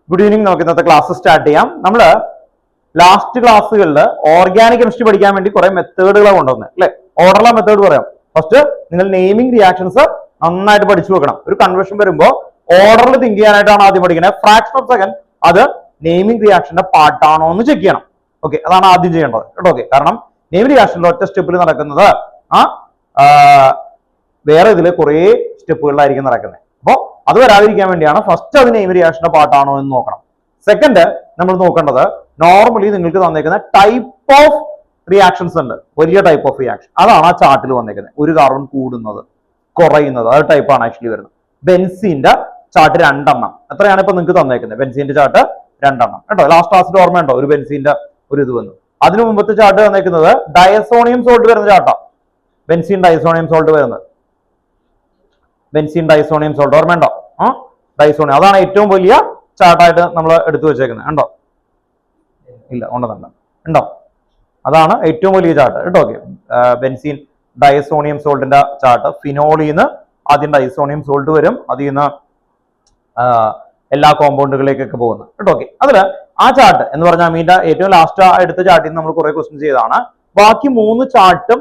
Good evening. നമുക്ക് ഇന്നത്തെ class start ചെയ്യാം. നമ്മൾ ലാസ്റ്റ് ക്ലാസ്സുകളിൽ ഓർഗാനിക് കെമിസ്ട്രി പഠിക്കാൻ വേണ്ടി കുറെ മെത്തേഡുകളാണ് കൊണ്ടുവന്നത് അല്ലെ. ഓർഡറുള്ള മെത്തേഡ് പറയാം. ഫസ്റ്റ് നിങ്ങൾ നെയിമിംഗ് റിയാക്ഷൻസ് നന്നായിട്ട് പഠിച്ചു വെക്കണം. ഒരു കൺവേർഷൻ വരുമ്പോൾ ഓർഡറിൽ തിങ്ക് ചെയ്യാനായിട്ടാണ് ആദ്യം പഠിക്കുന്നത്. ഫ്രാക്ഷൻ ഓഫ് സെക്കൻഡ് അത് നെയിമിംഗ് റിയാക്ഷന്റെ പാർട്ടാണോ എന്ന് ചെക്ക് ചെയ്യണം. ഓക്കെ, അതാണ് ആദ്യം ചെയ്യേണ്ടത് കേട്ടോ. ഓക്കെ, കാരണം നെയിമിംഗ് റിയാക്ഷനിൽ ഒറ്റ സ്റ്റെപ്പിൽ നടക്കുന്നത് വേറെ ഇതിൽ കുറെ സ്റ്റെപ്പുകളിലായിരിക്കും നടക്കുന്നത്. അപ്പോൾ അത് വരാതിരിക്കാൻ വേണ്ടിയാണ് ഫസ്റ്റ് അത് നെയിമിംഗ് റിയാക്ഷന്റെ പാർട്ടാണോ എന്ന് നോക്കണം. സെക്കൻഡ് നമ്മൾ നോക്കേണ്ടത് നോർമലി നിങ്ങൾക്ക് തന്നേക്കുന്ന ടൈപ്പ് ഓഫ് റിയാക്ഷൻസ് ഉണ്ട്. വലിയ ടൈപ്പ് ഓഫ് റിയാക്ഷൻ അതാണ് ആ ചാർട്ടിൽ വന്നേക്കുന്നത്. ഒരു കാർബൺ കൂടുന്നത് കുറയുന്നത് അത് ടൈപ്പാണ് ആക്ച്വലി വരുന്നത്. ബെൻസീന്റെ ചാർട്ട് 2 എണ്ണം എത്രയാണ് ഇപ്പൊ നിങ്ങൾക്ക് തന്നേക്കുന്നത്? ബെൻസീന്റെ ചാർട്ട് 2 എണ്ണം കേട്ടോ. ലാസ്റ്റ് ക്ലാസ്സിൽ ഓർമ്മയുണ്ടോ ഒരു ബെൻസീന്റെ ഒരു ഇത് വന്നു. അതിനു മുമ്പത്തെ ചാർട്ട് തന്നേക്കുന്നത് ഡയസോണിയം സോൾട്ട് വരുന്ന ചാർട്ടാ. ബെൻസീൻ ഡയസോണിയം സോൾട്ട് വരുന്നത്. ബെൻസീൻ ഡയസോണിയം സോൾട്ട് ഓർമ്മയുണ്ടോ? ഡയസോണിയം അതാണ് ഏറ്റവും വലിയ ചാർട്ടായിട്ട് നമ്മൾ എടുത്തു വെച്ചേക്കുന്നത്. ഉണ്ടോ? ഇല്ല, ഉണ്ടെന്നല്ല ഉണ്ടോ? അതാണ് ഏറ്റവും വലിയ ചാർട്ട് കേട്ടോ. ഓക്കെ, ബെൻസീൻ ഡയസോണിയം സോൾട്ടിന്റെ ചാർട്ട്. ഫിനോളിന്ന് ആദ്യം ഡയസോണിയം സോൾട്ട് വരും, അതിൽ നിന്ന് എല്ലാ കോമ്പൗണ്ടുകളിലേക്കൊക്കെ പോകുന്നത് കേട്ടോ. ഓക്കെ, അതില് ആ ചാർട്ട് എന്ന് പറഞ്ഞാൽ മീൻ്റെ ഏറ്റവും ലാസ്റ്റ് എടുത്ത ചാർട്ടിൽ നിന്ന് നമ്മൾ കുറെ ക്വസ്റ്റ്യൻ ചെയ്തതാണ്. ബാക്കി 3 ചാർട്ടും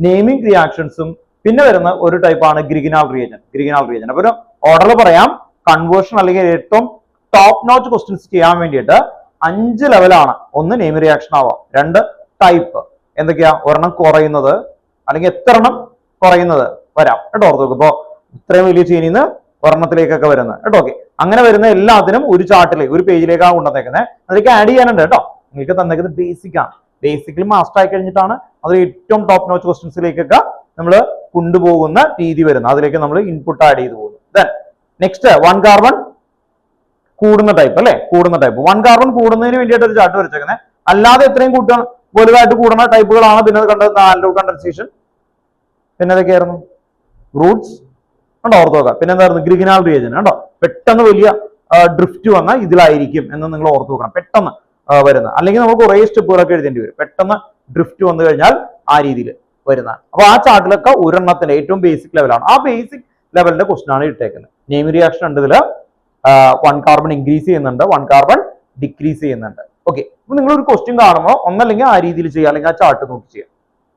നെയിമിംഗ് റിയാക്ഷൻസും പിന്നെ വരുന്ന ഒരു ടൈപ്പാണ് ഗ്രിഗിനാൽ റിയേജൻ. ഗ്രിഗിനാൽ റിയേജൻ അപ്പൊ ഒരു ഓർഡറിൽ പറയാം. കൺവേർഷൻ അല്ലെങ്കിൽ ഏറ്റവും ടോപ്പ് നോച്ച് ക്വസ്റ്റ്യൻസ് ചെയ്യാൻ വേണ്ടിയിട്ട് 5 ലെവലാണ്. ഒന്ന് നെയിമിംഗ് റിയാക്ഷൻ ആവാം, 2 ടൈപ്പ് എന്തൊക്കെയാ, ഒരെണ്ണം കുറയുന്നത് അല്ലെങ്കിൽ എത്ര എണ്ണം കുറയുന്നത് വരാം കേട്ടോ. ഓർത്ത് നോക്കും. ഇപ്പൊ ഇത്രയും വലിയ ചെയിനിൽ നിന്ന് ഒരെണ്ണത്തിലേക്കൊക്കെ വരുന്നത് കേട്ടോ. ഓക്കെ, അങ്ങനെ വരുന്ന എല്ലാത്തിനും ഒരു ചാർട്ടിലേക്ക് ഒരു പേജിലേക്കാണ് കൊണ്ടുവന്നേക്കുന്നത്. അതിലേക്ക് ആഡ് ചെയ്യാനുണ്ട് കേട്ടോ. നിങ്ങൾക്ക് തന്നേക്കുന്നത് ബേസിക് ആണ്. ബേസിക്കലി മാസ്റ്റർ ആയി കഴിഞ്ഞിട്ടാണ് അത് ഏറ്റവും ടോപ്പ് നോച്ച് ക്വസ്റ്റ്യൻസിലേക്കൊക്കെ നമ്മൾ കൊണ്ടുപോകുന്ന രീതി വരുന്നത്. അതിലേക്ക് നമ്മൾ ഇൻപുട്ട് ആഡ് ചെയ്ത് പോകുന്നു. ദെൻ നെക്സ്റ്റ് 1 കാർബൺ കൂടുന്ന ടൈപ്പ് അല്ലെ. കൂടുന്ന ടൈപ്പ് 1 കാർബൺ കൂടുന്നതിന് വേണ്ടിയിട്ട് ഒരു ചാർട്ട് വരച്ചേക്കുന്നത്. അല്ലാതെ എത്രയും വലുതായിട്ട് കൂടുന്ന ടൈപ്പുകളാണ് പിന്നെ കണ്ടത്. ആൽഡോ കണ്ടൻസേഷൻ, പിന്നെ ഏതൊക്കെയായിരുന്നു? റൂട്ട്സ് ഉണ്ടോ? ഓർത്ത് നോക്കാം. പിന്നെ എന്തായിരുന്നു? ഗ്രിഗിനാൽ റിയേജൻ ഉണ്ടോ. പെട്ടെന്ന് വലിയ ഡ്രിഫ്റ്റ് വന്ന ഇതിലായിരിക്കും എന്ന് നിങ്ങൾ ഓർത്ത് നോക്കണം. പെട്ടെന്ന് വരുന്ന, അല്ലെങ്കിൽ നമ്മൾ കുറെ സ്റ്റെപ്പുകളൊക്കെ എഴുതേണ്ടി വരും. പെട്ടെന്ന് ഡ്രിഫ്റ്റ് വന്നു കഴിഞ്ഞാൽ ആ രീതിയിൽ വരുന്നതാണ്. അപ്പൊ ആ ചാർട്ടിലൊക്കെ ഒരെണ്ണത്തിന്റെ ഏറ്റവും ബേസിക് ലെവലാണ്. ആ ബേസിക് ലെവലിന്റെ ക്വസ്റ്റൻ ആണ് ഇട്ടേക്കുന്നത്. നെയിമിംഗ് റിയാക്ഷൻ ഉണ്ട് ഇതില്. 1 കാർബൺ ഇൻക്രീസ് ചെയ്യുന്നുണ്ട്, 1 കാർബൺ ഡിക്രീസ് ചെയ്യുന്നുണ്ട്. ഓക്കെ, അപ്പൊ നിങ്ങൾ ഒരു ക്വസ്റ്റ്യൻ കാണുമ്പോൾ ഒന്നല്ലെങ്കിൽ ആ രീതിയിൽ ചെയ്യുക, അല്ലെങ്കിൽ ആ ചാർട്ട് നോക്കി ചെയ്യുക.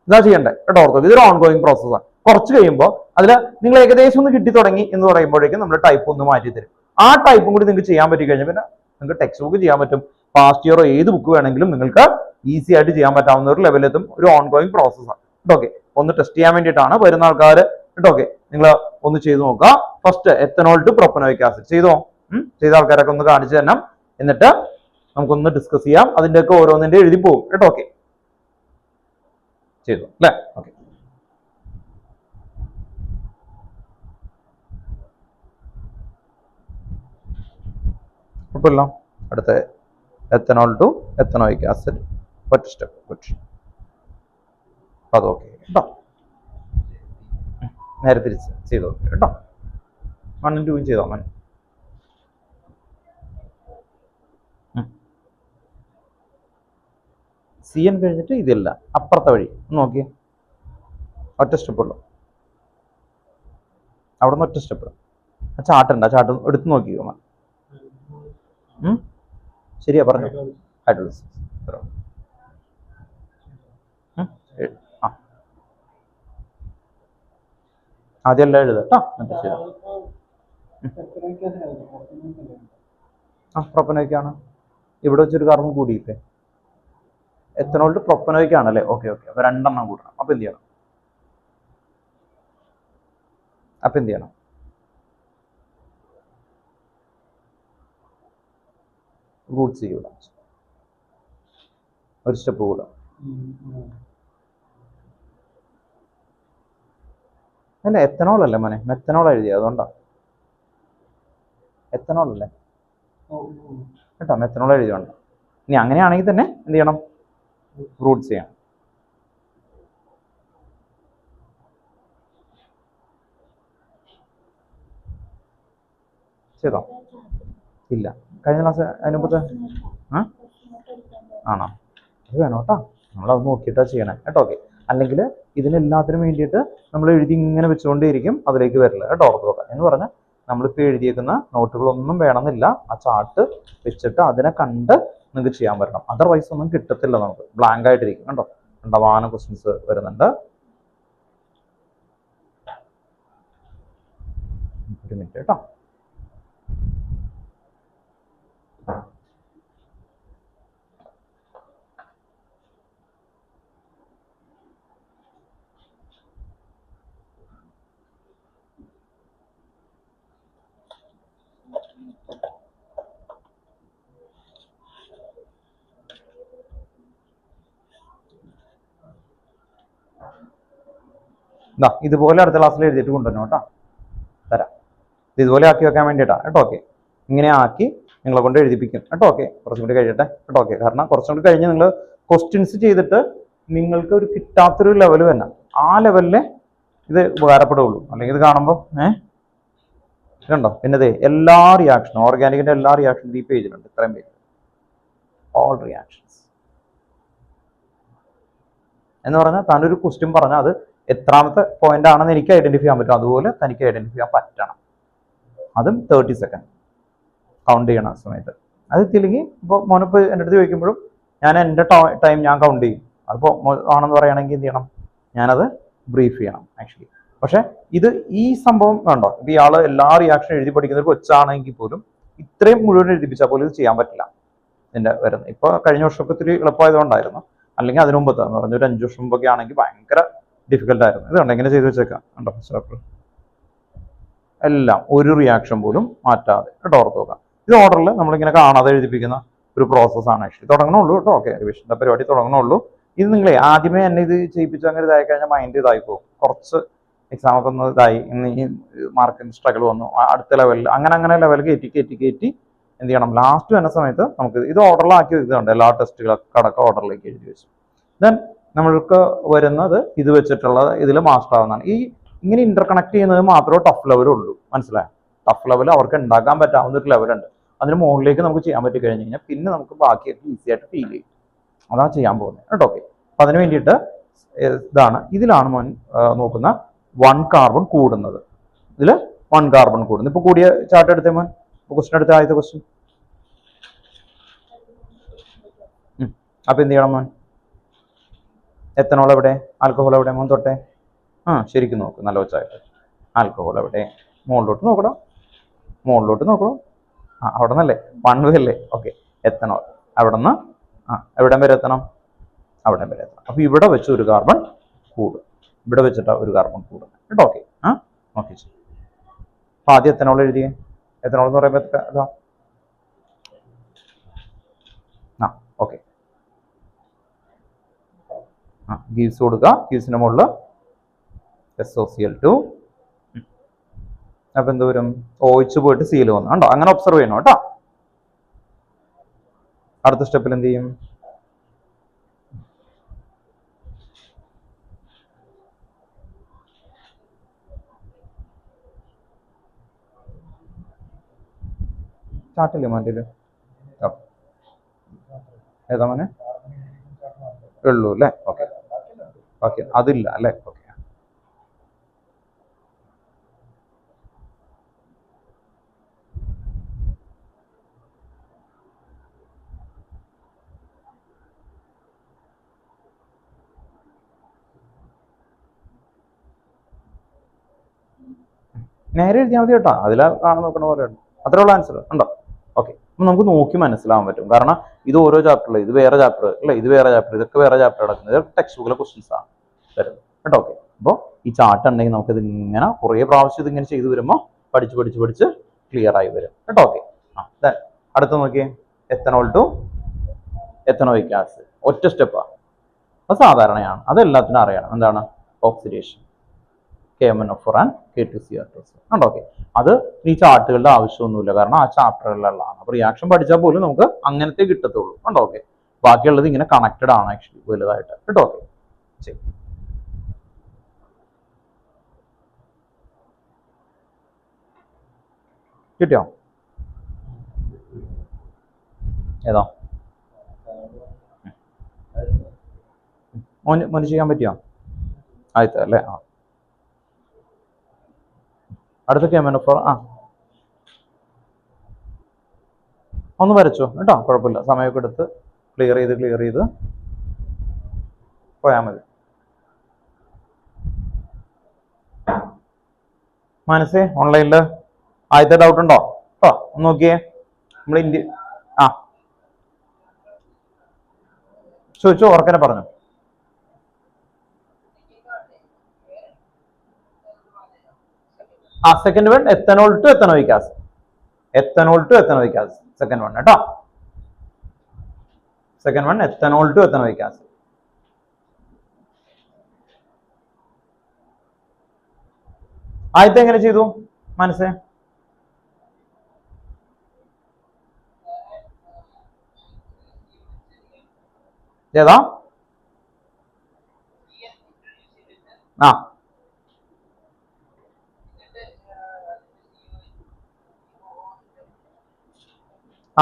ഇതാ ചെയ്യണ്ടേ കേട്ടോ. ഓർത്തോ, ഇതൊരു ഓൺ ഗോയിങ് പ്രോസസ്സാണ്. കുറച്ച് കഴിയുമ്പോൾ അതിൽ നിങ്ങൾ ഏകദേശം ഒന്ന് കിട്ടി തുടങ്ങി എന്ന് പറയുമ്പോഴേക്കും നമ്മൾ ടൈപ്പ് ഒന്ന് മാറ്റി തരും. ആ ടൈപ്പും കൂടി നിങ്ങൾക്ക് ചെയ്യാൻ പറ്റി കഴിഞ്ഞാൽ പിന്നെ നിങ്ങൾക്ക് ടെക്സ്റ്റ് ബുക്ക് ചെയ്യാൻ പറ്റും. പാസ്റ്റ് ഇയറോ ഏത് ബുക്ക് വേണമെങ്കിലും നിങ്ങൾക്ക് ഈസി ആയിട്ട് ചെയ്യാൻ പറ്റാവുന്ന ഒരു ലെവലെത്തും. ഒരു ഓൺ ഗോയിങ് പ്രോസസ്സാണ് കേട്ടോ. ഓക്കെ, ഒന്ന് ടെസ്റ്റ് ചെയ്യാൻ വേണ്ടിയിട്ടാണ് വരുന്ന ആൾക്കാർ കേട്ടോ. ഓക്കെ, നിങ്ങൾ ഒന്ന് ചെയ്ത് നോക്കുക. First ethanol to propanoic acid ചെയ്തോ. ചെയ്ത ആൾക്കാരൊക്കെ ഒന്ന് കാണിച്ചു തരണം. എന്നിട്ട് നമുക്കൊന്ന് ഡിസ്കസ് ചെയ്യാം. അതിൻ്റെയൊക്കെ ഓരോന്നിന്റെ എഴുതി പോകും കേട്ടോ. ഓക്കെ, ചെയ്തു അല്ലേ. ഓക്കെ, കുഴപ്പമില്ല. അടുത്ത എത്തനോൾ ടു എത്തനോയിക് ആസിഡ് ഒറ്റ സ്റ്റെപ്പ്. ഗുഡ്, അത് ഓക്കെ കേട്ടോ. നേരെ തിരിച്ച് ചെയ്തോ കേട്ടോ. 1 2 ചെയ്തോ മതി. CN കഴിഞ്ഞിട്ട് ഇതില്ല, അപ്പുറത്തെ വഴി നോക്കിയേ. ഒറ്റ സ്റ്റെപ്പ് ഉള്ളു. അവിടെ നിന്ന് ഒറ്റ സ്റ്റെപ്പ്. ആ ചാട്ടുണ്ട്, ആ ചാട്ട് എടുത്ത് നോക്കിയോ. ശരിയാ പറഞ്ഞു. ഹൈഡ്രോളിസിസ് ആദ്യം എല്ലാം എഴുതാം കേട്ടോ. ശരി, പ്രൊപ്പനോയ്ക്കാണ് ഇവിടെ വെച്ചൊരു കാർബൺ കൂടിയില്ലേ. എത്തനോൾ ടു പ്രൊപ്പനോയിക് ആണല്ലേ. ഓക്കെ ഓക്കെ, അപ്പൊ 2 എണ്ണം കൂടണം. അപ്പൊ എന്ത് ചെയ്യണം? റൂട്ട്സ് ചെയ്യൂല, ഒരു സ്റ്റെപ്പ് കൂടാ. അല്ല, എത്തനോൾ അല്ലേ മോനെ, മെത്തനോൾ എഴുതിയത് അതുകൊണ്ടാ. എത്തനോൾ അല്ലേ കേട്ടോ, മെത്തനോൾ എഴുതിയോണ്ട. ഇനി അങ്ങനെയാണെങ്കിൽ തന്നെ എന്ത് ചെയ്യണം? റൂട്ട്സ് ചെയ്യണം. ചെയ്തോ? ഇല്ല, കഴിഞ്ഞ ക്ലാസ് അതിന് മുമ്പത്തെ ആണോ? അത് വേണം കേട്ടോ. നമ്മളത് നോക്കിയിട്ടാ ചെയ്യണേ കേട്ടോ. ഓക്കെ, അല്ലെങ്കിൽ ഇതിനെല്ലാത്തിനും വേണ്ടിയിട്ട് നമ്മൾ എഴുതി ഇങ്ങനെ വെച്ചുകൊണ്ടേയിരിക്കും, അതിലേക്ക് വരില്ല കേട്ടോ. ഓർത്ത് നോക്കാം എന്ന് പറഞ്ഞാൽ നമ്മളിപ്പോൾ എഴുതിയേക്കുന്ന നോട്ടുകളൊന്നും വേണമെന്നില്ല. ആ ചാർട്ട് വെച്ചിട്ട് അതിനെ കണ്ട് നിങ്ങൾക്ക് ചെയ്യാൻ പറ്റണം. അതർവൈസ് ഒന്നും കിട്ടത്തില്ല, നമുക്ക് ബ്ലാങ്ക് ആയിട്ടിരിക്കും. കണ്ടോ, കണ്ടമാനം ക്വസ്റ്റ്യൻസ് വരുന്നുണ്ട്. ഒരു മിനിറ്റ് കേട്ടോ. ഇതുപോലെ അടുത്ത ക്ലാസ്സിൽ എഴുതിയിട്ട് കൊണ്ടുവരണം കേട്ടോ, തരാം. ഇതുപോലെ ആക്കി വെക്കാൻ വേണ്ടിയിട്ടാണ് കേട്ടോ. ഓക്കെ, ഇങ്ങനെ ആക്കി നിങ്ങളെ കൊണ്ട് എഴുതിപ്പിക്കും കേട്ടോ. ഓക്കെ, കുറച്ചും കൂടി കഴിയട്ടെ കേട്ടോ. ഓക്കെ, കാരണം കുറച്ചും കൂടി കഴിഞ്ഞ് നിങ്ങൾ ക്വസ്റ്റ്യൻസ് ചെയ്തിട്ട് നിങ്ങൾക്ക് ഒരു കിട്ടാത്തൊരു ലെവൽ തന്നെ, ആ ലെവലിലെ ഇത് ഉപകാരപ്പെടുകയുള്ളൂ. അല്ലെങ്കിൽ ഇത് കാണുമ്പോൾ കണ്ടോ, പിന്നെ എല്ലാ റിയാക്ഷനും, ഓർഗാനിക്കിന്റെ എല്ലാ റിയാക്ഷനും ഈ പേജിലുണ്ട്. ഇത്രയും പേജ്, ഓൾ റിയാക്ഷൻസ് എന്ന് പറഞ്ഞാൽ താനൊരു ക്വസ്റ്റ്യൻ പറഞ്ഞാൽ അത് എത്രാമത്തെ പോയിന്റ് ആണെന്ന് എനിക്ക് ഐഡന്റിഫൈ ചെയ്യാൻ പറ്റും. അതുപോലെ തനിക്ക് ഐഡന്റിഫൈ ചെയ്യാൻ പറ്റണം. അതും 30 സെക്കൻഡ് കൗണ്ട് ചെയ്യണ സമയത്ത്. അത് എത്തിയില്ലെങ്കിൽ ഇപ്പോൾ മോനിപ്പോൾ എൻ്റെ അടുത്ത് ചോദിക്കുമ്പോഴും ഞാൻ എൻ്റെ ടൈം ഞാൻ കൗണ്ട് ചെയ്യും. അതിപ്പോൾ ആണെന്ന് പറയുകയാണെങ്കിൽ എന്ത് ചെയ്യണം, ഞാനത് ബ്രീഫ് ചെയ്യണം ആക്ച്വലി. പക്ഷെ ഇത് ഈ സംഭവം വേണ്ടോ, ഇപ്പം ഇയാൾ എല്ലാ റിയാക്ഷനും എഴുതി പഠിക്കുന്ന ഒരു കൊച്ചാണെങ്കിൽ പോലും ഇത്രയും മുഴുവൻ എഴുതിപ്പിച്ചാൽ പോലും ഇത് ചെയ്യാൻ പറ്റില്ല. ഇതിൻ്റെ വരുന്നത് ഇപ്പോൾ കഴിഞ്ഞ വർഷമൊക്കെ ഇത്തിരി എളുപ്പമായതുകൊണ്ടായിരുന്നു. അല്ലെങ്കിൽ അതിന് മുമ്പത്തെ എന്ന് പറഞ്ഞ ഒരു 5 വർഷം മുമ്പൊക്കെ ആണെങ്കിൽ ഭയങ്കര ഡിഫിക്കൽട്ട് ആയിരുന്നു. ഇതുണ്ട് ഇങ്ങനെ ചെയ്ത് വെച്ചേക്കാം. ഉണ്ടോ ചാപ്റ്റർ എല്ലാം ഒരു റിയാക്ഷൻ പോലും മാറ്റാതെ കേട്ടോ, ഓർത്ത് നോക്കാം. ഇത് ഓർഡറിൽ നമ്മളിങ്ങനെ കാണാതെ എഴുതിപ്പിക്കുന്ന ഒരു പ്രോസസ്സാണ് ആക്ച്വലി. തുടങ്ങണുള്ളൂ കേട്ടോ. ഓക്കെ, റിവിഷൻ്റെ പരിപാടി തുടങ്ങണുള്ളൂ. ഇത് നിങ്ങളെ ആദ്യമേ എന്നെ ഇത് ചെയ്യിപ്പിച്ച് അങ്ങനെ ഇതായി കഴിഞ്ഞാൽ മൈൻഡ് ഇതായി പോകും. കുറച്ച് എക്സാമൊക്കെ ഒന്ന് ഇതായി, ഇന്ന് ഈ മാർക്കിന് സ്ട്രഗിൾ വന്നു, അടുത്ത ലെവലിൽ അങ്ങനെ ലെവൽ കയറ്റി എന്ത് ചെയ്യണം, ലാസ്റ്റ് വരുന്ന സമയത്ത് നമുക്ക് ഇത് ഓർഡറിലാക്കി ഇതുണ്ട്. എല്ലാ ടെസ്റ്റുകളൊക്കെ അടക്കം ഓർഡറിലേക്ക് എഴുതി വെച്ചു. ദെൻ നമ്മൾക്ക് വരുന്നത് ഇത് വെച്ചിട്ടുള്ള ഇതിൽ മാസ്റ്റർ ആവുന്നതാണ്. ഈ ഇങ്ങനെ ഇന്റർ കണക്ട് ചെയ്യുന്നത് മാത്രമേ ടഫ് ലെവലുള്ളൂ. മനസ്സിലായോ? ടഫ് ലെവൽ അവർക്ക് ഉണ്ടാക്കാൻ പറ്റാവുന്ന ഒരു ലെവലുണ്ട്. അതിന് മുകളിലേക്ക് നമുക്ക് ചെയ്യാൻ പറ്റി കഴിഞ്ഞ് കഴിഞ്ഞാൽ പിന്നെ നമുക്ക് ബാക്കിയൊക്കെ ഈസി ആയിട്ട് ഫീൽ ചെയ്യും. അതാണ് ചെയ്യാൻ പോകുന്നത് കേട്ടോ. ഓക്കെ, അപ്പം അതിന് വേണ്ടിയിട്ട് ഇതിലാണ് മോൻ നോക്കുന്ന 1 കാർബൺ കൂടുന്നത്. ഇതിൽ 1 കാർബൺ കൂടുന്നു. ഇപ്പൊ കൂടിയ ചാർട്ട് എടുത്തേ മോൻ. ക്വസ്റ്റ്യൻ എടുത്ത ആദ്യത്തെ ക്വസ്റ്റ്യൻ. അപ്പൊ എന്ത് ചെയ്യണം മോൻ? എത്തനോൾ എവിടെ, ആൽക്കഹോൾ എവിടെ മോൻ തൊട്ടേ? ശരിക്കും നോക്ക്, നല്ല വെച്ചായിട്ട്. ആൽക്കഹോൾ എവിടെ? മുകളിലോട്ട് നോക്കണം, അവിടെ നിന്നല്ലേ 1 വേ അല്ലേ? ഓക്കെ, എത്തനോൾ അവിടെ നിന്ന് എവിടം വരെ എത്തണം? അവിടെ വരെ എത്തണം. അപ്പൊ ഇവിടെ വെച്ച് ഒരു കാർബൺ കൂടും, ഇവിടെ വെച്ചിട്ടാ ഒരു കാർബൺ കൂടുന്നത് കേട്ടോ. Okay, okay. അപ്പൊ ആദ്യം എത്തനോൾ എഴുതിയേ. എത്തനോൾ എന്ന് പറയുമ്പോൾ ഓക്കെ, ഗീവ്സ് കൊടുക്കുക. ഗീവ്സിന്റെ മുകളിൽ SOCl2. അപ്പൊ എന്ത് വരും? OH പോയിട്ട് Cl വന്നു. കണ്ടോ? അങ്ങനെ ഒബ്സർവ് ചെയ്യണം കേട്ടോ. അടുത്ത സ്റ്റെപ്പിൽ എന്ത് ചെയ്യും? ചാട്ടില്ലേ മാറ്റില്? ഏതാ മോനെ? ഉള്ളൂ അല്ലേ? ഓക്കെ, ഓക്കെ, അതില്ല അല്ലേ? ഓക്കെ, നേരെ എഴുതിയാൽ മതി കേട്ടോ. അതിലാ കാണാൻ നോക്കണ പോലെ അത്രയുള്ള ആൻസർ ഉണ്ടോ? ഓക്കെ, അപ്പം നമുക്ക് നോക്കി മനസ്സിലാവാൻ പറ്റും. കാരണം ഇത് ഓരോ ചാപ്റ്ററിൽ, ഇത് വേറെ ചാപ്റ്റർ അല്ലേ, ഇത് വേറെ ചാപ്റ്റർ, ഇതൊക്കെ വേറെ ചാപ്റ്റർ കിടക്കുന്നത്. ഇതൊക്കെ ടെക്സ്റ്റ് ബുക്കിലെ ക്വസ്റ്റ്യൻസ് ആണ് വരുന്നത് കേട്ടോ. ഓക്കെ, അപ്പോൾ ഈ ചാർട്ട് ഉണ്ടെങ്കിൽ നമുക്കിത് ഇങ്ങനെ കുറേ പ്രാവശ്യം ഇതിങ്ങനെ ചെയ്തു വരുമ്പോൾ പഠിച്ച് ക്ലിയർ ആയി വരും കേട്ടോ. ഓക്കെ, അടുത്ത നോക്കിയേ. എത്തനോൾ ടു എത്തനോയിക് ആസിഡ്, ഒറ്റ സ്റ്റെപ്പാണ്. അത് സാധാരണയാണ്, അതെല്ലാത്തിനും അറിയണം. എന്താണ് ഓക്സിഡേഷൻ? KMnO4 and K2Cr2. കണ്ടോ? ഓക്കെ, അത് ഈ ചാർട്ടുകളുടെ ആവശ്യമൊന്നുമില്ല, കാരണം ആ ചാപ്റ്ററുകളിലുള്ളതാണ്. അപ്പൊ റിയാക്ഷൻ പഠിച്ചാൽ പോലും നമുക്ക് അങ്ങനത്തെ കിട്ടത്തുള്ളൂ. കണ്ടോ? ഓക്കെ, ബാക്കിയുള്ളത് ഇങ്ങനെ കണക്റ്റഡ് ആണ് ആക്ച്വലി വലുതായിട്ട് കേട്ടോ. ഓക്കെ, ശരി. കിട്ടിയോ? ഏതാ മോന് ചെയ്യാൻ പറ്റിയോ? ആദ്യത്തെ അല്ലേ? അടുത്ത KMnO4. ഒന്ന് വരച്ചോ കേട്ടോ, കുഴപ്പമില്ല. സമയമൊക്കെ എടുത്ത് ക്ലിയർ ചെയ്ത് പോയാൽ മതി. മനസ്സേ ഓൺലൈനിൽ ആദ്യത്തെ ഡൗട്ട് ഉണ്ടോ കേട്ടോ? ഒന്ന് നോക്കിയേ. നമ്മൾ ചോദിച്ചോ, ഓർക്കനെ പറഞ്ഞു. Second one ethanol to ethanoic acid. Second one കേട്ടോ. Second one ethanol to ethanoic acid. ആദ്യത്തെ എങ്ങനെ ചെയ്തു മനസ്സേ? ഏതാ?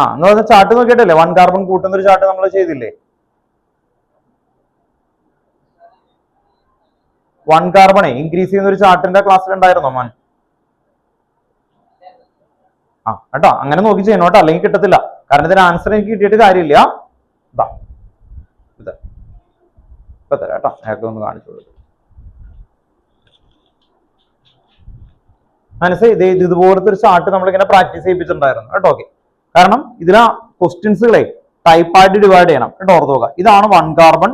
എന്ന് പറഞ്ഞ ചാർട്ട് നോക്കിയിട്ടല്ലേ 1 കാർബൺ കൂട്ടുന്ന ഒരു ചാർട്ട് നമ്മൾ ചെയ്തില്ലേ? 1 കാർബണേ ഇൻക്രീസ് ചെയ്യുന്ന ഒരു ചാർട്ടിന്റെ ക്ലാസ്സിൽ ഉണ്ടായിരുന്നോ മോൻ? കേട്ടോ, അങ്ങനെ നോക്കി ചെയ്യണം കേട്ടോ, അല്ലെങ്കിൽ കിട്ടത്തില്ല. കാരണം ഇതിന് ആൻസർ എനിക്ക് കിട്ടിയിട്ട് കാര്യമില്ല. ഇപ്പൊ തരാം കേട്ടോ, നേരത്തെ ഒന്ന് കാണിച്ചു കൊടുക്കും. മനസ്സിലായി? ഇതുപോലത്തെ ഒരു ചാർട്ട് നമ്മളിങ്ങനെ പ്രാക്ടീസ് ചെയ്യിപ്പിച്ചിട്ടുണ്ടായിരുന്നു കേട്ടോ. ഓക്കെ, കാരണം ഇതിലാ ക്വസ്റ്റ്യൻസുകളെ ടൈപ്പായിട്ട് ഡിവൈഡ് ചെയ്യണം കേട്ടോ. ഓർത്ത് നോക്കുക, ഇതാണ് 1 കാർബൺ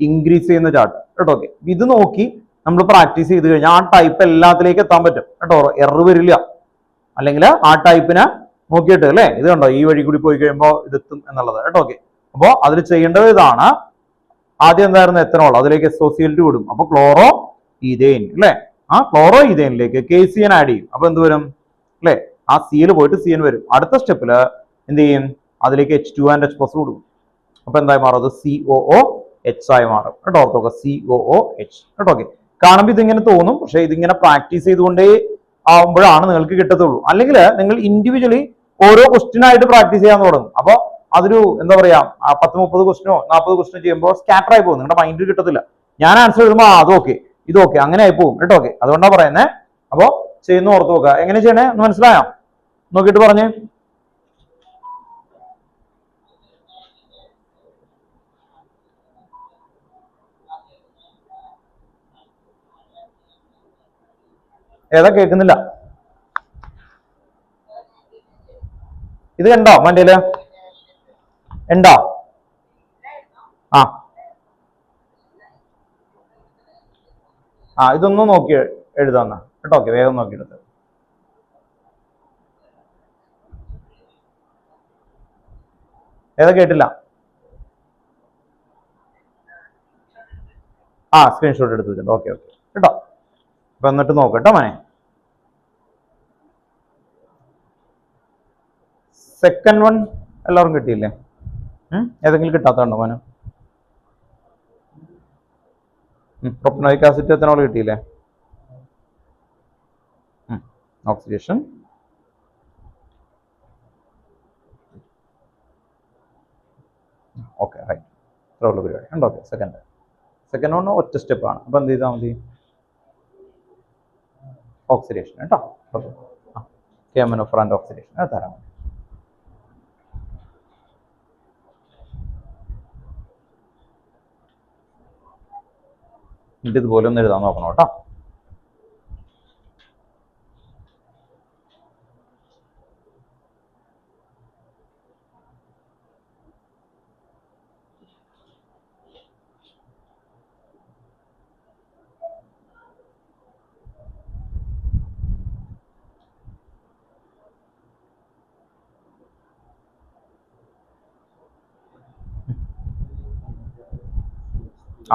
ഇൻക്രീസ് ചെയ്യുന്ന ചാർട്ട് കേട്ടോ. ഓക്കെ, ഇത് നോക്കി നമ്മൾ പ്രാക്ടീസ് ചെയ്ത് കഴിഞ്ഞാൽ ആ ടൈപ്പ് എല്ലാത്തിലേക്ക് എത്താൻ പറ്റും കേട്ടോ. എറർ വരില്ല. അല്ലെങ്കിൽ ആ ടൈപ്പിനെ നോക്കിയിട്ട് അല്ലേ, ഇത് കണ്ടോ, ഈ വഴി കൂടി പോയി കഴിയുമ്പോൾ ഇതെത്തും എന്നുള്ളത് കേട്ടോ. ഓക്കെ, അപ്പോൾ അതിൽ ചെയ്യേണ്ടത് ഇതാണ്. ആദ്യം എന്തായിരുന്നു? എത്തനോൾ, അതിലേക്ക് SOCl2 വിടും. അപ്പൊ ക്ലോറോ ഈഥെയിൻ അല്ലേ, ക്ലോറോ ഈഥെയിനിലേക്ക് KCN ആഡ് ചെയ്യും. അപ്പൊ എന്ത് വരും അല്ലേ? ആ Cl പോയിട്ട് CN വരും. അടുത്ത സ്റ്റെപ്പില് എന്ത് ചെയ്യും? അതിലേക്ക് H2 and H+ കൊടുക്കും. അപ്പൊ എന്തായി മാറും? അത് COOH ആയി മാറും കേട്ടോ. ഓർത്തോക്കെ, COOH കേട്ടോ. ഓക്കെ, കാണുമ്പോൾ ഇതിങ്ങനെ തോന്നും, പക്ഷെ ഇതിങ്ങനെ പ്രാക്ടീസ് ചെയ്തുകൊണ്ടേ ആവുമ്പോഴാണ് നിങ്ങൾക്ക് കിട്ടത്തുള്ളൂ. അല്ലെങ്കിൽ നിങ്ങൾ ഇൻഡിവിജ്വലി ഓരോ ക്വസ്റ്റ്യൻ ആയിട്ട് പ്രാക്ടീസ് ചെയ്യാൻ തുടങ്ങും. അപ്പൊ അതൊരു എന്താ പറയാ, 10-30 ക്വസ്റ്റ്യനോ 40 ക്വസ്റ്റ്യനോ ചെയ്യുമ്പോൾ സ്കാറ്റർ ആയി പോകും, നിങ്ങളുടെ മൈൻഡിൽ കിട്ടത്തില്ല. ഞാൻ ആൻസർ എഴുതുമ്പോൾ അതൊക്കെ ഇതൊക്കെ അങ്ങനെ ആയി പോകും കേട്ടോ. ഓക്കെ, അതുകൊണ്ടാണ് പറയുന്നത്. അപ്പോ ചെയ്യുന്ന ഓർത്ത് നോക്കുക. എങ്ങനെ ചെയ്യണേ എന്ന് മനസ്സിലായോ? നോക്കിയിട്ട് പറഞ്ഞേ. ഏതാ കേൾക്കുന്നില്ല? ഇത് കണ്ടോ മണ്ടയില്? ഉണ്ടോ? ഇതൊന്നും നോക്കി എഴുതാന്ന കേട്ടോ. ഓക്കെ, വേഗം നോക്കിയെടുത്ത്. ഏതാ കേട്ടില്ല? സ്ക്രീൻഷോട്ട് എടുത്ത് വെച്ചിട്ടുണ്ട്. ഓക്കെ കേട്ടോ. അപ്പൊ എന്നിട്ട് നോക്കട്ടോ മോനെ. സെക്കൻഡ് വൺ എല്ലാവർക്കും കിട്ടിയില്ലേ? ഏതെങ്കിലും കിട്ടാത്തതുണ്ടോ മോനെ? പ്രൊപ്പനോയിക് ആസിഡ് എത്തനോൾ കിട്ടിയില്ലേ? ഓക്സിഡേഷൻ. Okay, right. ഇത്ര ഉള്ള പരിപാടി ഉണ്ടോ? ഓക്കെ, സെക്കൻഡ് വൺ ഒറ്റ സ്റ്റെപ്പാണ്. അപ്പൊ എന്ത് ചെയ്താൽ മതി? ഓക്സിഡേഷൻ കേട്ടോ. KMnO4 ഓക്സിഡേഷൻ തരാം. എന്നിട്ട് ഇതുപോലെ ഒന്ന് എഴുതാൻ നോക്കണം കേട്ടോ.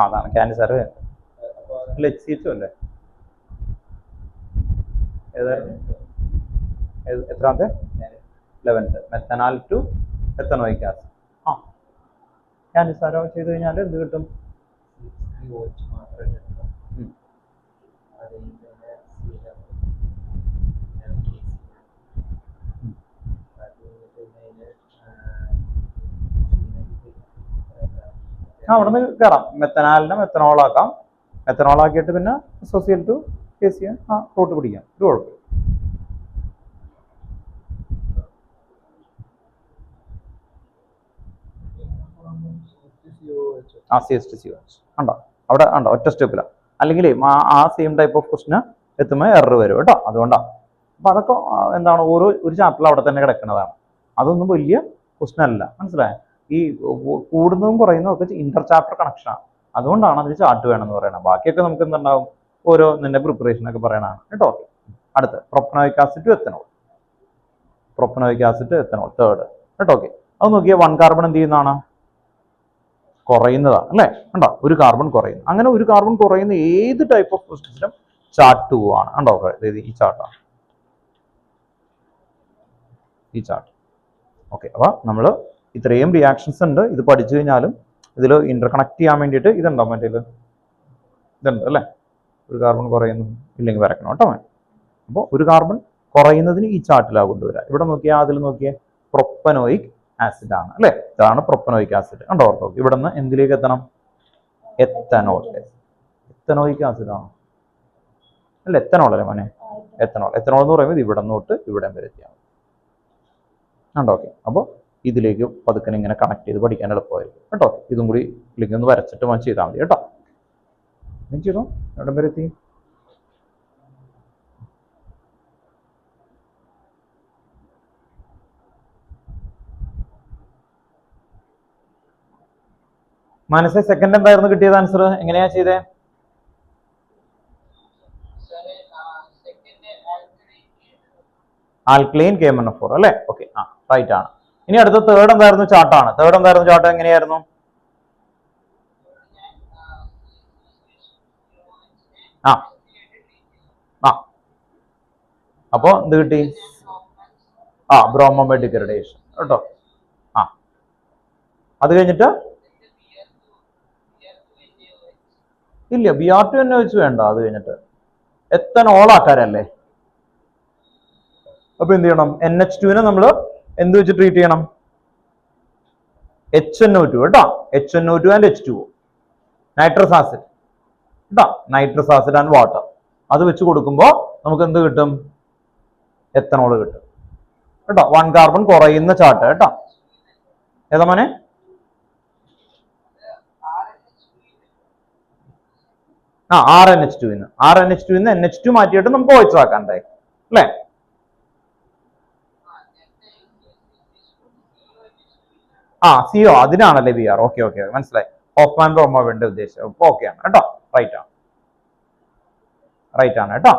അതാണ് ക്യാൻസർ. HCHO അല്ലേ? എത്രാമത്തെ? 11th. Methanal to ethanoic acid. ക്യാൻസർ ചെയ്ത് കഴിഞ്ഞാൽ എന്ത് കിട്ടും? അവിടെ നിന്ന് കയറാം. മെത്തനാലിനെ മെത്തനോളാക്കാം. മെത്തനോളാക്കിയിട്ട് പിന്നെ SOCl2 KCN റൂട്ട് പിടിക്കാം. ഒരു കുഴപ്പമില്ല. CH2COH ഉണ്ടോ അവിടെ ഉണ്ടോ ഒറ്റ സ്റ്റെപ്പിലാണ്. അല്ലെങ്കിൽ ആ സെയിം ടൈപ്പ് ഓഫ് ക്വസ്റ്റിന് എത്തുമ്പോൾ എറർ വരും കേട്ടോ. അതുകൊണ്ടാണ്. അപ്പൊ അതൊക്കെ എന്താണ് ഒരു ചാപ്റ്ററിൽ അവിടെ തന്നെ കിടക്കുന്നതാണ്. അതൊന്നും വലിയ ക്വസ്റ്റൻ അല്ല, മനസ്സിലായോ? ഈ കൂടുന്നതും കുറയുന്നതും ഒക്കെ ഇന്റർ ചാപ്റ്റർ കണക്ഷനാണ്. അതുകൊണ്ടാണ് അതിന് ചാർട്ട് വേണമെന്ന് പറയുന്നത്. ബാക്കിയൊക്കെ നമുക്ക് എന്തുണ്ടാവും, ഓരോ നിന്റെ പ്രിപ്പറേഷൻ ഒക്കെ പറയണതാണ് കേട്ടോ. അടുത്ത് propanoic acid to ethanol. Propanoic acid ethanol third കേട്ടോ. ഓക്കെ, അത് നോക്കിയാൽ 1 കാർബൺ എന്ത് ചെയ്യുന്നതാണ്, കുറയുന്നതാണ് അല്ലേ? കണ്ടോ, ഒരു കാർബൺ കുറയുന്നു. അങ്ങനെ ഒരു കാർബൺ കുറയുന്ന ഏത് ടൈപ്പ് ഓഫ് ക്വസ്റ്റ്യൻസിനും ചാർട്ട് 2 ആണ്. കണ്ടോ, ഈ ചാർട്ടാണ് ഈ ചാർട്ട്. ഓക്കെ, അപ്പൊ നമ്മൾ ഇത്രയും റിയാക്ഷൻസ് ഉണ്ട്. ഇത് പഠിച്ചു കഴിഞ്ഞാലും ഇതിൽ ഇന്റർ കണക്ട് ചെയ്യാൻ വേണ്ടിയിട്ട് ഇതുണ്ടോ, മറ്റേ ഇതുണ്ട് അല്ലേ? ഒരു കാർബൺ കുറയുന്നു ഇല്ലെങ്കിൽ വരക്കണം കേട്ടോ. അപ്പോൾ ഒരു കാർബൺ കുറയുന്നതിന് ഈ ചാർട്ടിലാണ് കൊണ്ടുവരിക. ഇവിടെ നോക്കിയാൽ അതിൽ നോക്കിയാൽ പ്രൊപ്പനോയിക് ആസിഡ് ആണ് അല്ലേ? ഇതാണ് പ്രൊപ്പനോയിക് ആസിഡ്. കണ്ടോ, ഓർത്തോ. ഇവിടെ നിന്ന് എന്തിലേക്ക് എത്തണം, എത്തനോൾ. എത്തനോയിക് ആസിഡ് ആണോ അല്ല, എത്തനോൾ അല്ലേ മോനെ? എത്തനോൾ. എത്തനോൾ എന്ന് പറയുമ്പോൾ ഇവിടെ നിന്നോട്ട് ഇവിടെ വരെ എത്തിയാണ്. കണ്ടോ. ഓക്കെ, അപ്പോൾ ഇതിലേക്ക് പതുക്കനെ ഇങ്ങനെ കണക്ട് ചെയ്ത് പഠിക്കാൻ എളുപ്പമായിരിക്കും കേട്ടോ. ഇതും കൂടി ലിങ്ക് ഒന്ന് വരച്ചിട്ട് മാച്ച് ചെയ്താൽ മതി കേട്ടോ. ചെയ്തോ, എവിടെ വരെ എത്തി? മനസ്സിൽ സെക്കൻഡ് എന്തായിരുന്നു കിട്ടിയത് ആൻസർ? എങ്ങനെയാ ചെയ്തേ? ആൽക്കലൈൻ KMnO4 അല്ലേ? ഓക്കെ, റൈറ്റ് ആണ്. ഇനി അടുത്ത തേർഡ് എന്തായിരുന്നു? ചാർട്ടാണ്. തേർഡ് എന്തായിരുന്നു ചാർട്ട്? എങ്ങനെയായിരുന്നു? അപ്പോ എന്ത് കിട്ടി? ബ്രോമോ ഡിഗ്രഡേഷൻ കേട്ടോ. അത് കഴിഞ്ഞിട്ട് ഇല്ല, Br2 തന്നെ വെച്ച് വേണ്ട. അത് കഴിഞ്ഞിട്ട് എത്തനോൾ ആക്കാരല്ലേ? അപ്പൊ എന്ത് ചെയ്യണം? NH2 നമ്മൾ എന്ത് വെച്ച് ട്രീറ്റ് ചെയ്യണം? HNO2 കേട്ടോ. HNO2 and H2O, nitrous acid കേട്ടോ. നൈട്രസ് ആസിഡ് ആൻഡ് വാട്ടർ, അത് വെച്ച് കൊടുക്കുമ്പോൾ നമുക്ക് എന്ത് കിട്ടും? എത്തനോൾ കിട്ടും കേട്ടോ. 1 കാർബൺ കുറയുന്ന ചാർട്ട് കേട്ടോ. ഏതാ മോനെ? RNH2 NH2 മാറ്റിയിട്ട് നമുക്ക് OH ആക്കാണ്ടായി അല്ലേ? CO അതിനാണല്ലേ Br. ഓക്കെ ഓക്കെ, മനസ്സിലായി. ഹോഫ്മാൻ ബ്രോമോവിന്റെ ഉദ്ദേശം ഓക്കെ ആണ് കേട്ടോ. റൈറ്റ് ആണ്, റൈറ്റ് ആണ് കേട്ടോ.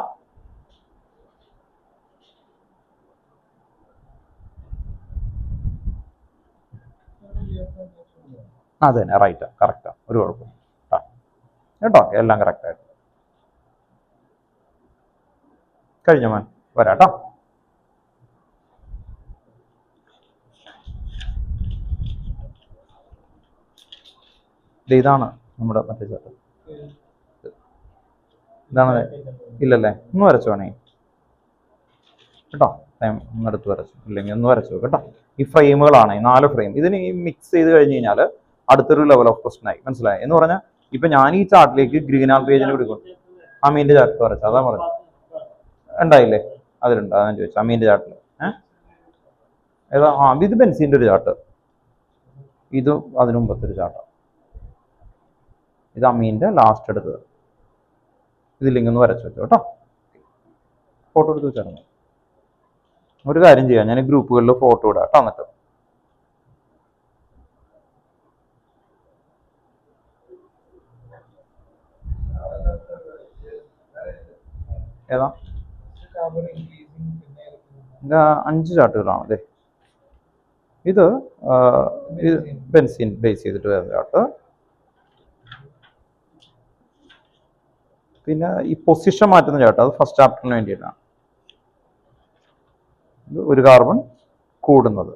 അത് തന്നെ, റൈറ്റ്, കറക്റ്റാ, ഒരു കുഴപ്പമില്ല കേട്ടോ. എല്ലാം കറക്റ്റ് ആയിട്ട് കഴിഞ്ഞ മോൻ. വരാട്ടോ. ഇതാണ് നമ്മുടെ മറ്റേ ചാർട്ട്. ഇതാണ്. ഇല്ലല്ലേ? ഒന്ന് വരച്ചു വേണേ കേട്ടോ. ഒന്നെടുത്ത് വരച്ചു, ഇല്ലെങ്കിൽ ഒന്ന് വരച്ചു കേട്ടോ. ഈ ഫ്രെയിമുകളാണ്, 4 ഫ്രെയിം. ഇതിന് ഈ മിക്സ് ചെയ്ത് കഴിഞ്ഞ് കഴിഞ്ഞാൽ അടുത്തൊരു ലെവൽ ഓഫ് ക്വസ്റ്റൻ ആയി. മനസ്സിലായി എന്ന് പറഞ്ഞാൽ ഇപ്പൊ ഞാൻ ഈ ചാർട്ടിലേക്ക് ഗ്രീനാൾ പേജിന് കൊടുക്കും. അമീന്റെ ചാർട്ട് വരച്ചു, അതാ പറഞ്ഞു. ഉണ്ടായില്ലേ? അതിലുണ്ട്, അതാണ് ചോദിച്ചു. അമീന്റെ ചാർട്ടിൽ ഏതാ? ഇത് ബെൻസീന്റെ ഒരു ചാർട്ട്. ഇത് അതിനു മുമ്പത്തെ ഒരു ചാർട്ട്. ഇത് അമീന്റെ ലാസ്റ്റ് എടുത്തത്. ഇതിലിങ്ങൊന്ന് വരച്ചു വെച്ചോ കേട്ടോ. ഫോട്ടോ എടുത്ത് വെച്ചാൽ ഒരു കാര്യം ചെയ്യാം, ഞാൻ ഗ്രൂപ്പുകളിൽ ഫോട്ടോ ഇടാം കേട്ടോ. എന്നിട്ട് ഏതാ? 5 ചാർട്ടുകളാണ് അതെ. ഇത് ബെൻസീൻ ബേസ് ചെയ്തിട്ട് വരുന്ന ചാർട്ട്. പിന്നെ ഈ പൊസിഷൻ മാറ്റുന്ന ചാർട്ട്, അത് ഫസ്റ്റ് ചാപ്റ്ററിന് വേണ്ടിയിട്ടാണ്. ഒരു കാർബൺ കൂടുന്നത്,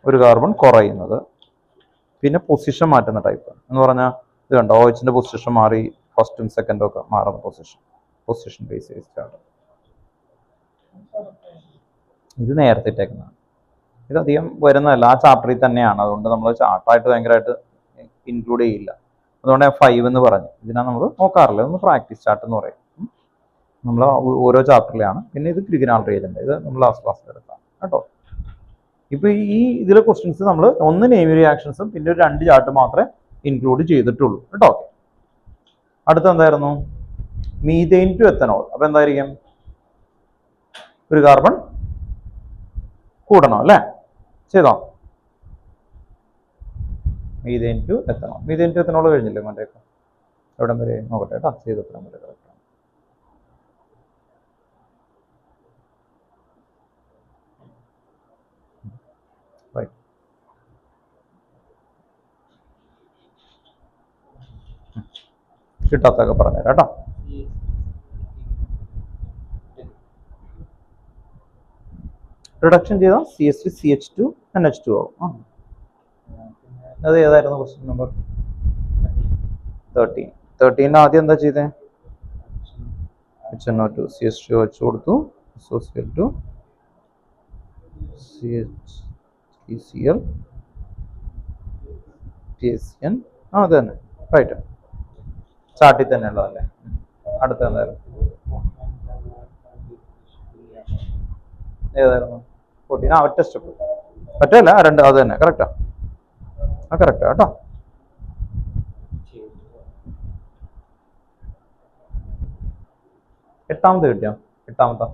ഒരു കാർബൺ കുറയുന്നത്, പിന്നെ പൊസിഷൻ മാറ്റുന്ന ടൈപ്പ് എന്ന് പറഞ്ഞാൽ ഇത് കണ്ടോ, OHന്റെ പൊസിഷൻ മാറി, ഫസ്റ്റും സെക്കൻഡും ഒക്കെ മാറുന്ന പൊസിഷൻ ബേസ് ചെയ്ത് ചാർട്ട്. ഇത് നേരത്തെ ഇട്ടേക്കുന്നതാണ്. ഇത് അധികം വരുന്നതല്ല, ആ ചാപ്റ്ററിൽ തന്നെയാണ്. അതുകൊണ്ട് നമ്മൾ ചാർട്ടായിട്ട് ഭയങ്കരമായിട്ട് ഇൻക്ലൂഡ് ചെയ്യില്ല. അതുകൊണ്ട് 5 എന്ന് പറഞ്ഞു. ഇതിനാ നമ്മൾ നോക്കാറില്ല. ഒന്ന് പ്രാക്ടീസ് ചാർട്ട് എന്ന് പറയും. നമ്മൾ ഓരോ ചാപ്റ്ററിലാണ്. പിന്നെ ഇത് ഗ്രിഗനാൾ റീജന്റ്, ഇത് നമ്മൾ ലാസ്റ്റ് ക്ലാസ്സിൽ എടുക്കാം കേട്ടോ. ഇപ്പൊ ഈ ഇതിലെ ക്വസ്റ്റ്യൻസ് നമ്മൾ ഒന്ന് നെയിം റിയാക്ഷൻസും പിന്നെ ഒരു 2 ചാർട്ട് മാത്രമേ ഇൻക്ലൂഡ് ചെയ്തിട്ടുള്ളൂ കേട്ടോ. അടുത്ത എന്തായിരുന്നു? Methane to ethanol. അപ്പൊ എന്തായിരിക്കും? ഒരു കാർബൺ കൂടണം അല്ലേ? ചെയ്തോ? Methane to ethanol. Methane to ethanol കഴിഞ്ഞില്ലേ മറ്റേക്ക്? എവിടം വരെ നോക്കട്ടെ കേട്ടോ. ചെയ്തോ കറക്റ്റ്. കിട്ടാത്തൊക്കെ പറഞ്ഞുതരാം കേട്ടോ. റിഡക്ഷൻ ചെയ്താൽ CH3CH2NH2 ആവും. അത് ഏതായിരുന്നു ക്വസ്റ്റ്യൻ നമ്പർ 13? ആദ്യം എന്താ ചെയ്തേ? HNO2 CH2 കൊടുത്തു, associate to CH3Cl PCN. അത് തന്നെ, റൈറ്റ്. ചാർട്ടിൽ തന്നെ ഉള്ളതല്ലേ. അടുത്ത എന്തായിരുന്നു? ഏതായിരുന്നു? 14. ഒറ്റ സ്റ്റെപ്പ്. ഒറ്റയല്ല, രണ്ട്. അത് തന്നെ, കറക്റ്റാ. കറക്റ്റാ കേട്ടോ. എട്ടാമത്തെ കിട്ടിയോ? എട്ടാമത്തെ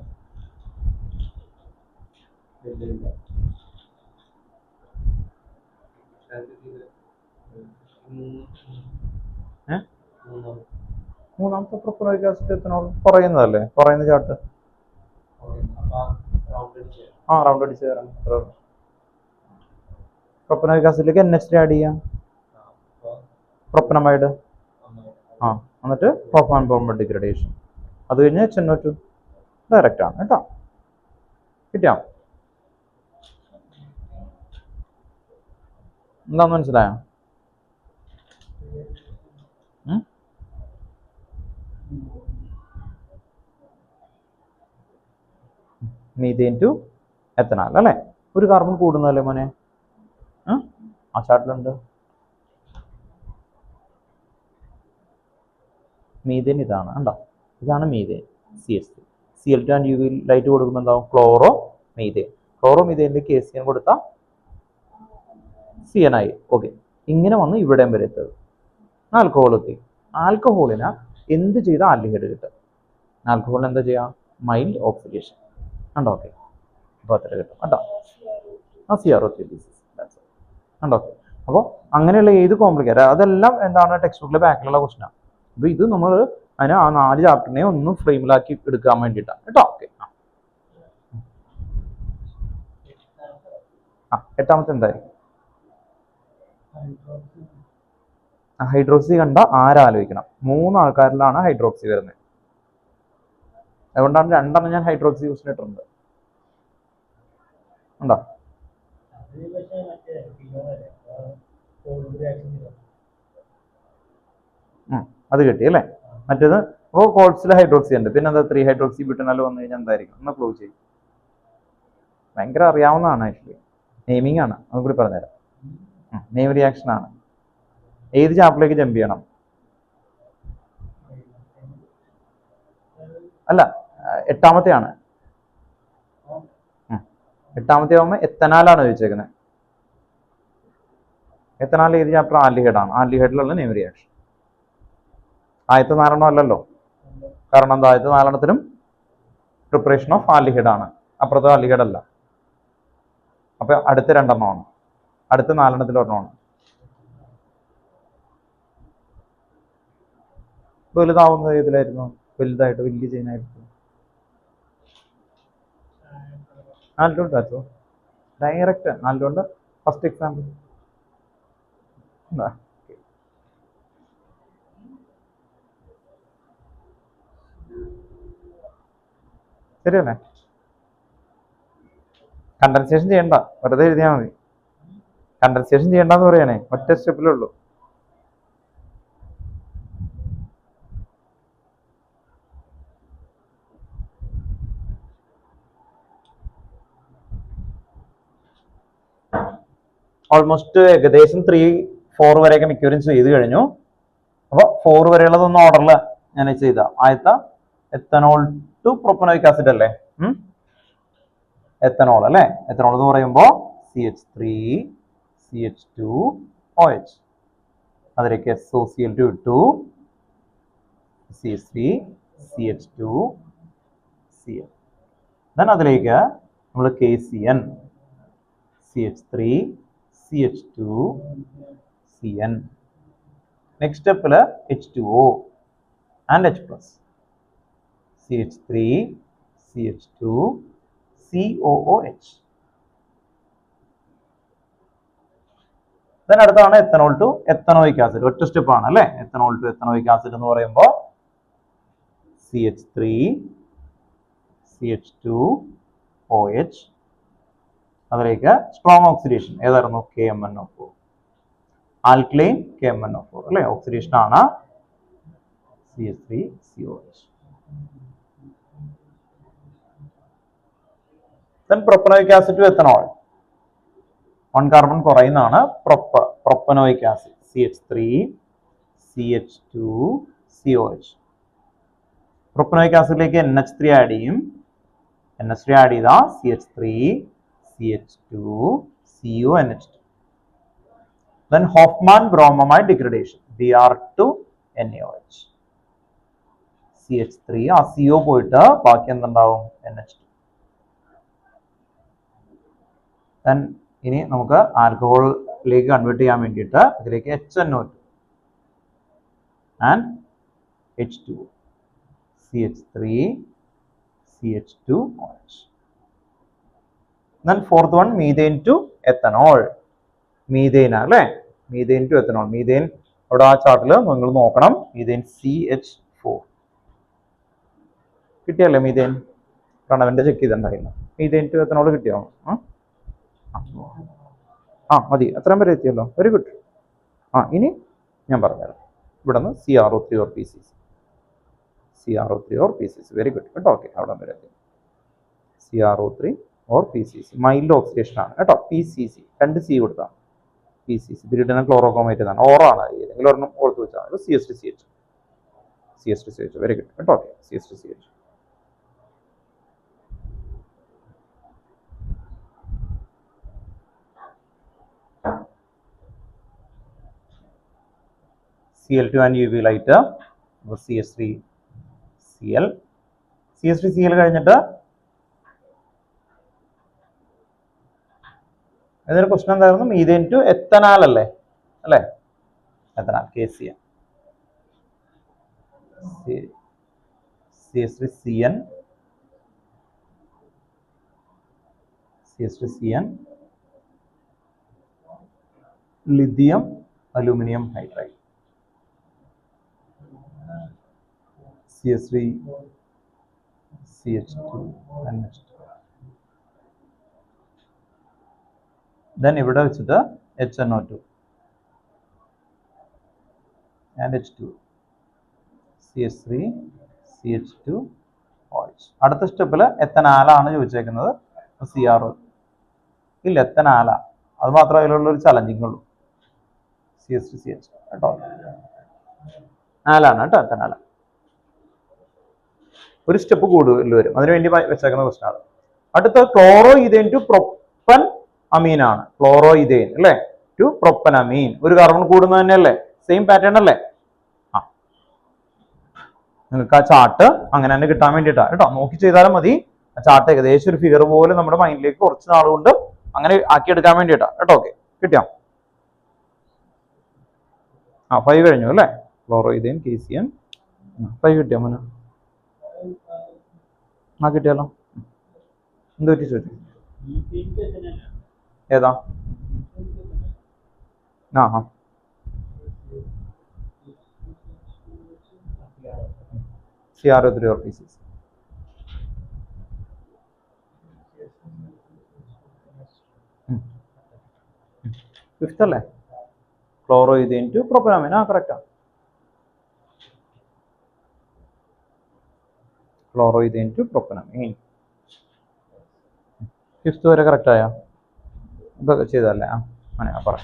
മൂന്നാമത്തെ പ്രൊപ്പനോയിക് ആസിഡ് എത്തനോൾ പറയുന്നതല്ലേ? പറയുന്ന ചാർട്ട്. റൗണ്ട് അടിച്ച് തരാം. പ്രൊപ്പനോയിക് ആസിഡിലേക്ക് NH3 ആഡ് ചെയ്യാം, പ്രൊപ്പനമൈഡ്. എന്നിട്ട് പ്രൊപ്പാൻ ഫോർമൽ ഡിഗ്രഡേഷൻ. അത് കഴിഞ്ഞ് HNO2 ഡയറക്റ്റ് ആണ് കേട്ടോ. കിട്ടിയോ? എന്താന്ന് മനസ്സിലായോ? മീഥെയിൻ ടു എത്തനാൽ അല്ലേ? ഒരു കാർബൺ കൂടുന്നതല്ലേ മോനെ? ആ ചാർട്ടിലുണ്ട്. മീഥെയിൻ ഇതാണ് കണ്ടോ? ഇതാണ് methane. CH3 Cl2 and UV light കൊടുക്കുമ്പോൾ എന്താവും? Chloro methane. ക്ലോറോ മീഥെയിനിലേക്ക് KCN കൊടുത്താൽ CN ആയി. ഓക്കെ, ഇങ്ങനെ വന്ന് ഇവിടെയും വരെ എത്തുന്നത്. ആൽക്കഹോൾ എത്തി. ആൽക്കഹോളിന് എന്ത് ചെയ്താൽ ആൽഡിഹൈഡ് കിട്ടും? ആൽക്കഹോളിന് എന്താ ചെയ്യുക? Mild oxidation. കണ്ടോ? ഓക്കെ, അപ്പോൾ അത്ര കിട്ടും കേട്ടോ. CrO3 കണ്ടോ? അപ്പോൾ അങ്ങനെയുള്ള ഏത് കോംപ്ലിക്കേറ്റ് അതെല്ലാം എന്താണ് ടെക്സ്റ്റ് ബുക്കിലെ ബാക്കിലുള്ള ക്വസ്റ്റനാണ്. അപ്പോൾ ഇത് നമ്മൾ അതിന് ആ 4 ചാപ്റ്ററിനെ ഒന്ന് ഫ്രെയിമിലാക്കി എടുക്കാൻ വേണ്ടിയിട്ടാണ് കേട്ടോ. ഓക്കെ, എട്ടാമത്തെ എന്തായിരിക്കും? ഹൈഡ്രോക്സി കണ്ട ആരാലോചിക്കണം? 3 ആൾക്കാരിലാണ് ഹൈഡ്രോക്സി വരുന്നത്. അതുകൊണ്ടാണ് 2 ഞാൻ ഹൈഡ്രോക്സി യൂസ് ചെയ്തിട്ടുണ്ട്. ഉണ്ടോ? അത് കിട്ടി അല്ലേ? മറ്റേത് അപ്പോൾ കോൾസിൽ ഹൈഡ്രോക്സി ഉണ്ട്, പിന്നെ എന്താ 3 ഹൈഡ്രോക്സി ബ്യൂട്ടനാൽ വന്നു കഴിഞ്ഞാൽ എന്തായിരിക്കും? ഒന്ന് ക്ലോസ് ചെയ്യും. ഭയങ്കര അറിയാവുന്നതാണ് ആക്ച്വലി. നെയിമിംഗ് ആണ്, അതും കൂടി പറഞ്ഞുതരാം. നെയിം റിയാക്ഷൻ ആണ്. ഏത് ചാപ്റ്ററിലേക്ക് ജമ്പ് ചെയ്യണം? അല്ല, എട്ടാമത്തെയാണ്. എട്ടാമത്തെ ആവുമ്പോൾ എത്തനാലാണ് ചോദിച്ചേക്കുന്നത്. എത്തനാൽ ഏത് ചാപ്റ്റർ? ആൽഡിഹൈഡ് ആണ്. ആൽഡിഹൈഡിലുള്ള നെയിം റിയാക്ഷൻ. ആദ്യത്തെ 4 അല്ലല്ലോ, കാരണം എന്താ? ആദ്യത്തെ 4 പ്രിപ്പറേഷൻ ഓഫ് ആൽഡിഹൈഡ് ആണ്, അപ്പുറത്തെ ആൽഡിഹൈഡ് അല്ല. അപ്പൊ അടുത്ത 2 അടുത്ത 4 ഒരെണ്ണമാണ്. വലുതാവുന്നത് ഏതിലായിരുന്നു? വലുതായിട്ട് വലിയ ചെയിനായിരുന്നു. ആൽഡോണ്ട് ആച്ചോ ഡയറക്റ്റ് ആൽഡോണ്ട് ഫസ്റ്റ് എക്സാമ്പിൾ എന്താ? ശരിയല്ലേ? കണ്ടൻസേഷൻ ചെയ്യണ്ട, വെറുതെ എഴുതിയാൽ മതി. കണ്ടൻസേഷൻ ചെയ്യണ്ടെന്ന് പറയണേ, ഒറ്റ സ്റ്റെപ്പിലുള്ളൂ. ഓൾമോസ്റ്റ് ഏകദേശം 3-4 വരെയൊക്കെ മിക്കവരും ചെയ്ത് കഴിഞ്ഞു. അപ്പോൾ 4 വരെയുള്ളതൊന്നും ഓർഡറിൽ ഞാൻ ചെയ്ത. ആദ്യത്തെ എത്തനോൾ ടു പ്രൊപ്പനോയിക് ആസിഡ് അല്ലേ? എത്തനോൾ അല്ലേ? എത്തനോൾ എന്ന് പറയുമ്പോൾ CH3CH2OH. അതിലേക്ക് SOCl2 ഇട്ടു, CH3 CH2 Cl. then അതിലേക്ക് നമ്മൾ KCN CH3 CH2 CN. Next സ്റ്റെപ്പിൽ H2O and H plus CH3 CH2 COOH. then അടുത്താണ് എത്തനോൾ ടു എത്തനോയിക് ആസിഡ്. ഒറ്റ സ്റ്റെപ്പ് ആണ് അല്ലേ? എത്തനോൾ ടു എത്തനോയിക് ആസിഡ് എന്ന് പറയുമ്പോൾ CH3 CH2OH, അതിലേക്ക് സ്ട്രോങ് ഓക്സിഡേഷൻ ഏതായിരുന്നു? KMnO4, ആൽക്കലൈൻ KMnO4 അല്ലേ? ഓക്സിഡേഷൻ ആണ് CH3COH. then propanoic acid to ethanol, 1 carbon കുറയുന്നതാണ് propanoic acid CH3 CH2 COH. പ്രൊപ്പനോയിക് ആസിഡിലേക്ക് NH3 ആഡ് ചെയ്യും. NH3 ആഡ് ചെയ്താൽ CH3 CH2 CONH2. then Hofmann bromamide degradation Br2 NaOH. CH3 ആ CO പോയിട്ട് ബാക്കി എന്തുണ്ടാവും? NH2. then ഇനി നമുക്ക് ആൽക്കഹോളിലേക്ക് കൺവേർട്ട് ചെയ്യാൻ വേണ്ടിയിട്ട് ഇതിലേക്ക് HNO2 and H2O CH3 CH2OH. then fourth one methane to ethanol. Methane അല്ലേ? Methane to ethanol. മീഥെയ്ൻ അവിടെ ആ ചാർട്ടിൽ നിങ്ങൾ നോക്കണം. മീഥെയ്ൻ CH4 കിട്ടിയല്ലേ? മീഥെയ്ൻ പ്രണവന്റെ ചെക്ക് ചെയ്തിട്ടുണ്ടായിരുന്നു. മീഥെയ്ൻ ടു എത്തനോൾ കിട്ടിയോ? മതി, അത്രയും വരെ എത്തിയല്ലോ. Very good. ഇനി ഞാൻ പറഞ്ഞുതരാം. ഇവിടെ നിന്ന് CrO3 or PCC. CrO3 or PCC. Very good കേട്ടോ. ഓക്കെ, അവിടെ വരെ എത്തി. CrO3 or PCC mild oxidation ആണ് കേട്ടോ. PCC 2 C കൊടുത്താൽ PCC പിരിഡിന ക്ലോറോക്രോമേറ്റ് ആണ്. ഓറാണ്, ഏതെങ്കിലും ഒരെണ്ണം ഓർത്ത് വെച്ചാൽ CH3CH. വെരി ഗുഡ് കേട്ടോ. Okay, CH3CH. Cl2 and UV light CH3Cl. CH3Cl കഴിഞ്ഞിട്ട് ഇതിന്റെ പ്രശ്നം എന്തായിരുന്നു? മീഥെയ്ൻ ടു എത്തനാൽ അല്ലേ? എത്തനാൽ KCN CH3CN lithium aluminium hydride CH3 CH2 NH2. then ഇവിടെ വെച്ചിട്ട് HNO2 and H2 CH3 CH2OH. അടുത്ത സ്റ്റെപ്പിൽ എത്തനാലാണ് ചോദിച്ചേക്കുന്നത്. CRO ഇല്ല, എത്തനാല. അത് മാത്രമേ അതിലുള്ള ഒരു ചലഞ്ചിങ് ഉള്ളൂ. CH3CH കേട്ടോ. ആലാണ് കേട്ടോ, എത്തനാല. ഒരു സ്റ്റെപ്പ് കൂടുതൽ വരും, അതിനുവേണ്ടി വെച്ചേക്കുന്ന പ്രശ്നമാണ്. അടുത്ത ക്ലോറോ ഇഥേൻ ടു പ്രൊപ്പൻ അമീൻ ആണ്. ക്ലോറോ ഇഥേൻ അല്ലേ ടു പ്രൊപ്പൻ അമീൻ. ഒരു കാർബൺ കൂടുന്നത് തന്നെയല്ലേ? സെയിം പാറ്റേൺ അല്ലേ? നിങ്ങൾക്ക് ആ ചാർട്ട് അങ്ങനെ തന്നെ കിട്ടാൻ വേണ്ടിയിട്ടാണ് കേട്ടോ. നോക്കി ചെയ്താലും മതി. ആ ചാർട്ട് ഏകദേശം ഒരു ഫിഗർ പോലെ നമ്മുടെ മൈൻഡിലേക്ക് കുറച്ച് നാളുകൊണ്ട് അങ്ങനെ ആക്കിയെടുക്കാൻ വേണ്ടിയിട്ടാണ് കേട്ടോ. ഓക്കെ, കിട്ടിയോ? 5 കഴിഞ്ഞു അല്ലേ? ക്ലോറോ ഇഥേൻ KCN 5 കിട്ടിയോ മോനെ? കിട്ടിയാലോ. എന്ത് പറ്റി ചോദിച്ചു? ഏതാ? CrO3 or PCC. ഫിഫ്ത്ത് അല്ലേ? Chloro ethane to propanamine. കറക്റ്റാ. Chloro ethane to propanamine. Fifth വരെ കറക്റ്റ് ആയോ? ഇതൊക്കെ ചെയ്തല്ലേ? പറ.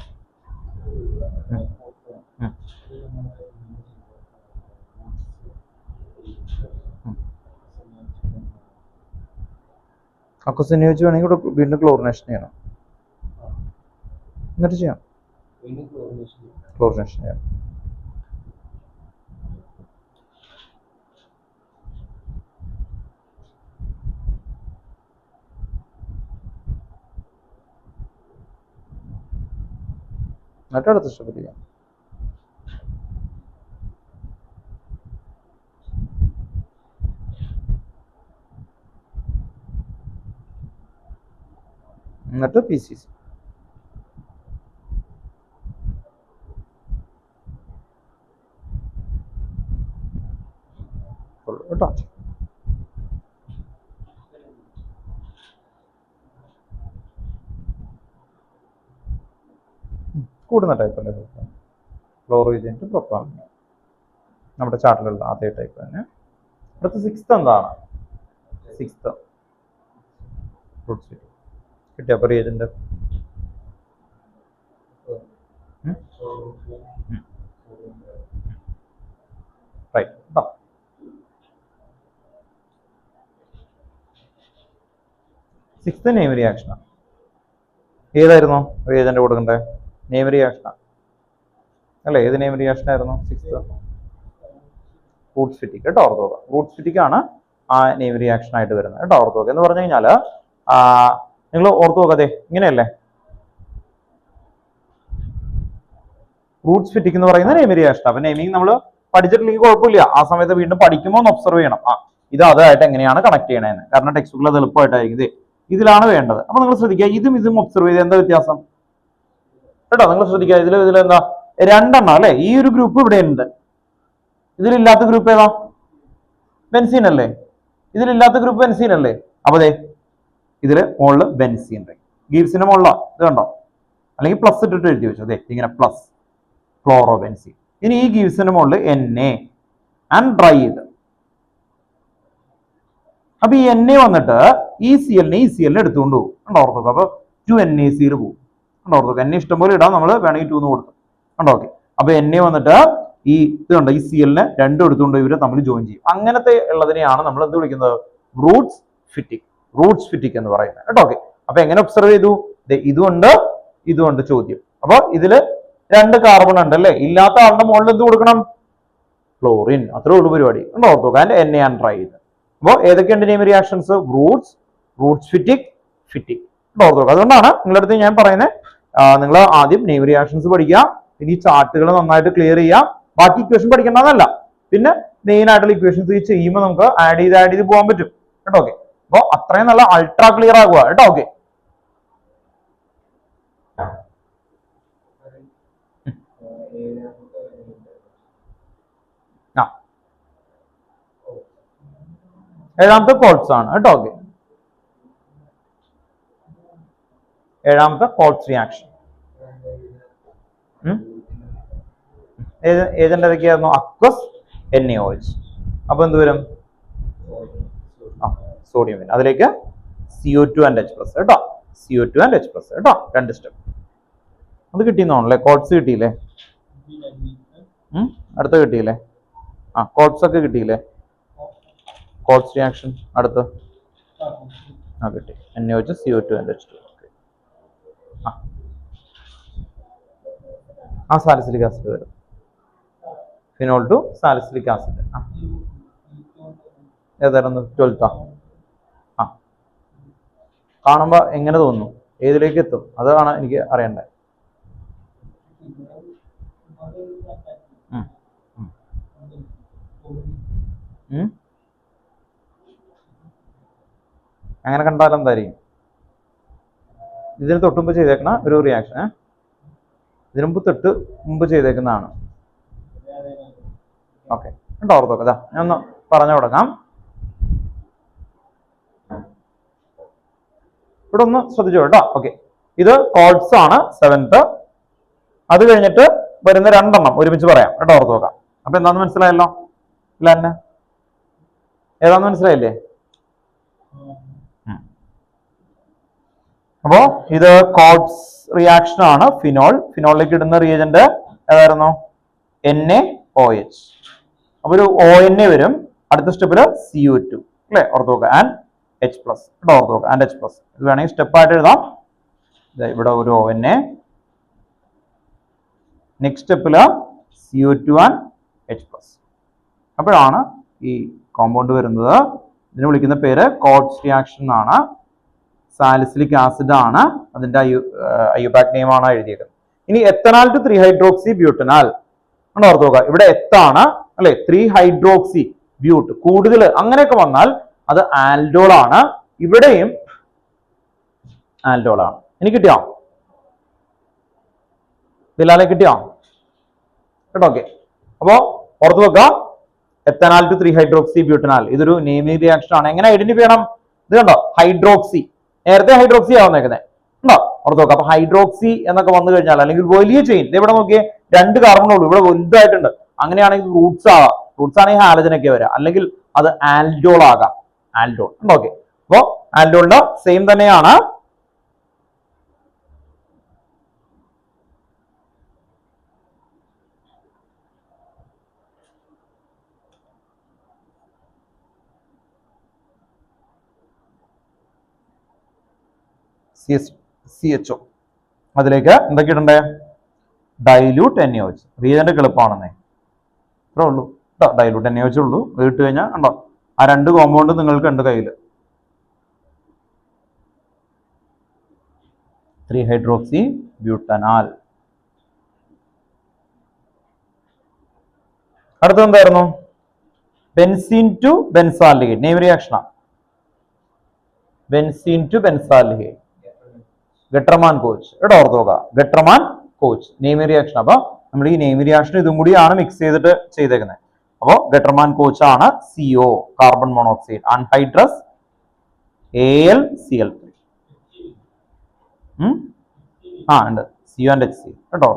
അക്വസിനെ വെച്ച് വേണമെങ്കിൽ ഇവിടെ വീണ്ടും ക്ലോറിനേഷൻ ചെയ്യണം, എന്നിട്ട് ചെയ്യാം. ക്ലോറിനേഷൻ ചെയ്യാം. എന്നിട്ട് അടുത്ത സ്റ്റെപ്പ് ചെയ്യാം. എന്നിട്ട് PCC. കേട്ടോ. കൂടുന്ന ടൈപ്പ് അല്ലേ ക്ലോറോജൻ ടു പ്രൊപ്പാൻ, നമ്മുടെ ചാർട്ടിലുള്ള അതേ ടൈപ്പ് തന്നെ. അടുത്ത 6th എന്താണ്? 6th ഫ്രൂട്ട്സ് കിട്ടിയ അപ്പോൾ റിയേജന്റ് റൈറ്റ് കേട്ടോ. സിക്സ്ത് നെയിം റിയാക്ഷനാണ്. ഏതായിരുന്നു റിയേജന്റ് കൊടുക്കണ്ടേ? നെയിം റിയാക്ഷനാണ് അല്ലേ? ഏത് നെയിം റിയാക്ഷൻ ആയിരുന്നു? 6th റൂട്ട്സ് ഫിറ്റിക് കേട്ടോ. ഓർത്ത് നോക്കുക, റൂട്ട്സ് ഫിറ്റിക് ആണ് ആ നെയിം റിയാക്ഷൻ ആയിട്ട് വരുന്നത് കേട്ടോ. ഓർത്ത് നോക്കുക എന്ന് പറഞ്ഞു കഴിഞ്ഞാൽ നിങ്ങൾ ഓർത്ത് നോക്കാതെ ഇങ്ങനെയല്ലേ, റൂട്ട്സ് ഫിറ്റിക് എന്ന് പറയുന്ന നെയിം റിയാക്ഷൻ. അപ്പൊ നെയിമിങ് നമ്മൾ പഠിച്ചിട്ടില്ലെങ്കിൽ കുഴപ്പമില്ല, ആ സമയത്ത് വീണ്ടും പഠിക്കുമ്പോൾ ഒന്ന് ഒബ്സർവ് ചെയ്യണം. ഇത് അതായിട്ട് എങ്ങനെയാണ് കണക്ട് ചെയ്യണേന്ന്. കാരണം ടെക്സ്റ്റ് ബുക്കിൽ അത് എളുപ്പമായിട്ടായിരിക്കും. ഇതിലാണ് വേണ്ടത്. അപ്പൊ നിങ്ങൾ ശ്രദ്ധിക്കുക, ഇതും ഒബ്സർവ് ചെയ്ത് എന്താ വ്യത്യാസം കേട്ടോ. നിങ്ങൾ ശ്രദ്ധിക്കുക, ഇതിലെന്താ രണ്ടെണ്ണം അല്ലെ? ഈ ഒരു ഗ്രൂപ്പ് ഇവിടെ ഉണ്ട്, ഇതിലില്ലാത്ത ഗ്രൂപ്പ് ഏതാ? ബെൻസീൻ അല്ലേ? ഇതിലില്ലാത്ത ഗ്രൂപ്പ് ബെൻസീൻ അല്ലേ? അപ്പൊ അതെ ഇതില് മുകളില് ബെൻസീൻ ഗീവ്സിന്റെ മുകളില ഇത് കണ്ടോ, അല്ലെങ്കിൽ പ്ലസ് ഇട്ടിട്ട് എഴുതി വെച്ചു. അതെ ഇങ്ങനെ പ്ലസ് ഫ്ലോറോ ബെൻസീൻ. ഇനി ഈ ഗീവ്സിന്റെ മുകളിൽ NA ആൻഡ് ഡ്രൈ ഇത്. അപ്പൊ ഈ NA വന്നിട്ട് ECL എടുത്തുകൊണ്ട് പോകും കണ്ടോ. ഓർത്തോക്കെ അപ്പൊ 2NaCl പോകും കണ്ടോ. ഓർത്തോക്കെ NA ഇഷ്ടംപോലെ ഇടാം, നമ്മൾ വേണമെങ്കിൽ 2 കൊടുത്തു കണ്ടോ. ഓക്കെ അപ്പൊ NA വന്നിട്ട് ഈ ഇത് കണ്ടോ, ഈ CLനെ രണ്ടും എടുത്തുകൊണ്ട് ഇവരെ തമ്മിൽ ജോയിൻ ചെയ്യും. അങ്ങനത്തെ ഉള്ളതിനെയാണ് നമ്മൾ എന്ത് വിളിക്കുന്നത്? റൂട്ട്സ് ഫിറ്റിക് എന്ന് പറയുന്നത് കേട്ടോ. ഓക്കെ അപ്പൊ എങ്ങനെ ഒബ്സർവ് ചെയ്തു? ഇതുകൊണ്ട് ചോദ്യം. അപ്പൊ ഇതില് 2 കാർബൺ ഉണ്ട് അല്ലേ? ഇല്ലാത്ത ആളുടെ മുകളിൽ എന്ത് കൊടുക്കണം? ക്ലോറിൻ. അത്രേ ഉള്ളൂ പരിപാടി കണ്ടോ. ഓർത്തോക്കെ അതിന്റെ NA ആൻഡ് ഡ്രൈ ഇത്. അപ്പോൾ ഏതൊക്കെയുണ്ട് നെയിം റിയാക്ഷൻസ്? റൂട്ട്സ് ഫിറ്റിക് ഓർത്തോക്കെ. അതുകൊണ്ടാണ് നിങ്ങളുടെ അടുത്ത് ഞാൻ പറയുന്നത്, നിങ്ങൾ ആദ്യം നെയിം റിയാക്ഷൻസ് പഠിക്കുക, ഇനി ചാർട്ടുകൾ നന്നായിട്ട് ക്ലിയർ ചെയ്യുക. ബാക്കി ഇക്വേഷൻ പഠിക്കേണ്ടതല്ല, പിന്നെ മെയിൻ ആയിട്ടുള്ള ഇക്വേഷൻസ് ചെയ്യുമ്പോൾ നമുക്ക് ആഡ് ചെയ്ത് പോകാൻ പറ്റും കേട്ടോ. ഓക്കെ അപ്പൊ അത്രയും നല്ല അൾട്രാ ക്ലിയർ ആകുക കേട്ടോ. ഓക്കെ ഏഴാമത്തെ കോൾസ് ആണ് കേട്ടോ. ഓക്കെ ഏഴാമത്തെ കോൾസ് റിയാക്ഷൻ. ഏജന്റ് ഏതൊക്കെയായിരുന്നു? Aqueous NaOH. അപ്പൊ എന്ത് വരും? സോഡിയം വരും. അതിലേക്ക് CO2 ആൻഡ് H+ കേട്ടോ. CO2 ആൻഡ് H+ കേട്ടോ. 2 സ്റ്റെപ്പ് അത് കിട്ടിയെന്നാണല്ലേ. കോഡ്സ് കിട്ടിയില്ലേ? അടുത്ത കിട്ടിയില്ലേ? കോഡ്സ് ഒക്കെ കിട്ടിയില്ലേ? കോഡ്സ് റിയാക്ഷൻ അടുത്ത് കിട്ടി. NaOH CO2 and H2. Salicylic acid വരും. Phenol to salicylic acid. ഏതായിരുന്നു? 12th. കാണുമ്പോ എങ്ങനെ തോന്നുന്നു? ഏതിലേക്ക് എത്തും? അതാണ് എനിക്ക് അറിയണ്ടേ. അങ്ങനെ കണ്ടാൽ എന്തായിരിക്കും? ഇതിന് തൊട്ടുമ്പ് ചെയ്തേക്കണ ഒരു റിയാക്ഷൻ, ഇതിനു മുമ്പ് ചെയ്തേക്കുന്നതാണ്. ഓക്കെ ഓർത്തോക്കെ. ഞാൻ ഒന്ന് പറഞ്ഞു തുടങ്ങാം. ഇവിടെ ഒന്ന് ശ്രദ്ധിച്ചോ കേട്ടോ. ഓക്കെ ഇത് കോഡ്സ് ആണ് 7th. അത് കഴിഞ്ഞിട്ട് വരുന്ന 2 എണ്ണം ഒരുമിച്ച് പറയാം കേട്ടോ. ഓർത്ത് നോക്കാം. അപ്പൊ എന്താന്ന് മനസ്സിലായല്ലോ? ഇല്ല തന്നെ ഏതാന്ന് മനസ്സിലായില്ലേ? അപ്പോ ഇത് കോഡ്സ് റിയാക്ഷൻ ആണ്. ഫിനോളിലേക്ക് ഇടുന്ന റിയേജന്റ് ഏതായിരുന്നു? NaOH. അപ്പൊ ഒരു ONA വരും. അടുത്ത സ്റ്റെപ്പില് CO2 അല്ലെ? ഓർത്ത് നോക്കുക. ആൻഡ് H+ ഇവിടെ ഓർത്ത് നോക്കുക. And H+. ഇത് വേണമെങ്കിൽ സ്റ്റെപ്പ് ആയിട്ട് എഴുതാം. ഇവിടെ ഒരു ONA, നെക്സ്റ്റ് സ്റ്റെപ്പില് CO2 ആൻഡ് H+. അപ്പോഴാണ് ഈ കോമ്പൗണ്ട് വരുന്നത്. ഇതിനെ വിളിക്കുന്ന പേര് കോട്സ് റിയാക്ഷൻ എന്നാണ്. സാലിസിലിക് ആസിഡ് ആണ് അതിന്റെ അയോപാക് നെയിം ആണ് എഴുതിയത്. ഇനി എത്തനാൽ ടു 3-ഹൈഡ്രോക്സി ബ്യൂട്ടനാൽ ഓർത്ത് നോക്കുക. ഇവിടെ എത്താണ് അല്ലെ, 3-ഹൈഡ്രോക്സി ബ്യൂട്ട് കൂടുതൽ അങ്ങനെയൊക്കെ വന്നാൽ അത് ആൽഡോൾ ആണ്. ഇവിടെയും ആൽഡോൾ ആണ്. ഇനി കിട്ടിയോ? ബിലാലെ കിട്ടിയോ? കേട്ടോ? ഓക്കെ. അപ്പോ ഓർത്ത് വെക്കുക, എത്തനാൽ ടു 3-ഹൈഡ്രോക്സി ബ്യൂട്ടനാൽ ഇതൊരു നെയിമിംഗ് റിയാക്ഷൻ ആണ്. എങ്ങനെ ഐഡന്റിഫൈ ചെയ്യണം? ഇത് കണ്ടോ, ഹൈഡ്രോക്സി, നേരത്തെ ഹൈഡ്രോക്സി ആവുന്നേക്കുന്നത് ഉണ്ടോ? ഓർത്ത് നോക്കുക. അപ്പൊ ഹൈഡ്രോക്സി എന്നൊക്കെ വന്നു കഴിഞ്ഞാൽ അല്ലെങ്കിൽ വലിയ ചെയിൻ, ഇവിടെ നോക്കിയേ 2 കാർബണുള്ളൂ, ഇവിടെ വലുതായിട്ടുണ്ട്. അങ്ങനെയാണെങ്കിൽ റൂട്ട്സ് ആകാം. റൂട്ട്സ് ആണെങ്കിൽ ഹാലജൻ ഒക്കെ വരാം, അല്ലെങ്കിൽ അത് ആൽഡോൾ ആകാം. ആൽഡോൾ ഉണ്ടോ? ഓക്കെ. അപ്പോ ആൽഡോളിന്റെ സെയിം തന്നെയാണ്. CHO അതിലേക്ക് എന്തൊക്കെ ഇടണ്ടേ? Dilute NaOH. റീജന്റെ എളുപ്പമാണെന്നേ, ഇത്രേ ഉള്ളൂ. ഡൈല്യൂട്ട് NaOH ഉള്ളൂ. അത് ഇട്ട് കഴിഞ്ഞാൽ ഉണ്ടോ, ആ 2 കോമ്പൗണ്ട് നിങ്ങൾക്ക് ഉണ്ട് കയ്യിൽ. 3-ഹൈഡ്രോക്സി ബ്യൂട്ടനാൽ. അടുത്തത് എന്തായിരുന്നു? ബെൻസീൻ ടു ബെൻസാൽഡിഹൈഡ്, നെയിം റിയാക്ഷനാണ്. Benzene to benzaldehyde, Gattermann Koch. ഇവിടെ ഓർത്ത് നോക്കുക, ഗട്ടർമാൻ കോച്ച് നെയിം റിയാക്ഷൻ. അപ്പൊ നമ്മൾ ഈ നെയിം റിയാക്ഷൻ ഇതും കൂടിയാണ് മിക്സ് ചെയ്തിട്ട് ചെയ്തേക്കുന്നത്. അപ്പോ ഗട്ടർമാൻ കോച്ച് ആണ് CO, carbon monoxide, anhydrous AlCl3. ഉണ്ട് CO and HCl. കേട്ടോ?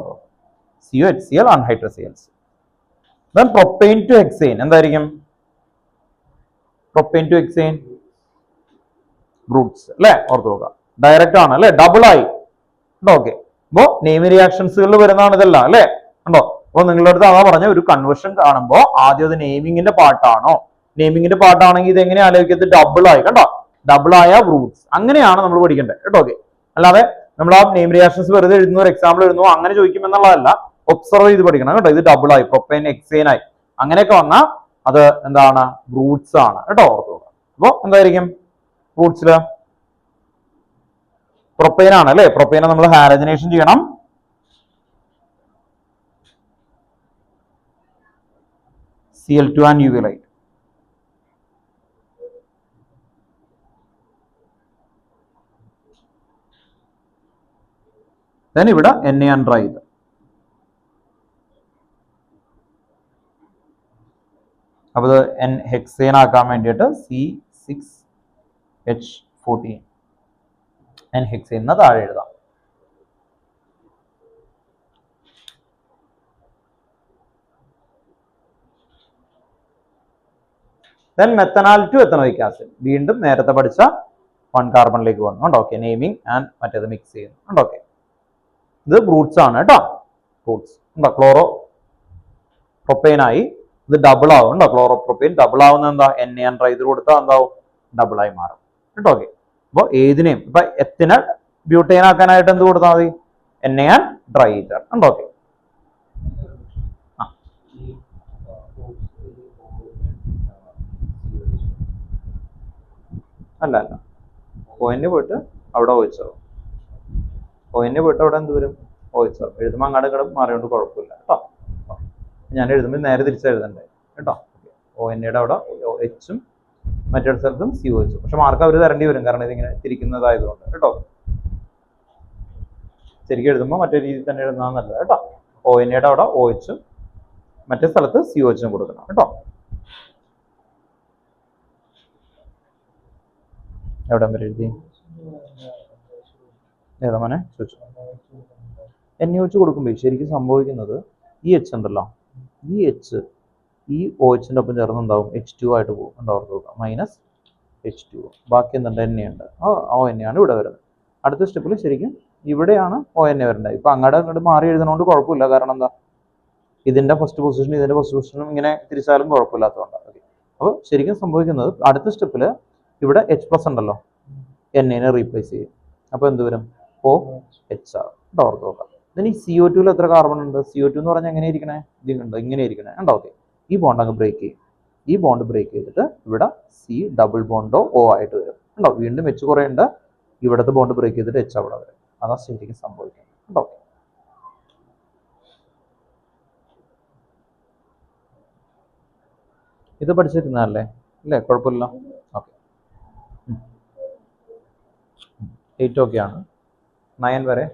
CO HCl, anhydrous AlCl. then propane to hexane എന്തായിരിക്കും? പ്രൊപ്പെയിൻ ടു ഹെക്സെയിൻ ബ്രൂട്ട്സ് അല്ലെ? ഓർത്ത് നോക്കുക, ഡയറക്റ്റ് ആണ് അല്ലെ, ഡബിൾ ആയി. ഓക്കെ. അപ്പോ നെയിം റിയാക്ഷൻസുകളിൽ വരുന്നതാണ് ഇതെല്ലാം അല്ലെ? ഉണ്ടോ? അപ്പൊ നിങ്ങളുടെ അടുത്ത് അതാ പറഞ്ഞ ഒരു കൺവേർഷൻ കാണുമ്പോ ആദ്യം അത് നെയിമിങ്ങിന്റെ പാർട്ടാണോ? നെയിമിങ്ങിന്റെ പാർട്ടാണെങ്കിൽ ഇത് എങ്ങനെ ആലോചിക്കുന്നത്? ഡബിൾ ആയി. കണ്ടോ? ഡബിൾ ആയ ബ്രൂട്ട്സ്, അങ്ങനെയാണ് നമ്മൾ പഠിക്കേണ്ടത്. കേട്ടോ? ഓക്കെ. അല്ലാതെ നമ്മൾ ആ നെയിം റിയാക്ഷൻസ് വെറുതെ എഴുതുന്നു, ഒരു എക്സാമ്പിൾ എഴുതുന്നു, അങ്ങനെ ചോദിക്കും എന്നുള്ളതല്ല. ഒബ്സർവ് ചെയ്ത് പഠിക്കണം കേട്ടോ. ഇത് ഡബിൾ ആയി, പ്രൊപ്പൈൻ ഹെക്സെയിൻ ആയി, അങ്ങനെയൊക്കെ വന്നാൽ അത് എന്താണ്? ബ്രൂട്ട്സ് ആണ്. കേട്ടോ? ഓർത്ത് നോക്കുക. അപ്പൊ എന്തായിരിക്കും ബ്രൂട്ട്സില്? പ്രൊപ്പൈൻ ആണ് അല്ലെ? പ്രൊപ്പൈനെ നമ്മൾ ഹാലജനേഷൻ ചെയ്യണം. Cl2 and UV light. then ഇവിടെ Na and dry. അപ്പൊ ഇത് ഹെക്സേൻ ആക്കാൻ വേണ്ടിയിട്ട് C6H14 ഹെക്സേൻ എന്ന് താഴെ എഴുതാം. then മെത്തനാൽ ടു എത്തനോയിക് ആസിഡ്, വീണ്ടും നേരത്തെ പഠിച്ച 1 കാർബണിലേക്ക് വന്നു. ഓക്കെ. നെയിമിംഗ് ആൻഡ് മറ്റേത് മിക്സ് ചെയ്യുന്നു. ഓക്കെ. ഇത് ബ്രൂട്ട്സ് ആണ് കേട്ടോ. ബ്രൂട്ട്സ് ഉണ്ടോ? ക്ലോറോ പ്രൊപ്പൈൻ ആയി, ഇത് ഡബിൾ ആവും. ഉണ്ടോ? ക്ലോറോ പ്രൊപ്പൈൻ ഡബിൾ ആവുന്ന എന്താ? Na and dry കൊടുത്താൽ എന്താവും? ഡബിൾ ആയി മാറും. കേട്ടോ? ഓക്കെ. അപ്പൊ ഏതിനെയും ഇപ്പൊ എത്തിനെ ബ്യൂട്ടൈൻ ആക്കാനായിട്ട് എന്ത് കൊടുത്താൽ മതി? Na and dry ether. ഉണ്ടോ? ഓക്കെ. അല്ല അല്ല, പോയിന്റ് പോയിട്ട് അവിടെ OHO, പോയിന്റ് പോയിട്ട് അവിടെ എന്ത് വരും? OHO. എഴുതുമ്പോൾ അങ്ങോട്ട് ഇങ്ങോട്ട് മാറിയോണ്ട് കുഴപ്പമില്ല കേട്ടോ. ഞാൻ എഴുതുമ്പോൾ നേരെ തിരിച്ചെഴുതണ്ടേ കേട്ടോ. ONയുടെ അവിടെ Hഉം മറ്റൊരു സ്ഥലത്തും COH. പക്ഷെ മാർക്ക് അവർ തരേണ്ടി വരും, കാരണം ഇതിങ്ങനെ തിരിക്കുന്നതായതുകൊണ്ട് കേട്ടോ. ശരിക്കും എഴുതുമ്പോൾ മറ്റേ രീതിയിൽ തന്നെ എഴുതുന്നതാണ് നല്ലത് കേട്ടോ. ONയുടെ അവിടെ OHഉം മറ്റേ സ്ഥലത്ത് COHഉം കൊടുക്കണം കേട്ടോ. എവിടെ വരെ എഴുതി? ഏതാ മോനെ ചോദിച്ചു? NaOH കൊടുക്കുമ്പോൾ ശരിക്കും സംഭവിക്കുന്നത് ഈ H ഉണ്ടല്ലോ, ഈ H ഈ OHന്റെ ഒപ്പം ചേർന്ന് എന്താവും? H2 ആയിട്ട് പോകും. എന്താ ഓർത്ത് നോക്കുക, -H2O. ബാക്കി എന്തുണ്ട്? Na ഉണ്ട്. ONA ആണ് ഇവിടെ വരുന്നത്. അടുത്ത സ്റ്റെപ്പിൽ ശരിക്കും ഇവിടെയാണ് ONA വരേണ്ടത്. ഇപ്പൊ അങ്ങോട്ട് മാറി എഴുതുന്നതുകൊണ്ട് കുഴപ്പമില്ല, കാരണം എന്താ? ഇതിന്റെ ഫസ്റ്റ് പൊസിഷനും ഇതിന്റെ ഫസ്റ്റ് പൊസിഷനും ഇങ്ങനെ തിരിച്ചാലും കുഴപ്പമില്ലാത്തതുകൊണ്ടാണ്. അപ്പോൾ ശരിക്കും സംഭവിക്കുന്നത് അടുത്ത സ്റ്റെപ്പിൽ ഇവിടെ H+ ഉണ്ടല്ലോ, Na റീപ്ലേസ് ചെയ്യും. അപ്പോൾ എന്ത് വരും? OH. ഓർത്ത് നോക്കാം. ഇതിന് ഈ CO2 എത്ര കാർബൺ ഉണ്ട്? CO2 എന്ന് പറഞ്ഞാൽ എങ്ങനെ ഇരിക്കണേ? ഇതിനുണ്ടോ ഇങ്ങനെ ഇരിക്കണേ ഉണ്ടോ? ഓക്കെ, ഈ ബോണ്ട് അങ്ങ് ബ്രേക്ക് ചെയ്യും. ഈ ബോണ്ട് ബ്രേക്ക് ചെയ്തിട്ട് ഇവിടെ C ഡബിൾ ബോണ്ടോ O ആയിട്ട് വരും ഉണ്ടോ? വീണ്ടും H കുറേ ഉണ്ട്, ഇവിടുത്തെ ബോണ്ട് ബ്രേക്ക് ചെയ്തിട്ട് H അവിടെ വരും. അതാ ശരിക്കും സംഭവിക്കുന്നത് ഉണ്ടോ? ഇത് പഠിച്ചിരുന്നല്ലേ അല്ലേ? കുഴപ്പമില്ല. ഓക്കെ, 8 ഓക്കെയാണ്. 9 വരെ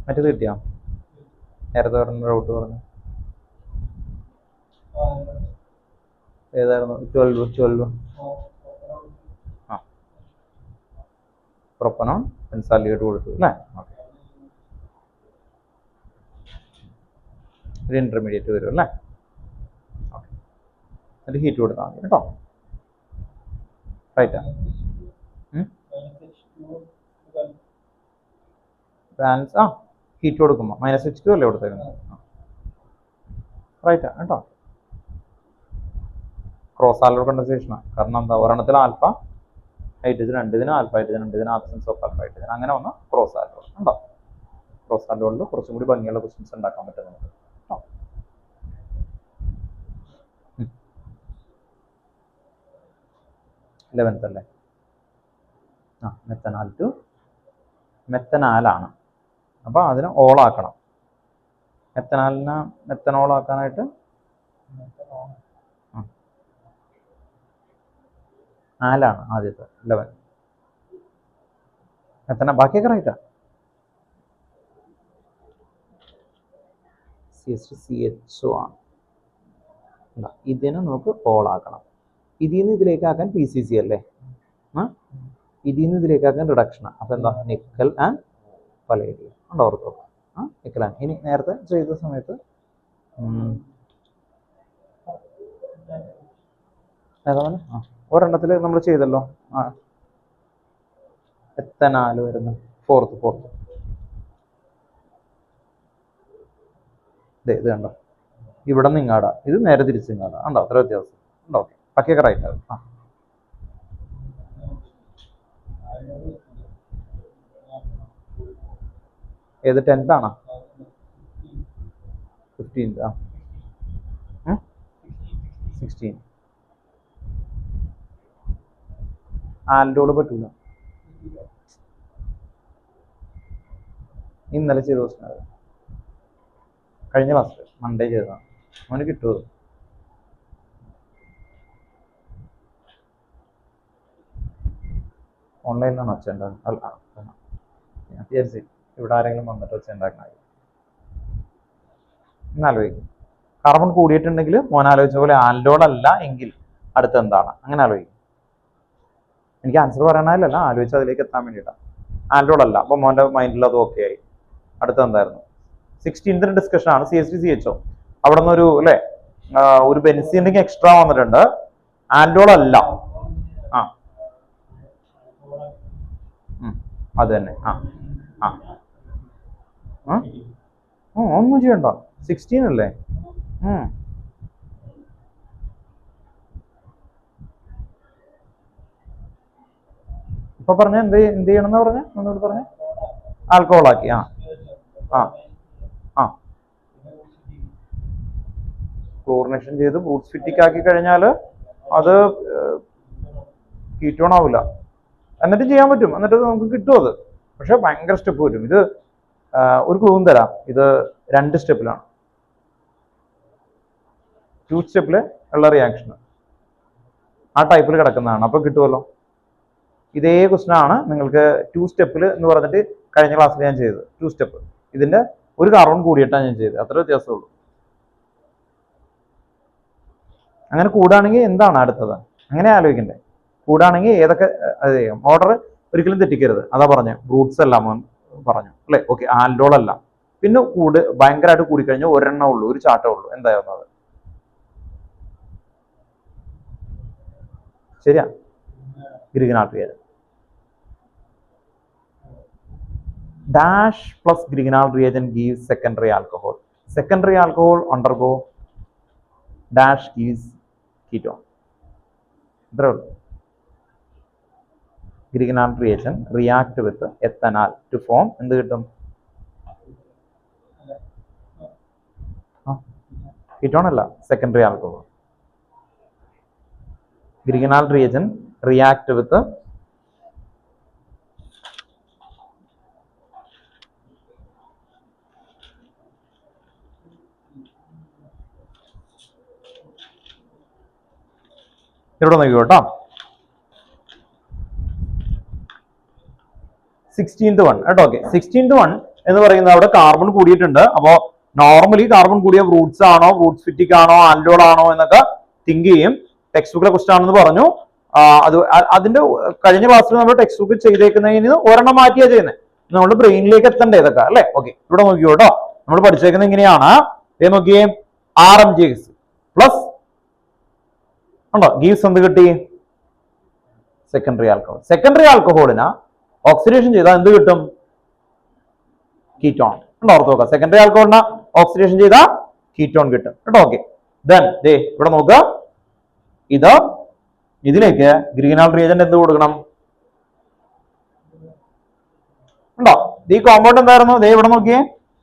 മറ്റേത് കിട്ടിയാ? നേരത്തെ പറഞ്ഞ റൗട്ട് പറഞ്ഞു ഏതായിരുന്നു? 12 ആ, പ്രൊപ്പനോൺ ബെൻസാൽഡിഹൈഡ് കൊടുത്തു അല്ലേ? ഓക്കെ, ഒരു ഇന്റർമീഡിയറ്റ് വരും അല്ലേ? ഓക്കെ, എന്നിട്ട് ഹീറ്റ് കൊടുത്താൽ മതി കേട്ടോ. റൈറ്റാ? ബാലൻസ് ഹീറ്റ് കൊടുക്കുമ്പോൾ -H2 അല്ലേ കൊടുത്തേക്കുന്നത്? റൈറ്റാ കേട്ടോ. ക്രോസ് ആൽവർ കണ്ടൻസേഷനാണ്. കാരണം എന്താ? ഒരെണ്ണത്തിൽ ആൽഫ ഹൈഡ്രജൻ ഉണ്ട്, ഇതിന് ആൽഫ ഹൈഡ്രജൻ ഉണ്ട്, ഇതിന് ആബ്സെൻസ് ഓഫ് ആൽഫ ഹൈഡ്രജൻ, അങ്ങനെ വന്ന ക്രോസ് ആൽവർ ഉണ്ടോ? ക്രോസ് ആൽവറിൽ കുറച്ചും കൂടി ഭംഗിയുള്ള ക്വസ്റ്റ്യൻസ് ഉണ്ടാക്കാൻ പറ്റും നമുക്ക്. 11th അല്ലേ? മെത്തനാൽ ടു മെത്തനാലാണ്. അപ്പോൾ അതിന് ഓളാക്കണം. മെത്തനാലിനെ മെത്തനോളാക്കാനായിട്ട് ആലാണ് ആദ്യത്തെ 11. മെത്തന ബാക്കിയൊക്കെ റൈറ്റാ. CH2 ആണ്. ഇതിനെ നമുക്ക് ഓളാക്കണം. ഇതിൽ നിന്ന് ഇതിലേക്കാക്കാൻ PCC അല്ലേ? ഇതിൽ നിന്ന് ഇതിലേക്കാക്കാൻ റിഡക്ഷനാണ്. അപ്പോൾ എന്താ? നിക്കൽ ആൻഡ് പലേഡിയം ഉണ്ട്. ഓർത്തോ? Nickel and. ഇനി നേരത്തെ ചെയ്ത സമയത്ത് ഏതാണ്? ഒരെണ്ണത്തിൽ നമ്മൾ ചെയ്തല്ലോ. എത്തനാല് വരുന്നു. ഫോർത്ത് ഇത് കണ്ടോ? ഇവിടെ നിന്ന് ഇങ്ങാടാ, ഇത് നേരെ തിരിച്ച് ഇങ്ങാടാ ഉണ്ടോ? അത്ര വ്യത്യാസം ഉണ്ടോ? ബാക്കിയൊക്കെ റൈറ്റ് ആകും. ഏത് 10th ആണോ? 15th 16. ആൽഡോള് പറ്റൂല. ഇന്നലെ ചെയ്ത ക്വസ്റ്റ്യൻ, കഴിഞ്ഞ ക്ലാസ്സിൽ മൺഡേ ചെയ്തതാണ്. അവന് കിട്ടുമോ? ഓൺലൈനിലാണ് ഒച്ച ഉണ്ടാകുന്നത്? അല്ല, ഞാൻ വിചാരിച്ചു ഇവിടെ ആരെങ്കിലും വന്നിട്ട് ഒച്ച ഉണ്ടാക്കണ. എന്നാലോചിക്കും. കാർബൺ കൂടിയിട്ടുണ്ടെങ്കിൽ മോൻ ആലോചിച്ച പോലെ ആൽഡോൾ അല്ല എങ്കിൽ അടുത്ത് എന്താണ്, അങ്ങനെ ആലോചിക്കും. എനിക്ക് ആൻസർ പറയണതിലല്ല, ആലോചിച്ച് അതിലേക്ക് എത്താൻ വേണ്ടിയിട്ടാണ്. ആൽഡോൾ അല്ല, അപ്പോൾ മോൻ്റെ മൈൻഡിൽ അത് ഓക്കെ ആയി. അടുത്ത് എന്തായിരുന്നു? 16th ഡിസ്കഷൻ ആണ്. CH3CHO. അവിടെ നിന്ന് ഒരു അല്ലേ ഒരു ബെൻസീനിലേക്ക് എക്സ്ട്രാ വന്നിട്ടുണ്ട്. ആൽഡോൾ അല്ല. അത് തന്നെ. ഒന്നും ചെയ്യണ്ട. 16 അല്ലേ? ഇപ്പൊ പറഞ്ഞ എന്ത് ചെയ്യണം എന്ന് പറഞ്ഞ ഒന്നുകൂടി പറഞ്ഞ? ആൽക്കഹോൾ ആക്കി. ക്ലോറിനേഷൻ ചെയ്ത് ബൂട്ട്സ് ഫിറ്റിക് ആക്കി കഴിഞ്ഞാൽ അത് കീറ്റോൺ ആവില്ല. എന്നിട്ട് ചെയ്യാൻ പറ്റും, എന്നിട്ട് നമുക്ക് കിട്ടും അത്. പക്ഷെ ഭയങ്കര സ്റ്റെപ്പ് വരും. ഇത് ഒരു ക്ലൂവും തരാം, ഇത് 2 സ്റ്റെപ്പിലാണ്. 2 സ്റ്റെപ്പിൽ ഉള്ള റിയാക്ഷൻ ആ ടൈപ്പിൽ കിടക്കുന്നതാണ്. അപ്പോൾ കിട്ടുമല്ലോ. ഇതേ ക്വസ്റ്റൻ ആണ് നിങ്ങൾക്ക് 2 സ്റ്റെപ്പിൽ എന്ന് പറഞ്ഞിട്ട് കഴിഞ്ഞ ക്ലാസ്സിൽ ഞാൻ ചെയ്തത്. 2 സ്റ്റെപ്പ്. ഇതിന്റെ ഒരു കാർബൺ കൂടിയിട്ടാണ് ഞാൻ ചെയ്തത്. അത്ര വ്യത്യാസമുള്ളൂ. അങ്ങനെ കൂടാണെങ്കിൽ എന്താണ് അടുത്തത്? അങ്ങനെ ആലോചിക്കണ്ടേ. കൂടാണെങ്കിൽ ഏതൊക്കെ അത് ചെയ്യാം. ഓർഡർ ഒരിക്കലും തെറ്റിക്കരുത്. അതാ പറഞ്ഞ ഫ്രൂട്ട്സ് എല്ലാം പറഞ്ഞു അല്ലേ? ഓക്കെ, ആൽഡോൾ അല്ല. പിന്നെ ഭയങ്കരമായിട്ട് കൂടിക്കഴിഞ്ഞാൽ ഒരെണ്ണം ഉള്ളൂ, ഒരു ചാട്ടം ഉള്ളൂ. എന്തായിരുന്നു അത്? ശരിയാ, ഗ്രിഗനാൽ reagent. Dash plus grignard reagent gives secondary alcohol. Secondary alcohol undergo dash gives ketone. ഇത്രേ ഉള്ളൂ. Grignard reagent react with ethanol to form എന്ത് കിട്ടും? ketone അല്ല, secondary alcohol. Grignard reagent react with ഇവിടെ നോക്കിക്കോ കേട്ടോ. 16th one കേട്ടോ. ഓക്കെ, 16th one എന്ന് പറയുന്നത് അവിടെ കാർബൺ കൂടിയിട്ടുണ്ട്. അപ്പോ നോർമലി കാർബൺ കൂടിയ ഫ്രൂട്ട്സ് ആണോ, ഫ്രൂട്ട്സ് ഫിറ്റിക് ആണോ, ആൽഡോൾ ആണോ എന്നൊക്കെ തിങ്ക് ചെയ്യും. ടെക്സ്റ്റ് ബുക്കിലെ ക്വസ്റ്റൻ ആണെന്ന് പറഞ്ഞു. അതിന്റെ കഴിഞ്ഞ ക്ലാസ്സിൽ നമ്മൾ ടെക്സ്റ്റ് ബുക്ക് ചെയ്തേക്കുന്നതിന് ഒരെണ്ണം മാറ്റിയാ ചെയ്യുന്നത്. നമ്മുടെ ബ്രെയിനിലേക്ക് എത്തണ്ടേ ഇതൊക്കെ അല്ലെ. ഓക്കെ, ഇവിടെ നോക്കിയോ കേട്ടോ. നമ്മൾ പഠിച്ചേക്കുന്നത് ഇങ്ങനെയാണ്. നോക്കിയേ, RMGX പ്ലസ് ഉണ്ടോ ഗീവ്സ് എന്ത് കിട്ടി? Secondary alcohol. സെക്കൻഡറി ആൽക്കഹോളിന് ഓക്സിഡേഷൻ ചെയ്താൽ എന്ത് കിട്ടും? കീറ്റോൺ. ഉണ്ടോ? ഓർത്ത് നോക്കുക. സെക്കൻഡറി ആൽക്കഹോളിന് ഓക്സിഡേഷൻ ചെയ്താൽ കീറ്റോൺ കിട്ടും കേട്ടോ. ഓക്കെ, ദെൻ ദേ ഇവിടെ നോക്കുക. ഇതിലേക്ക് ഗ്രീനാൾഡ് റിയേജന്റ് എന്ത് കൊടുക്കണം? ഉണ്ടോ? ഈ കോമ്പൗണ്ട് എന്തായിരുന്നു? ദേ ഇവിടെ നോക്കിയേ.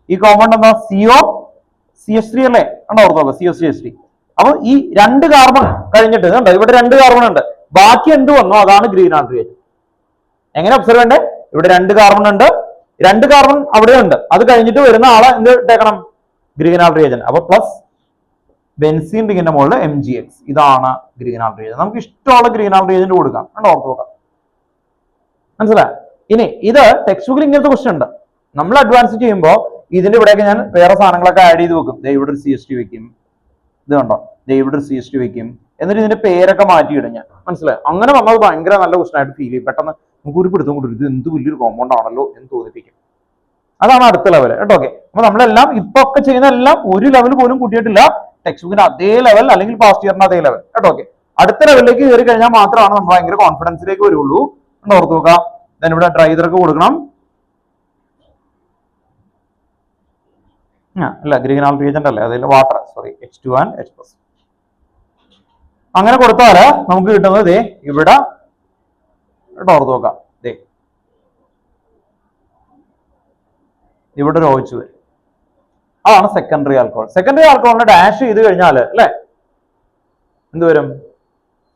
ഈ കോമ്പൗണ്ട് എന്താ? COCH3 അല്ലേ? ഉണ്ടോ? ഓർത്ത് നോക്കുക. COCH3. അപ്പൊ ഈ 2 കാർബൺ കഴിഞ്ഞിട്ട് കണ്ടോ, ഇവിടെ 2 കാർബൺ ഉണ്ട്. ബാക്കി എന്ത് വന്നോ അതാണ് ഗ്രീനാൾഡ് റിയേജന്റ്. എങ്ങനെ ഒബ്സർവ് ചെയ്യണ്ടേ? ഇവിടെ 2 കാർബൺ ഉണ്ട്, 2 കാർബൺ അവിടെ ഉണ്ട്. അത് കഴിഞ്ഞിട്ട് വരുന്ന ആളെ എന്ത് ഇട്ടേക്കണം? ഗ്രീനാൾഡ് റിയേജന്റ്. അപ്പൊ പ്ലസ് ബെൻസീൻ റിങ്ങിന്റെ മുകളിൽ MgX. ഇതാണ് ഗ്രീനാൾഡ് റിയേജന്റ്. നമുക്ക് ഇഷ്ടമുള്ള ഗ്രീനാൾഡ് റിയേജന്റ് കൊടുക്കാം. കണ്ടോ? ഓർത്ത് നോക്കാം. മനസ്സിലായി? ഇനി ഇത് ടെക്സ്റ്റ് ബുക്കിൽ ഇങ്ങനത്തെ ക്വസ്റ്റൻ ഉണ്ട്. നമ്മൾ അഡ്വാൻസ് ചെയ്യുമ്പോൾ ഇതിന്റെ ഇവിടെയൊക്കെ ഞാൻ വേറെ സാധനങ്ങളൊക്കെ ആഡ് ചെയ്ത് വെക്കും. ഇവിടെ ഒരു CH2 വെക്കും. ഇത് കണ്ടോ, ഇവിടെ ഒരു CH2 വെക്കും. എന്നിട്ട് ഇതിന്റെ പേരൊക്കെ മാറ്റിയിടും ഞാൻ. മനസ്സിലായി? അങ്ങനെ വന്നത് ഭയങ്കര നല്ല ക്വസ്റ്റൻ ആയിട്ട് ഫീൽ ചെയ്യും. പെട്ടെന്ന് നമുക്ക് ഒരു പിടുത്തം കൊണ്ടിരും, ഇത് എന്ത് വലിയൊരു കോമ്പൗണ്ട് ആണല്ലോ എന്ന് തോന്നിപ്പിക്കും. അതാണ് അടുത്ത ലെവൽ കേട്ടോ. ഓക്കെ, അപ്പൊ നമ്മളെല്ലാം ഇപ്പൊ ഒക്കെ ചെയ്യുന്ന എല്ലാം ഒരു ലെവൽ പോലും കൂട്ടിയിട്ടില്ല. ടെക്സ്റ്റ് ബുക്കിന്റെ അതേ ലെവൽ അല്ലെങ്കിൽ പാസ്റ്റ് ഇയറിന്റെ അതേ ലെവൽ കേട്ടോ. ഓക്കെ, അടുത്ത ലെവലിലേക്ക് കയറി കഴിഞ്ഞാൽ മാത്രമാണ് നമ്മൾ ഭയങ്കര കോൺഫിഡൻസിലേക്ക് വരുള്ളൂ. ഓർത്ത് നോക്കുക. ദെൻ ഇവിടെ ഡ്രൈദർക്ക് കൊടുക്കണം. അല്ല, ഗ്രീനാൾഡ് റിയേജന്റ് അല്ലേ, അതിൽ water, sorry, H2 and H+. അങ്ങനെ കൊടുത്താൽ നമുക്ക് കിട്ടുന്നത് ദേ ഇവിടെ ഓർത്ത് നോക്കാം. ദേ ഇവിടെ ഒരു OH വരും. അതാണ് സെക്കൻഡറി ആൽക്കഹോൾ. സെക്കൻഡറി ആൽക്കഹോളിനെ ഡാഷ് ചെയ്ത് കഴിഞ്ഞാൽ അല്ലെ എന്ത് വരും?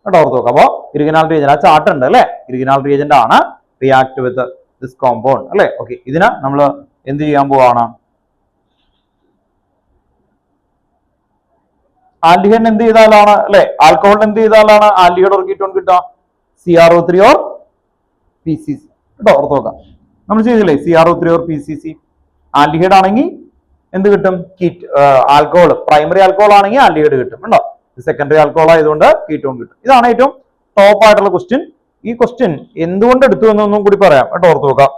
ഓർത്ത് നോക്കാം. അപ്പോ ഗ്രീനാൾഡ് റിയേജന്റ്, ആ ചാർട്ട് ഉണ്ട് അല്ലെ. ഗ്രീനാൾഡ് റിയേജന്റ് ആണ് റിയാക്ട് വിത്ത് ദിസ് കോമ്പൗണ്ട് അല്ലെ. ഓക്കെ, ഇതിനെ നമ്മൾ എന്ത് ചെയ്യാൻ പോവാണ്? ആൽഡിഹൈഡ് എന്ത് ചെയ്താലാണ് അല്ലെ, ആൽക്കഹോളിന് എന്ത് ചെയ്താലാണ് ആൽഡിഹൈഡ് ഓർ കീറ്റോൺ കിട്ടുക? CrO3 ഓർ PCC കേട്ടോ. ഓർത്ത് നോക്കാം. നമ്മൾ ചെയ്തില്ലേ CrO3 ഓർ PCC. ആൽഡിഹൈഡ് ആണെങ്കിൽ എന്ത് കിട്ടും? ആൽക്കഹോൾ. പ്രൈമറി ആൽക്കഹോൾ ആണെങ്കിൽ ആൽഡിഹൈഡ് കിട്ടും കേട്ടോ. സെക്കൻഡറി ആൽക്കഹോൾ ആയതുകൊണ്ട് കീറ്റോൺ കിട്ടും. ഇതാണ് ഏറ്റവും ടോപ്പ് ആയിട്ടുള്ള ക്വസ്റ്റ്യൻ. ഈ ക്വസ്റ്റ്യൻ എന്തുകൊണ്ട് എടുത്തു എന്നൊന്നും കൂടി പറയാം കേട്ടോ. ഓർത്ത് നോക്കാം.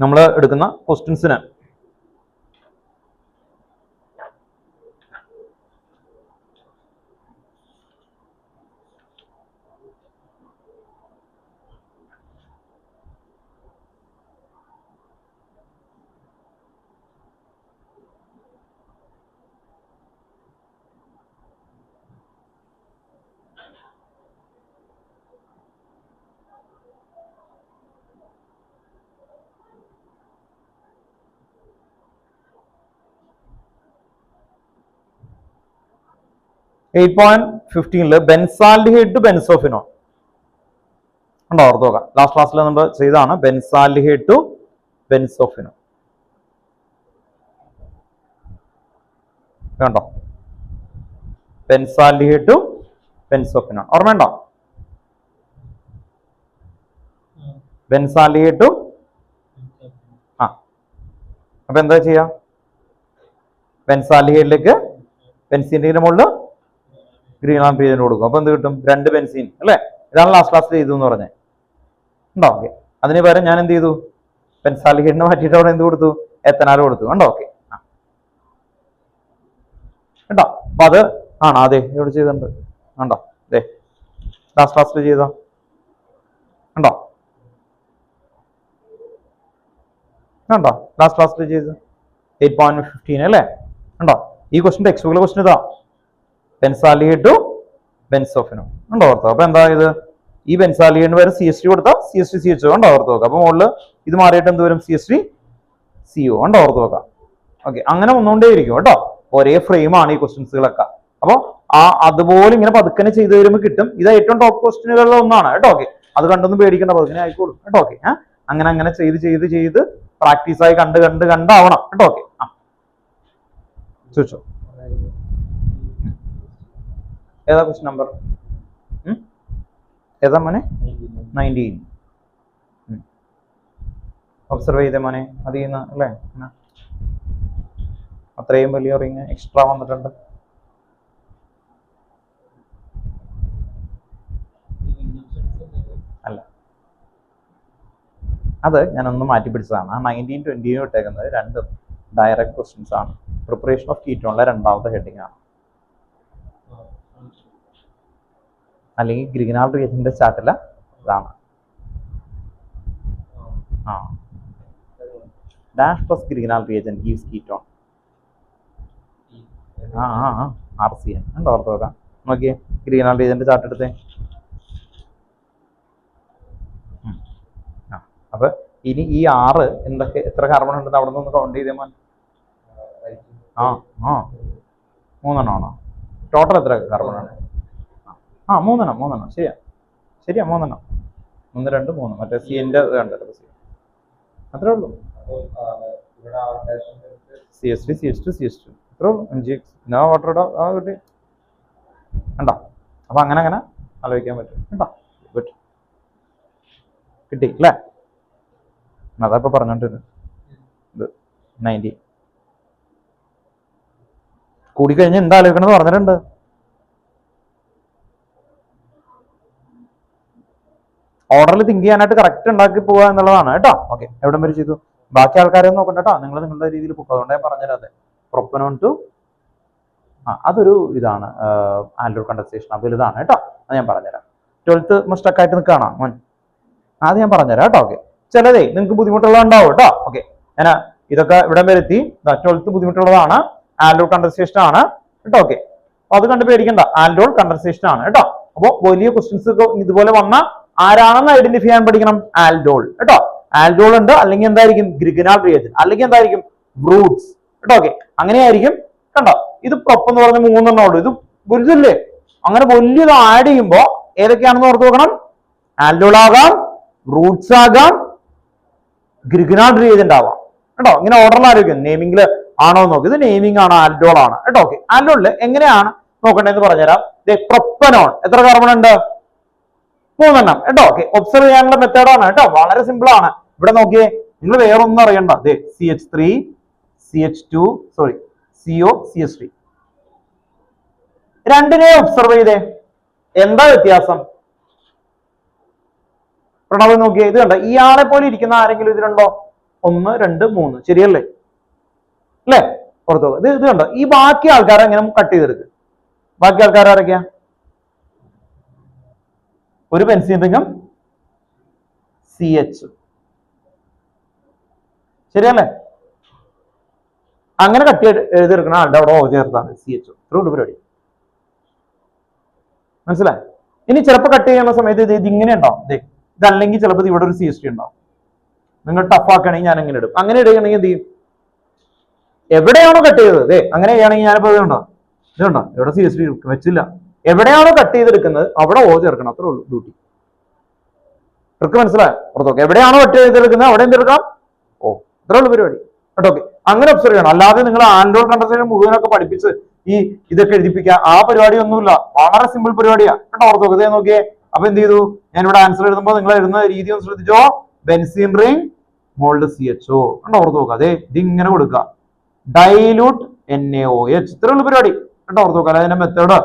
നമ്മൾ എടുക്കുന്ന ക്വസ്റ്റ്യൻസിന് 8.15 ബെൻസാൽഡിഹൈഡ് ടു ബെൻസോഫിനോൺ ഉണ്ടോ? ഓർത്ത് നോക്കാം. ലാസ്റ്റ് ക്ലാസ്സിൽ നമ്മൾ ചെയ്താണ് ബെൻസാൽഡിഹൈഡ് ടു ബെൻസോഫിനോൺ. കണ്ടോ? ബെൻസാൽഡിഹൈഡ് ടു ബെൻസോഫിനോൺ ഓർമ്മയുണ്ടോ? ബെൻസാൽഡിഹൈഡ് ടു അപ്പൊ എന്താ ചെയ്യാ? ബെൻസാൽഡിഹൈഡിലേക്ക് ബെൻസീൻ്റെ മുകളിൽ ഗ്രീനാൾഡ് റിയേജന്റ് കൊടുക്കും. അപ്പൊ എന്ത് കിട്ടും? 2 ബെൻസീൻ അല്ലെ. ഇതാണ് ലാസ്റ്റ് ക്ലാസ്സിൽ ചെയ്തു എന്ന് പറഞ്ഞത് ഉണ്ടോ? ഓക്കെ, അതിന് പകരം ഞാൻ എന്ത് ചെയ്തു? ബെൻസാൽഡിഹൈഡിനെ മാറ്റിയിട്ട് അവിടെ എന്ത് കൊടുത്തു? എത്തനാൽ കൊടുത്തു. ഉണ്ടോ? ഓക്കെ കേട്ടോ. അപ്പൊ അത് ആണോ? അതെ, ഇവിടെ ചെയ്തിട്ടുണ്ട്. ഉണ്ടോ? അതെ, ലാസ്റ്റ് ക്ലാസ്സിൽ ചെയ്തോ? ഉണ്ടോ? ഉണ്ടോ? ലാസ്റ്റ് ക്ലാസ്സിൽ ചെയ്ത് 8.15 അല്ലേ? ഉണ്ടോ? ഈ ക്വസ്റ്റിന്റെ ടെക്സ്റ്റ് ബുക്കിലെ ക്വസ്റ്റൻ ഇതാ, ബെൻസാലിയേറ്റ് ടു ബെൻസോഫിനോ ഉണ്ടോ ഓർത്തോ. അപ്പൊ എന്താ ഇത്, ഈ ബെൻസാലിയേന് വരെ CH3 കൊടുത്താൽ CH3 CHO ഉണ്ടോ ഓർത്ത് നോക്കാം. അപ്പൊ മുകളിൽ ഇത് മാറിയിട്ട് എന്ത് വരും, CH3 CO ഉണ്ടോ ഓർത്ത് നോക്കാം. ഓക്കെ, അങ്ങനെ വന്നുകൊണ്ടേ ഇരിക്കും കേട്ടോ. ഒരേ ഫ്രെയിം ആണ് ഈ ക്വസ്റ്റ്യൻസുകളൊക്കെ. അപ്പൊ അതുപോലെ ഇങ്ങനെ പതുക്കനെ ചെയ്ത് വരുമ്പോൾ കിട്ടും. ഇത് ഏറ്റവും ടോപ്പ് ക്വസ്റ്റ്യനുകളിൽ ഒന്നാണ് കേട്ടോ. ഓക്കെ, അത് കണ്ടൊന്നും പേടിക്കേണ്ട, പതുക്കനെ ആയിക്കോളും കേട്ടോ. ഓക്കെ, അങ്ങനെ അങ്ങനെ ചെയ്ത് പ്രാക്ടീസായി കണ്ടാവണം കേട്ടോ. ഓക്കെ, ചോദിച്ചോ ഏതാ ക്വസ്റ്റ്യൻ നമ്പർ, ഏതാ മോനെ? 19. ഒബ്സർവ് ചെയ്തേ മോനെ, അതിൽ നിന്ന് അല്ലേ അത്രയും വലിയ റിങ് എക്സ്ട്രാ വന്നിട്ടുണ്ട്. അല്ല, അത് ഞാനൊന്ന് മാറ്റി പിടിച്ചതാണ്. ആ 19, 20 ഇട്ടേക്കുന്നത് രണ്ടും ഡയറക്റ്റ് ക്വസ്റ്റ്യൻസ് ആണ്. പ്രിപ്പറേഷൻ ഓഫ് കീറ്റോണിലെ രണ്ടാമത്തെ ഹെഡിങ് ആണ്. അല്ലെങ്കിൽ ഗ്രിഗനാൽ റിയേജന്റിന്റെ ചാർട്ടില ഇതാണ്. Dash plus Grignard reagent gives ketone. RCN ഉണ്ടോ ഓർത്ത് നോക്കാം. നോക്കിയേ, ഗ്രിഗനാൽ റിയേജന്റ് ചാർട്ട് എടുത്തേ. അപ്പൊ ഇനി ഈ 6 എന്തൊക്കെ എത്ര കാർബൺ ഉണ്ടെന്ന് അവിടെ നിന്ന് കൗണ്ട് ചെയ്തേ മോൻ. 3 ആണോ? ടോട്ടൽ എത്ര കാർബൺ ആണ്? 3 ശരിയാ 3 3 2 3 മറ്റേ CN കണ്ടത് അത്രേ ഉള്ളൂ. CH3 CH2 CH2 അത്രേ ഉള്ളൂ. MgX പിന്നെ വാട്ടർ ഇടാ കിട്ടി കണ്ടോ. അപ്പൊ അങ്ങനെ ആലോചിക്കാൻ പറ്റും കേട്ടോ. കിട്ടി അല്ലേ? അതപ്പൊ പറഞ്ഞോണ്ടിരുന്നു. ഇത് 90 കൂടിക്കഴിഞ്ഞ് എന്താ ആലോചിക്കണമെന്ന് പറഞ്ഞിട്ടുണ്ട്. ഓർഡറിൽ തിങ്ക് ചെയ്യാനായിട്ട് കറക്റ്റ് ഉണ്ടാക്കി പോവുക എന്നുള്ളതാണ് കേട്ടോ. ഓക്കെ, എവിടം വരെ ചെയ്തു? ബാക്കി ആൾക്കാരെയൊന്നും നോക്കണ്ട കേട്ടോ, നിങ്ങൾ നിങ്ങളുടെ രീതിയിൽ പോകും. അതുകൊണ്ട് ഞാൻ പറഞ്ഞുതരാതെ. പ്രൊപ്പനോൺ ടു അതൊരു ഇതാണ് ആൽഡോൾ കണ്ടൻസേഷൻ. അത് വലുതാണ് കേട്ടോ, അത് ഞാൻ പറഞ്ഞുതരാം. 12th മസ്റ്റൊക്കെ ആയിട്ട് നിൽക്കുകയാണോ മോൻ? അത് ഞാൻ പറഞ്ഞുതരാം കേട്ടോ. ഓക്കെ, ചിലതേ നിങ്ങൾക്ക് ബുദ്ധിമുട്ടുള്ളതുണ്ടാവും കേട്ടോ. ഓക്കെ, ഞാൻ ഇതൊക്കെ ഇവിടം വരെ എത്തി. 12th ബുദ്ധിമുട്ടുള്ളതാണ്, ആൽഡോൾ കണ്ടൻസേഷൻ ആണ് കേട്ടോ. ഓക്കെ, അപ്പൊ അത് കണ്ട് പേടിക്കണ്ട, ആൽഡോൾ കണ്ടൻസേഷൻ ആണ് കേട്ടോ. അപ്പൊ വലിയ ക്വസ്റ്റ്യൻസ് ഇതുപോലെ വന്ന ആരാണെന്ന് ഐഡന്റിഫൈ ചെയ്യാൻ പഠിക്കണം. ആൽഡോൾ കേട്ടോ. ആൽഡോൾ ഉണ്ട്, അല്ലെങ്കിൽ എന്തായിരിക്കും ഗ്രിഗനാൽ റിയേജന്റ്, അല്ലെങ്കിൽ എന്തായിരിക്കും ബ്രൂട്ട്സ് കേട്ടോ. ഓക്കെ, അങ്ങനെയായിരിക്കും കണ്ടോ. ഇത് പ്രൊപ്പ് എന്ന് പറഞ്ഞ 3 എണ്ണം ഉള്ളൂ. ഇത് വലുതല്ലേ? അങ്ങനെ വലിയത് ആഡ് ചെയ്യുമ്പോ ഏതൊക്കെയാണെന്ന് ഓർത്ത് നോക്കണം. ആൽഡോൾ ആകാം, റൂട്ട്സ് ആകാം, ഗ്രിഗനാൽ റിയേജന്റ് ആവാം കേട്ടോ. ഇങ്ങനെ ഓർഡറിൽ ആലോചിക്കും. നെയിമിംഗിൽ ആണോ നോക്കി. ഇത് നെയിമിംഗ് ആണ്, ആൽഡോൾ ആണ് കേട്ടോ. ഓക്കെ, ആൽഡോളില് എങ്ങനെയാണ് നോക്കണ്ടേന്ന് പറഞ്ഞുതരാം. പ്രൊപ്പനോൺ എത്ര കാർബൺ ഉണ്ട്? 3 എണ്ണം കേട്ടോ. ഓക്കെ, ഒബ്സർവ് ചെയ്യാനുള്ള മെത്തേഡാണ് കേട്ടോ. വളരെ സിമ്പിൾ ആണ്. ഇവിടെ നോക്കിയേ, നിങ്ങൾ വേറെ ഒന്നും അറിയണ്ട. CH3 CH2 sorry CO CH3 രണ്ടിനെ ഒബ്സർവ് ചെയ്തേ. എന്താ വ്യത്യാസം? പ്രണവ് നോക്കിയേ, ഇത് കണ്ട ഇയാളെ പോലെ ഇരിക്കുന്ന ആരെങ്കിലും ഇതിലുണ്ടോ? 1 2 3 ശരിയല്ലേ? അല്ലേ? പുറത്തു ഇത് കണ്ടോ. ഈ ബാക്കി ആൾക്കാരെ എങ്ങനെ കട്ട് ചെയ്തെടുക്കുക? ബാക്കി ആൾക്കാരൊക്കെയാ ഒരു ബെൻസീൻ റിംഗും CH ശരിയല്ലേ? അങ്ങനെ കട്ട് എഴുതിയെടുക്കണം ആളുടെ അവിടെ ചേർത്താണ് CH. ഇത്രയുള്ളൂ പരിപാടി. മനസ്സിലായി? ഇനി ചിലപ്പോൾ കട്ട് ചെയ്യുന്ന സമയത്ത് ഇത് ഇങ്ങനെ ഉണ്ടാവും. ഇതല്ലെങ്കിൽ ചിലപ്പോൾ ഇവിടെ ഒരു CH3 ഉണ്ടാവും. നിങ്ങൾ ടഫ് ആക്കുകയാണെങ്കിൽ ഞാൻ എങ്ങനെ ഇടും? അങ്ങനെ ഇടുകയാണെങ്കിൽ എന്ത് ചെയ്യും? എവിടെയാണോ കട്ട് ചെയ്തത് അങ്ങനെ ചെയ്യുകയാണെങ്കിൽ ഞാനിപ്പോ ഇതുണ്ടോ ഇവിടെ CH3 വെച്ചില്ല. എവിടെയാണോ കട്ട് ചെയ്തെടുക്കുന്നത് അവിടെ ചേർക്കണം. അത്രേ ഉള്ളൂ ഡ്യൂട്ടി. ട്രിക്ക് മനസ്സിലായോ? പുറത്തോക്കെ എവിടെയാണോ കട്ട് ചെയ്തെടുക്കുന്നത് അവിടെ എന്തെടുക്കാം? ഇത്രേ ഉള്ളൂ പരിപാടി കേട്ടോ. ഓക്കെ, അങ്ങനെ ഒബ്സർവ് ചെയ്യണം. അല്ലാതെ നിങ്ങൾ ആൻഡ്രോയിഡ് കണ്ടൻസേഷൻ മുഴുവനൊക്കെ പഠിപ്പിച്ച് ഈ ഇതൊക്കെ എഴുതിപ്പിക്കുക ആ പരിപാടി ഒന്നുമില്ല. വളരെ സിമ്പിൾ പരിപാടിയാ കേട്ടോ. ഓർത്തോക്കെ ഇതേ നോക്കിയേ. അപ്പൊ എന്ത് ചെയ്തു? ഞാൻ ഇവിടെ ആൻസർ എഴുതുമ്പോൾ നിങ്ങൾ എഴുതുന്ന രീതി ഒന്ന് ശ്രദ്ധിച്ചോ. ബെൻസീൻ റിംഗ് മോൾഡ് CHO കണ്ടോ. ഓർത്ത് നോക്കുക. അതെ, ഇതിങ്ങനെ കൊടുക്കുക. ഡൈലൂട്ട് NaOH ഇത്രേ ഉള്ളൂ പരിപാടി കേട്ടോ. ഓർത്ത് നോക്കുക. അതിന്റെ മെത്തേഡ്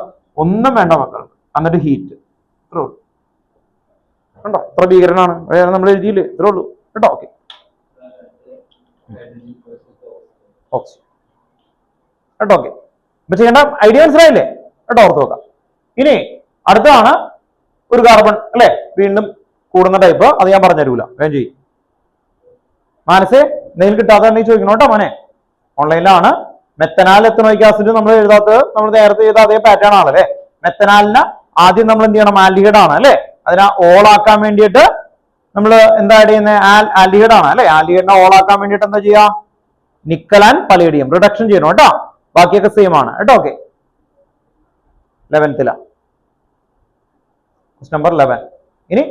ഒന്നും വേണ്ട മക്കൾക്ക്. എന്നിട്ട് ഹീറ്റ് ഇത്രേ ഉള്ളൂ കണ്ടോ. ഇത്ര ഭീകരനാണ് നമ്മൾ എഴുതിയില്ലേ? ഇത്രേ ഉള്ളൂ കേട്ടോ. ഓക്കെ, കേട്ടോ. ഓക്കെ, ഇപ്പൊ ചെയ്യേണ്ട ഐഡിയ മനസ്സിലായില്ലേ കേട്ടോ. ഓർത്ത് നോക്കാം. ഇനി അടുത്താണ് ഒരു കാർബൺ അല്ലെ, വീണ്ടും കൂടുന്ന ടൈപ്പ്. അത് ഞാൻ പറഞ്ഞു തരൂല, വേഗം ചെയ്യും. മാനസേ എന്തെങ്കിലും കിട്ടാതെ ചോദിക്കണം കേട്ടോ മോനെ. ഓൺലൈനിലാണ് മെത്തനാൽ എത്തനോയിക് ആസിഡ് നമ്മൾ എഴുതാത്തത് നമ്മൾ നേരത്തെ ചെയ്ത അതേ പാറ്റേൺ ആണ് അല്ലെ. മെത്തനാലിന് ആദ്യം നമ്മൾ എന്ത് ചെയ്യണം? ആൽഡിഹൈഡ് ആണ് അല്ലെ. അതിനെ ഓൾ ആക്കാൻ വേണ്ടിയിട്ട് നമ്മൾ എന്താ ആഡ് ചെയ്യുന്നത്? ആൽഡിഹൈഡ് ആണ് അല്ലെ. ആൽഡിഹൈഡിനെ ഓൾ ആക്കാൻ വേണ്ടിയിട്ട് എന്താ ചെയ്യാ? നിക്കൽ ആൻഡ് പലേഡിയം റിഡക്ഷൻ ചെയ്യണം കേട്ടോ. ബാക്കിയൊക്കെ സെയിം ആണ് കേട്ടോ. Okay, 11th number 11. ഇനി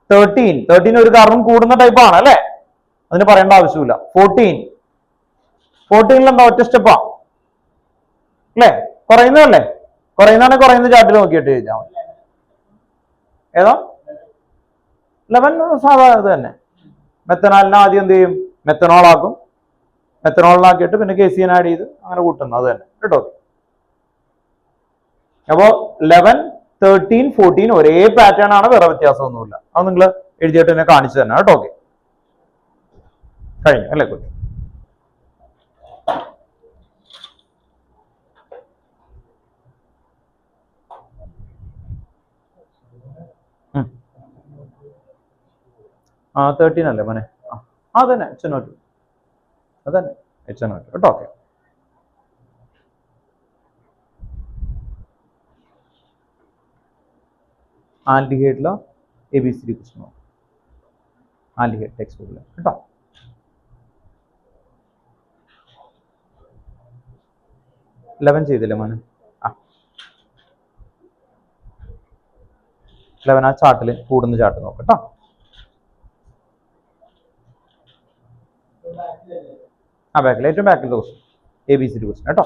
13 ഒരു കാർബൺ കൂടുന്ന ടൈപ്പ് ആണ് അല്ലെ, അതിന് പറയേണ്ട ആവശ്യമില്ല. 14 എന്താ? ഒറ്റ സ്റ്റെപ്പാ അല്ലെ, കുറയുന്നതല്ലേ. കുറയുന്നതാണ് കുറയുന്ന ചാർട്ടിൽ നോക്കിയിട്ട് ചോദിച്ചാൽ മതി. ഏതാ? 11 സാധാ ഇത് തന്നെ. മെത്തനാലിനെ ആദ്യം എന്ത് ചെയ്യും? മെത്തനോൾ ആക്കും. മെത്തനോളിനാക്കിയിട്ട് പിന്നെ KCN ആഡ് ചെയ്ത് അങ്ങനെ കൂട്ടുന്നു, അത് തന്നെ കേട്ടോ. അപ്പോ 11, 13, 14 ഒരേ പാറ്റേൺ ആണ്, വേറെ വ്യത്യാസമൊന്നുമില്ല. അത് നിങ്ങൾ എഴുതിയിട്ട് തന്നെ കാണിച്ചു തന്നെ കേട്ടോ. ഓക്കെ, കഴിഞ്ഞു അല്ലേ? കുട്ടി, ആ 13 അല്ലേ മോനെ? അതന്നെ HNO2, അതന്നെ HNO2 കേട്ടോ. ഓക്കെ, ആൽഡിഹൈഡിലോ ABCD ക്വസ്റ്റ്യൻ ആൽഡിഹൈഡ് ടെക്സ്റ്റ് ബുക്കിൽ കേട്ടോ. ചെയ്തില്ലേ മോനെ? 11 ആ ചാർട്ടിൽ കൂടുന്ന ചാർട്ട് നോക്കട്ടോ. ബാക്കിൽ ഏറ്റവും ബാക്കിലത്തെ ക്വസ്റ്റ്യൻ ABCD ക്വസ്റ്റ്യൻ കേട്ടോ.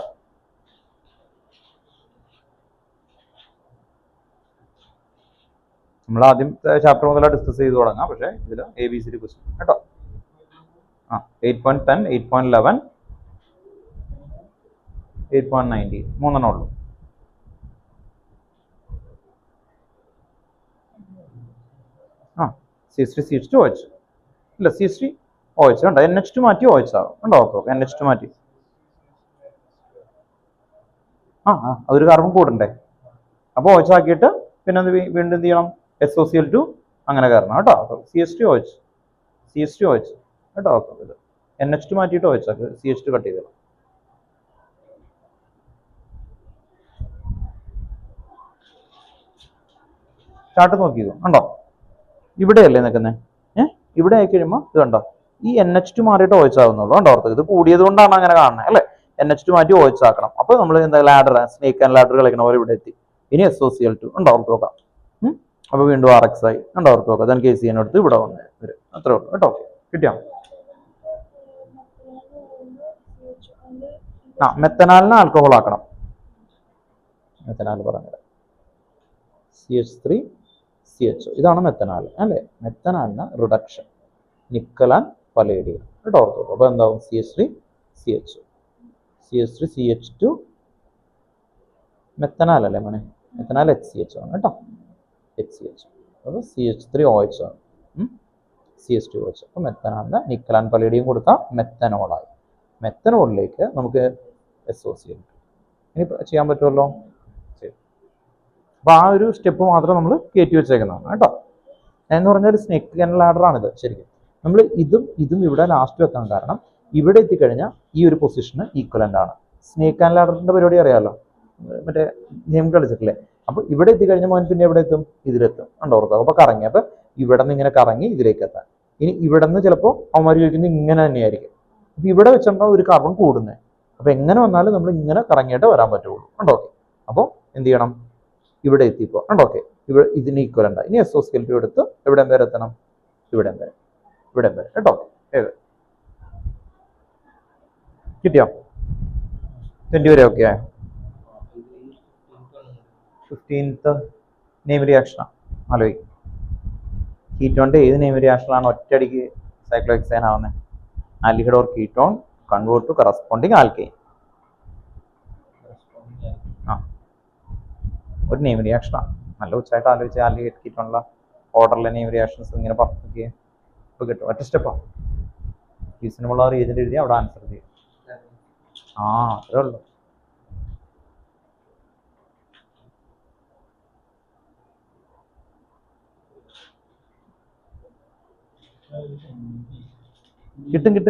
നമ്മൾ ആദ്യം ചാപ്റ്റർ മുതൽ ഡിസ്കസ് ചെയ്ത് തുടങ്ങാം, പക്ഷേ ഇതിൽ ABCD ക്വസ്റ്റ്യൻ കേട്ടോ. 8.10, 8.11, 8.19 മൂന്നെണ്ണം ഉള്ളൂ. CH3 CH2 OH ഇല്ല, CH3 OH ഉണ്ടോ? NH2 മാറ്റി OH ആവും ഉണ്ടോ? NH2 മാറ്റി അതൊരു കാർബൺ കൂടണ്ടേ, അപ്പോൾ OH ആക്കിയിട്ട് പിന്നെ വീണ്ടും എന്ത് ചെയ്യണം? SOCl2 അങ്ങനെ കയറണം കേട്ടോ. CH3 OH കേട്ടോ. ഇത് NH2 മാറ്റിയിട്ട് OH ആക്കുക, CH2 കട്ട് ചെയ്തോ. ചാർട്ട് നോക്കിയോ? ഉണ്ടോ? ഇവിടെയല്ലേ നിൽക്കുന്നത്? ഇവിടെ ആയി കഴിയുമ്പോൾ ഇത് കണ്ടോ, ഈ NH2 മാറിയിട്ട് OH ആകുന്നുള്ളൂ. ഉണ്ടോ? ഇത് കൂടിയത് കൊണ്ടാണ് അങ്ങനെ കാണുന്നത് അല്ലേ. NH2 മാറ്റി OH ആക്കണം. അപ്പോൾ നമ്മൾ എന്താ ലാഡർ, സ്നേക്ക് ആൻഡ് ലാഡർ കളിക്കണ പോലെ ഇവിടെ എത്തി. ഇനി SOCl2 ഉണ്ടോ? ഓർത്ത് നോക്കാം. അപ്പോൾ വീണ്ടും RX ആയി ഉണ്ടോ? ഓർത്ത് നോക്കാം. then KCN എടുത്ത് ഇവിടെ വന്നു വരും. അത്രേ ഉള്ളൂ കേട്ടോ. കിട്ടിയോ? മെത്തനാലിന് ആൽക്കഹോൾ ആക്കണം. മെത്തനാൽ പറഞ്ഞത് CH3 CHO ഇതാണ് മെത്തനാൽ അല്ലേ. മെത്തനാലിന് റിഡക്ഷൻ നിക്കൽ ആൻഡ് പലേഡിയം കേട്ടോ. ഓർത്ത് നോക്കാം. അപ്പോൾ എന്താവും? CH3 CHO CH2 മെത്തനാൽ അല്ലേ മോനെ? മെത്തനാൽ HCHO ആണ് കേട്ടോ. HCHO അപ്പോൾ CH3 OH ആണ്, CH2 OH. അപ്പോൾ മെത്തനാലിന് നിക്കൽ ആൻഡ് പലേഡിയം കൊടുത്താൽ മെത്തനോളായി. മെത്തനോളിലേക്ക് നമുക്ക് SOCl ഇനി ചെയ്യാൻ പറ്റുമല്ലോ. ശരി, അപ്പോൾ ആ ഒരു സ്റ്റെപ്പ് മാത്രം നമ്മൾ കയറ്റി വെച്ചേക്കുന്നതാണ് കേട്ടോ. എന്ന് പറഞ്ഞാൽ സ്നേക്ക് ആൻഡ് ലാഡറാണിത്. ശരിക്കും നമ്മൾ ഇതും ഇവിടെ ലാസ്റ്റ് വെക്കാൻ കാരണം ഇവിടെ എത്തിക്കഴിഞ്ഞാൽ ഈ ഒരു പൊസിഷന് ഈക്വലൻ്റ് ആണ്. സ്നേക്ക് ആൻഡ് ലാഡറിൻ്റെ പരിപാടി അറിയാമല്ലോ, മറ്റേ ഗെയിം കളിച്ചിട്ടില്ലേ. അപ്പോൾ ഇവിടെ എത്തിക്കഴിഞ്ഞാൽ മോൻ പിന്നെ എവിടെ എത്തും? ഇതിലെത്തും ഉണ്ടോ? ഓർക്കുക. അപ്പോൾ കറങ്ങി, അപ്പോൾ ഇവിടെ നിന്ന് ഇങ്ങനെ കറങ്ങി ഇതിലേക്ക് എത്താൻ. ഇനി ഇവിടെ നിന്ന് ചിലപ്പോൾ അവന്മാർ ചോദിക്കുന്നത് ഇങ്ങനെ തന്നെയായിരിക്കും. അപ്പോൾ ഇവിടെ വെച്ചിട്ടുണ്ടാവും ഒരു കാർബൺ കൂടുന്നത്. അപ്പോൾ എങ്ങനെ വന്നാലും നമ്മൾ ഇങ്ങനെ കറങ്ങിയിട്ട് വരാൻ പറ്റുള്ളൂ ഉണ്ടോ? ഓക്കെ. അപ്പോൾ എന്ത് ചെയ്യണം? ഇവിടെ എത്തിപ്പോൾ ഉണ്ടോ? ഓക്കെ, ഇവിടെ ഇതിന് ഈക്വലൻ്റ്. ഇനി SOCl2 എടുത്ത് എവിടെ വരെ എത്തണം? ഇവിടെ വരെ കേട്ടോ. ഏത് കിട്ടിയോ? 20 വരെ ഓക്കെ ആയോ? 15th name റിയാക്ഷനാണ്. ആലോചിക്കും. കീറ്റോണിൻ്റെ ഏത് നെയിം റിയാക്ഷനാണ് ഒറ്റയടിക്ക് സൈക്ലോഹെക്സേൻ ആവുന്നത്? Aldehyde or ketone convert to corresponding alkyne. ഒരു നെയിം റിയാക്ഷനാണ്. നല്ല ഉച്ചയായിട്ട് ആലോചിച്ച് ആൽഡിഹൈഡ് കീറ്റോണിലുള്ള ഓർഡറിലെ നെയിം റിയാക്ഷൻസ് ഇങ്ങനെ പറഞ്ഞു ഇപ്പോൾ കിട്ടും. ഒറ്റ സ്റ്റെപ്പാണ്. റീസണബിൾ ആ റീജൻ എഴുതി അവിടെ ആൻസർ ചെയ്യും. അത്രേ ഉള്ളൂ.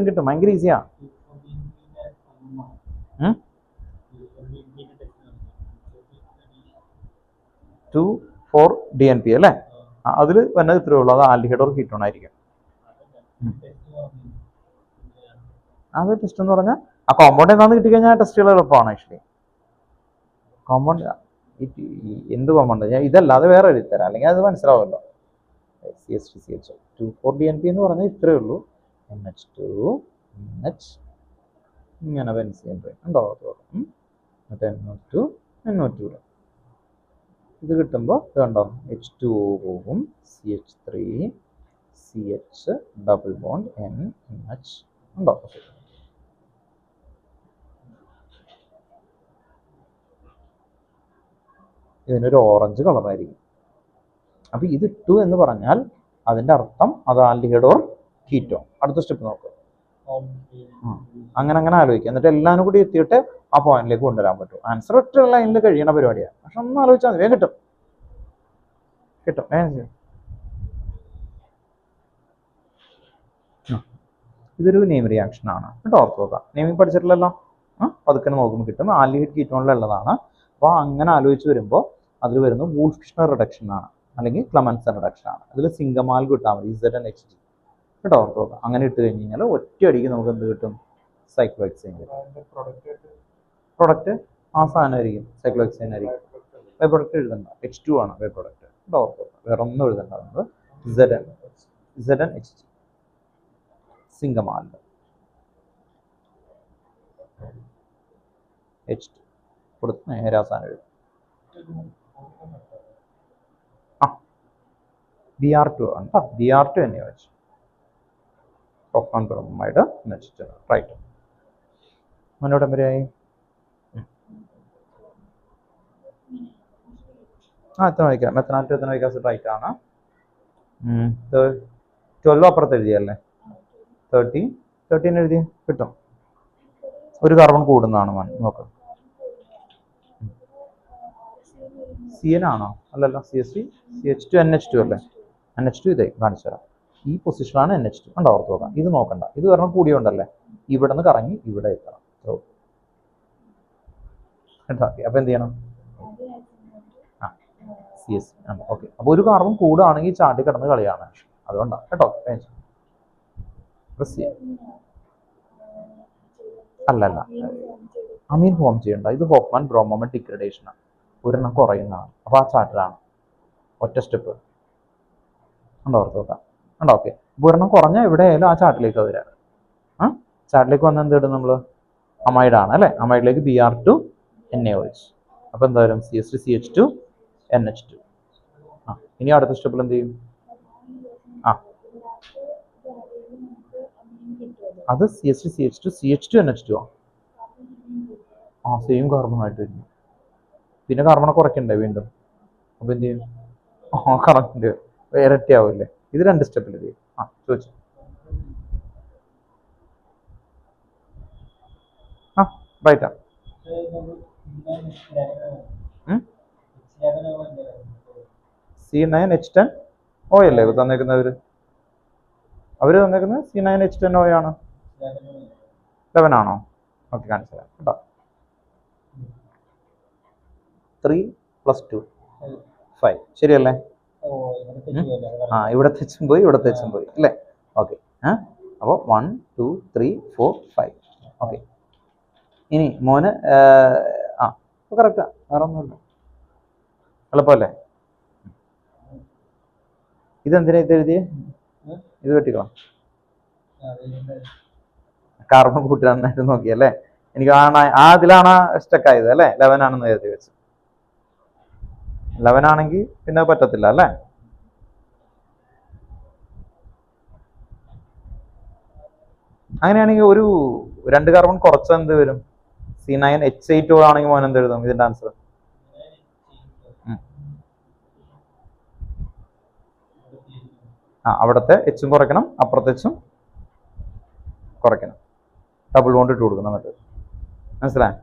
കിട്ടും ഭയങ്കര ഈസിയാ. 2,4-DNP അല്ലേ? അതിൽ വന്നത് ഇത്രയേ ഉള്ളൂ. അത് ആൽഡിഹൈഡ് ഓർ കീറ്റോൺ ആയിരിക്കും. അത് ടെസ്റ്റ് എന്ന് പറഞ്ഞാൽ ആ കോമ്പൗണ്ട് എന്താണെന്ന് കിട്ടിക്കഴിഞ്ഞാൽ ടെസ്റ്റുകൾ എളുപ്പമാണ്. ആക്ച്വലി കോമ്പൗണ്ട് എന്ത് കോമ്പൗണ്ട് ഞാൻ ഇതല്ലാതെ വേറെ എഴുതി തരാം, അല്ലെങ്കിൽ അത് മനസ്സിലാവുമല്ലോ. CH2CH 2,4-DNP എന്ന് പറഞ്ഞാൽ ഇത്രയേ ഉള്ളൂ. NH2 NH ഇങ്ങനെ ബെൻസീൻ ഉണ്ടോ? എന്നിട്ട് NO2 NO2 ഇത് കിട്ടുമ്പോൾ ഇത് കണ്ടോ, H2O പോകും, CH3 CH double bond NH ഉണ്ടോ? ഇതിനൊരു ഓറഞ്ച് കളറായിരിക്കും. അപ്പൊ ഇത് ഇട്ടു എന്ന് പറഞ്ഞാൽ അതിന്റെ അർത്ഥം അത് ആൽഡിഹൈഡ് ഓർ കീറ്റോൺ. അടുത്ത സ്റ്റെപ്പ് നോക്കുക. അങ്ങനെ ആലോചിക്കുക. എന്നിട്ട് എല്ലാവരും കൂടി എത്തിയിട്ട് ആ പോയിന്റിലേക്ക് കൊണ്ടുവരാൻ പറ്റും. ആൻസർ ഒറ്റ ലൈനിൽ കഴിയണ പരിപാടിയാണ്. പക്ഷെ ഒന്ന് ആലോചിച്ചാൽ മതി, വേഗം കിട്ടും. ഇതൊരു നെയിം റിയാക്ഷൻ ആണ് കേട്ടോ. ഓർത്ത് നോക്കാം. നെയിമിങ് പഠിച്ചിട്ടില്ലല്ലോ. പതുക്കെ നോക്കുമ്പോൾ കിട്ടും. ആൽഡിഹൈഡ് കീറ്റോണിലുള്ളതാണ്. അപ്പോൾ അങ്ങനെ ആലോചിച്ച് വരുമ്പോൾ അതിൽ വരുന്ന വൂൾഫ്-കിഷ്ണർ റിഡക്ഷൻ ആണ്, അല്ലെങ്കിൽ ക്ലമൻസൺ റിഡക്ഷൻ ആണ്. അതിൽ സിംഗമാൽ കിട്ടാൻ മതി, ZnHg കേട്ടോ. ഓർത്ത് നോക്കാം. അങ്ങനെ ഇട്ട് കഴിഞ്ഞ് കഴിഞ്ഞാൽ ഒറ്റയടിക്ക് നമുക്ക് എന്ത് കിട്ടും? സൈക്ലോഹെക്സേൻ കിട്ടും. പ്രൊഡക്റ്റ് ആ സാധനമായിരിക്കും, സൈക്ലോഹെക്സേൻ ആയിരിക്കും. ബൈ പ്രൊഡക്റ്റ് എഴുതണ്ട, H2 ആണ് ബൈ പ്രൊഡക്റ്റ് കേട്ടോ. വേറെ ഒന്നും എഴുതണ്ട. നമ്മൾ ZnHg സിംഗമാലിൻ്റെ H2 കൊടുത്ത് നേരെ അവസാനം എഴുതും. Br2 ആണ് കേട്ടോ. Br2 തന്നെ വെച്ച് കോപ്പൺ ബ്രോമൈഡ് നെക്സ്റ്റ് റൈറ്റ്. മുന്നോട്ട് വരെയായി. എത്ര വയ്ക്കാം? മെത്തനാൽ ടു എത്ര വയ്ക്കാം? റൈറ്റ് ആണ്. 12 അപ്പുറത്ത് എഴുതിയല്ലേ? 13 എഴുതി കിട്ടും. ഒരു കാർബൺ കൂടുന്നതാണ് നോക്കാം. CN ആണോ? അല്ലല്ലോ, CH3 CH2 NH2 അല്ലേ? NH2 ഇതേ കാണിച്ചു തരാം. ഈ പൊസിഷനാണ് NH2 കണ്ടോ. ഓർത്ത് നോക്കാം. ഇത് നോക്കണ്ട, ഇത് കാരണം കൂടിയോണ്ടല്ലേ. ഇവിടെ നിന്ന് കറങ്ങി ഇവിടെ എത്തണം. അപ്പൊ എന്ത് ചെയ്യണം? CS okay. അപ്പൊ ഒരു കാർബൺ കൂടുകയാണെങ്കിൽ ചാടി കിടന്ന് കളിയാണ്, അതുകൊണ്ടാണ് കേട്ടോ. അല്ലല്ല, അമീൻ ഫോം ചെയ്യണ്ട. ഇത് ഹോഫ്മാൻ ബ്രോമോമൈഡ് ഡിഗ്രഡേഷൻ ആണ്. ഒരെണ്ണം കുറയുന്നതാണ്. അപ്പോൾ ആ ചാർട്ടിലാണ് ഒറ്റ സ്റ്റെപ്പ് ഉണ്ടോ. ഓർത്ത് നോക്കാം. ഉണ്ടോ? ഓക്കെ. അപ്പോൾ ഒരെണ്ണം കുറഞ്ഞാൽ എവിടെ ആയാലും ആ ചാർട്ടിലേക്ക് വരാറ്. ചാർട്ടിലേക്ക് വന്നാൽ എന്ത് ഇടും നമ്മൾ? അമൈഡാണ് അല്ലേ? അമൈഡിലേക്ക് Br2 NaOH. അപ്പോൾ എന്തായാലും CH3 CH2 NH2. ഇനി അടുത്ത സ്റ്റെപ്പിൽ എന്ത് ചെയ്യും? അത് CH3 CH2 CH2 NH2 same carbon ആയിട്ട് വരും. പിന്നെ കാർബണെ കുറയ്ക്കണ്ടേ വീണ്ടും? അപ്പൊ എന്ത് ചെയ്യും? കറക്റ്റ് ഇരട്ടി ആവില്ലേ? ഇത് രണ്ട് സ്റ്റെപ്പിൽ ചെയ്യും. ചോദിച്ചു. റൈറ്റാ. C9H10O അല്ലേ തന്നേക്കുന്നവര്? അവര് തന്നേക്കുന്നത് C9H10O ആണ്. 11 ആണോ? ഓക്കെ, കാണിച്ചു തരാം കേട്ടോ. 3 + 2 5 ശരിയല്ലേ? ഇവിടെ തെച്ചും പോയി, ഇവിടെ തെച്ചും പോയി അല്ലേ? ഓക്കെ. അപ്പോൾ 1 2 3 4 5. ഓക്കെ. ഇനി മോന് കറക്റ്റാ, വേറെ ഒന്നുമില്ല. എളുപ്പമല്ലേ? ഇതെന്തിനാ ഇത് എഴുതിയേ? ഇത് വെട്ടിക്കണം. കാർബൺ കൂട്ടാനായിട്ട് നോക്കിയല്ലേ? എനിക്ക് അതിലാണ് സ്റ്റക്ക് ആയത് അല്ലേ? 11 ആണെന്ന് എഴുതി വെച്ചു. 11 ആണെങ്കിൽ പിന്നെ പറ്റത്തില്ല അല്ലേ? അങ്ങനെയാണെങ്കിൽ ഒരു 2 കാർബൺ കുറച്ച് എന്ത് വരും? C9H8O ആണെങ്കിൽ മോൻ എന്ത് എഴുതും? ഇതിന്റെ ആൻസർ അവിടത്തെ എച്ചും കുറയ്ക്കണം, അപ്പുറത്തെ എച്ചും കുറയ്ക്കണം. ഡബിൾ ബോണ്ട് ഇട്ട് കൊടുക്കണം. എന്നിട്ട് മനസ്സിലായി?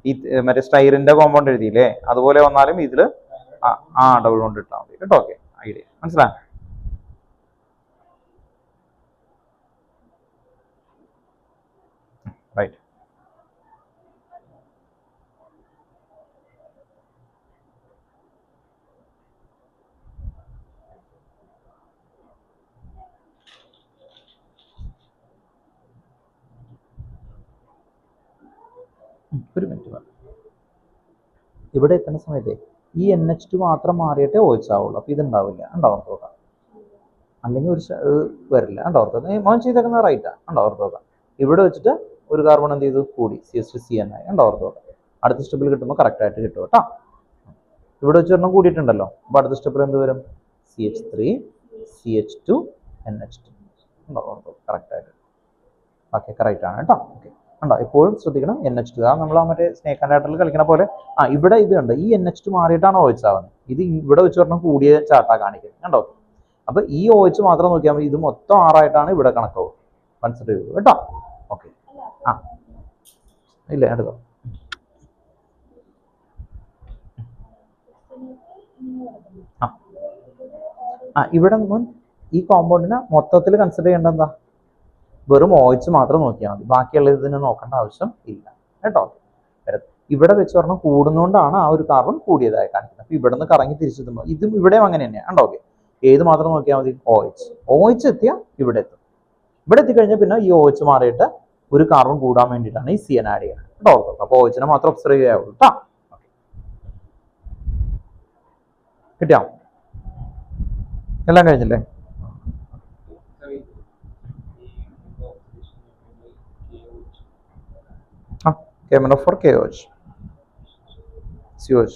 ഈ മറ്റേ സ്റ്റൈറിന്റെ കോമ്പൗണ്ട് എഴുതിയില്ലേ, അതുപോലെ വന്നാലും ഇതില് ഡബിൾ ബോണ്ട് ഇട്ടാൽ മതി കേട്ടോ. ഓക്കെ, ഐഡിയ മനസ്സിലായി? റൈറ്റ്. ഒരു മിനിറ്റ്. ഇവിടെ എത്തുന്ന സമയത്ത് ഈ NH2 മാത്രം മാറിയിട്ടേ OH ആവുള്ളൂ. അപ്പോൾ ഇതുണ്ടാവില്ല. ഉണ്ടാവും നോക്കാം. അല്ലെങ്കിൽ ഒരു വരില്ല. ഉണ്ടാവും മോൻ ചെയ്തേക്കുന്ന റൈറ്റാ. ഉണ്ടാവും നോക്കാം. ഇവിടെ വെച്ചിട്ട് ഒരു കാർബൺ എന്ത് ചെയ്തു കൂടി CH2CN ആയി. ഉണ്ടാവും നോക്കാം. അടുത്ത സ്റ്റെപ്പിൽ കിട്ടുമ്പോൾ കറക്റ്റായിട്ട് കിട്ടും കേട്ടോ. ഇവിടെ വെച്ച് ഒരെണ്ണം കൂടിയിട്ടുണ്ടല്ലോ. അപ്പോൾ അടുത്ത സ്റ്റെപ്പിൽ എന്ത് വരും? CH3 CH2 NH2. ഉണ്ടാവും കറക്റ്റായിട്ട്. ഓക്കെ, കറക്റ്റ് ആണ് കേട്ടോ. ഓക്കെ, ഉണ്ടോ? എപ്പോഴും ശ്രദ്ധിക്കണം NH2. ആ നമ്മൾ മറ്റേ സ്നേക്ക് ആൻഡ് ലാഡറിൽ കളിക്കുന്ന പോലെ ഇവിടെ ഇത് ഉണ്ട്. ഈ NH2 മാറിയിട്ടാണ് OH ആവുന്നത്. ഇത് ഇവിടെ വെച്ച് പറഞ്ഞാൽ കൂടിയ ചാർട്ടാ കാണിക്കുന്നത്. കണ്ടോ? അപ്പൊ ഈ OH മാത്രം നോക്കിയാൽ മതി. ഇത് മൊത്തം 6 ആയിട്ടാണ് ഇവിടെ കണക്കാവും. കൺസിഡർ ചെയ്തു കേട്ടോ. ഓക്കെ, ഇല്ല എടുത്തോ. ഇവിടെ ഈ കോമ്പൗണ്ടിനെ മൊത്തത്തിൽ കൺസിഡർ ചെയ്യേണ്ട എന്താ? വെറും OH മാത്രം നോക്കിയാൽ മതി. ബാക്കിയുള്ള ഇതിന് നോക്കേണ്ട ആവശ്യം ഇല്ല കേട്ടോ. ഇവിടെ വെച്ച് പറഞ്ഞാൽ കൂടുന്നതുകൊണ്ടാണ് ആ ഒരു കാർബൺ കൂടിയതായി കാണിക്കുന്നത്. അപ്പൊ ഇവിടെ നിന്ന് കറങ്ങി തിരിച്ചെത്തുമ്പോൾ ഇതും ഇവിടെയും അങ്ങനെ തന്നെയാണ്. ഉണ്ടോ? ഓക്കെ, ഏത് മാത്രം നോക്കിയാൽ മതി? OH എത്തിയാൽ ഇവിടെ എത്തും. ഇവിടെ എത്തിക്കഴിഞ്ഞാൽ പിന്നെ ഈ OH മാറിയിട്ട് ഒരു കാർബൺ കൂടാൻ വേണ്ടിയിട്ടാണ് ഈ CN ആഡ് ചെയ്യുന്നത് കേട്ടോ. അപ്പോൾ OH മാത്രം ഒബ്സർവ് ചെയ്യാവുള്ളൂ കേട്ടോ. കിട്ടിയോ? എല്ലാം കഴിഞ്ഞില്ലേ? for KOH COH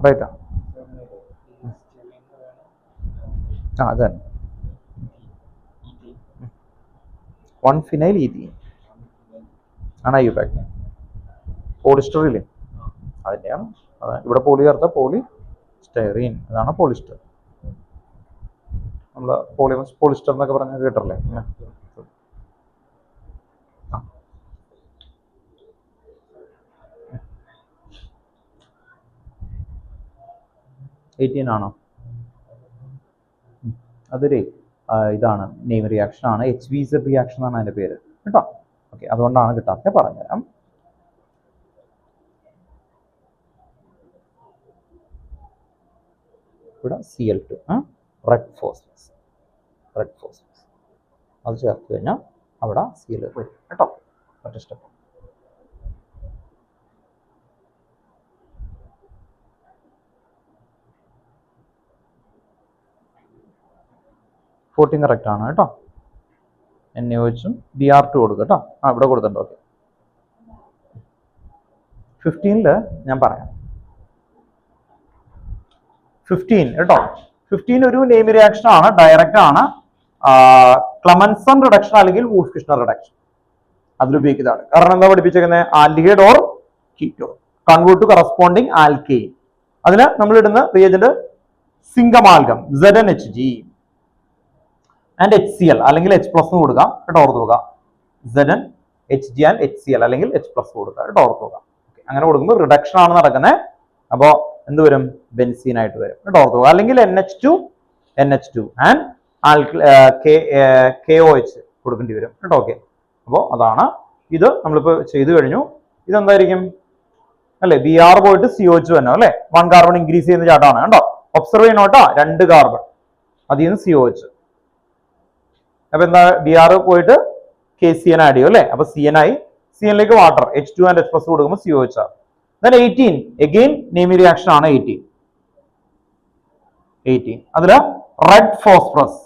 റൈറ്റാ. അതെ, 1-phenyl ethene ആണ് IUPAC. പോളിസ്റ്റർ ഇല്ലേ, അതിൻ്റെയാണ്. ഇവിടെ പോളി ചേർത്ത പോളിസ്റ്റൈറീൻ, അതാണ് പോളിസ്റ്റർ. നമ്മൾ പോളിസ്റ്റർ എന്നൊക്കെ പറഞ്ഞാൽ കേട്ടല്ലേ. 18 ആണോ? അതൊരു ഇതാണ്, നെയിം റിയാക്ഷൻ ആണ്. HVZ റിയാക്ഷൻ ആണ് അതിൻ്റെ പേര് കേട്ടോ. ഓക്കെ, അതുകൊണ്ടാണ് കിട്ടാത്ത. പറഞ്ഞുതരാം. ഇവിടെ Cl2 റെഡ് ഫോസ്ഫറസ് അത് ചേർത്ത് കഴിഞ്ഞാൽ അവിടെ Cl വരും കേട്ടോ. ഒറ്റ സ്റ്റെപ്പ്. ഫോർട്ടീൻ കറക്റ്റ് ആണ് കേട്ടോ. NaOH Br2 കൊടുക്കുക കേട്ടോ. ഇവിടെ കൊടുത്തിട്ടുണ്ട്. ഓക്കെ, 15 ഞാൻ പറയാം. 15 കേട്ടോ. 15 ഒരു നെയിം റിയാക്ഷൻ ആണ്, ഡയറക്റ്റ് ആണ്. ക്ലമൻസൺ റിഡക്ഷൻ അല്ലെങ്കിൽ വൂൾഫ്-കിഷ്ണർ റിഡക്ഷൻ അതിലുപയോഗിക്കുന്നതാണ്. കാരണം എന്താ പഠിപ്പിച്ചേക്കുന്നത്? Aldehyde or ketone convert to corresponding alkane. അതിന് നമ്മൾ ഇടുന്ന reagent zinc amalgam ZnHg and HCl അല്ലെങ്കിൽ H+ കൊടുക്കാം കേട്ടോ. ഓർത്ത് നോക്കുക. ZnHg ആൻഡ് HCl അല്ലെങ്കിൽ H+ കൊടുക്കുക കേട്ടോ. ഓർത്ത് നോക്കുക. അങ്ങനെ കൊടുക്കുമ്പോൾ റിഡക്ഷൻ ആണ് നടക്കുന്നത്. അപ്പോൾ എന്ത് വരും? ബെൻസീൻ ആയിട്ട് വരും കേട്ടോ. ഓർത്ത് നോക്കുക. അല്ലെങ്കിൽ NH2 ആൻഡ് KOH കൊടുക്കേണ്ടി വരും കേട്ടോ. ഓക്കെ, അപ്പോൾ അതാണ് ഇത്. നമ്മളിപ്പോൾ ചെയ്തു കഴിഞ്ഞു. ഇതെന്തായിരിക്കും അല്ലെ? Br പോയിട്ട് COH വന്നോ അല്ലെ? 1 കാർബൺ ഇൻക്രീസ് ചെയ്യുന്ന ചാട്ടാണ് കേട്ടോ. ഒബ്സർവ് ചെയ്യണം കേട്ടോ. 2 കാർബൺ, അതിൽ നിന്ന് COH. അപ്പൊ എന്താ? Br പോയിട്ട് KCN ആഡ് ചെയ്യും അല്ലെ? അപ്പൊ CN ആയി. CN-ലേക്ക് വാട്ടർ H2 ആൻഡ് H+ കൊടുക്കുമ്പോൾ COH ആണ്. Then 18 again നെയിം റിയാക്ഷൻ ആണ്. 18 അതില് റെഡ് ഫോസ്ഫറസ്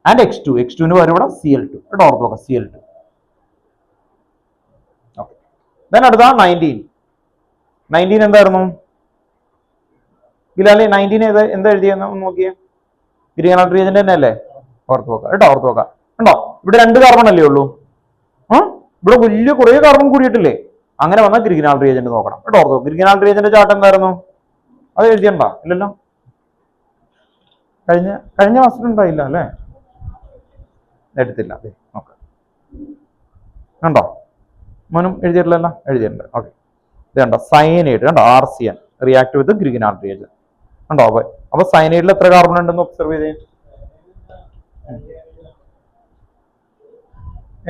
ആൻഡ് H2 ന് വരും ഇവിടെ Cl2 കേട്ടോ. ഓർത്ത് നോക്കാം. Cl2. ഓക്കെ, ദെൻ അടുത്ത 19 എന്തായിരുന്നു? ബിലാലി 19 എന്താ എഴുതിയെന്ന് നോക്കിയേ. ഗ്രീൻ റിയേജന്റ് തന്നെ അല്ലേ? ഓർത്ത് നോക്കാം കേട്ടോ. ഓർത്ത് നോക്കാം. ഉണ്ടോ? ഇവിടെ 2 കാർബൺ അല്ലേ ഉള്ളൂ. ഇവിടെ വലിയ കുറെ കാർബൺ കൂടിയിട്ടില്ലേ? അങ്ങനെ വന്നാൽ ഗ്രിഗ്നാൾ റിയേജന്റ് നോക്കണം കേട്ടോ. ഓർത്ത് നോക്കാം. ഗ്രിഗ്നാൾ റിയേജന്റ് ചാർട്ട് എന്തായിരുന്നു? അത് എഴുതിയണ്ടാ? ഇല്ലല്ലോ. കഴിഞ്ഞ മാസത്തിൽ ഉണ്ടായില്ല അല്ലേ? എടുത്തില്ല. അതെ, നോക്കാം. കണ്ടോ? മോനും എഴുതിയിട്ടില്ലല്ലോ? എഴുതിയിട്ടുണ്ട്. ഓക്കെ, ഇത് കണ്ടോ? സയനൈഡ് കണ്ടോ? RCN റിയാക്ട് വിത്ത് ഗ്രിഗ്നാൾ റിയേജന്റ് കണ്ടോ? അപ്പൊ സയനൈഡിൽ എത്ര കാർബൺ ഉണ്ടെന്ന് ഒബ്സർവ് ചെയ്തേ.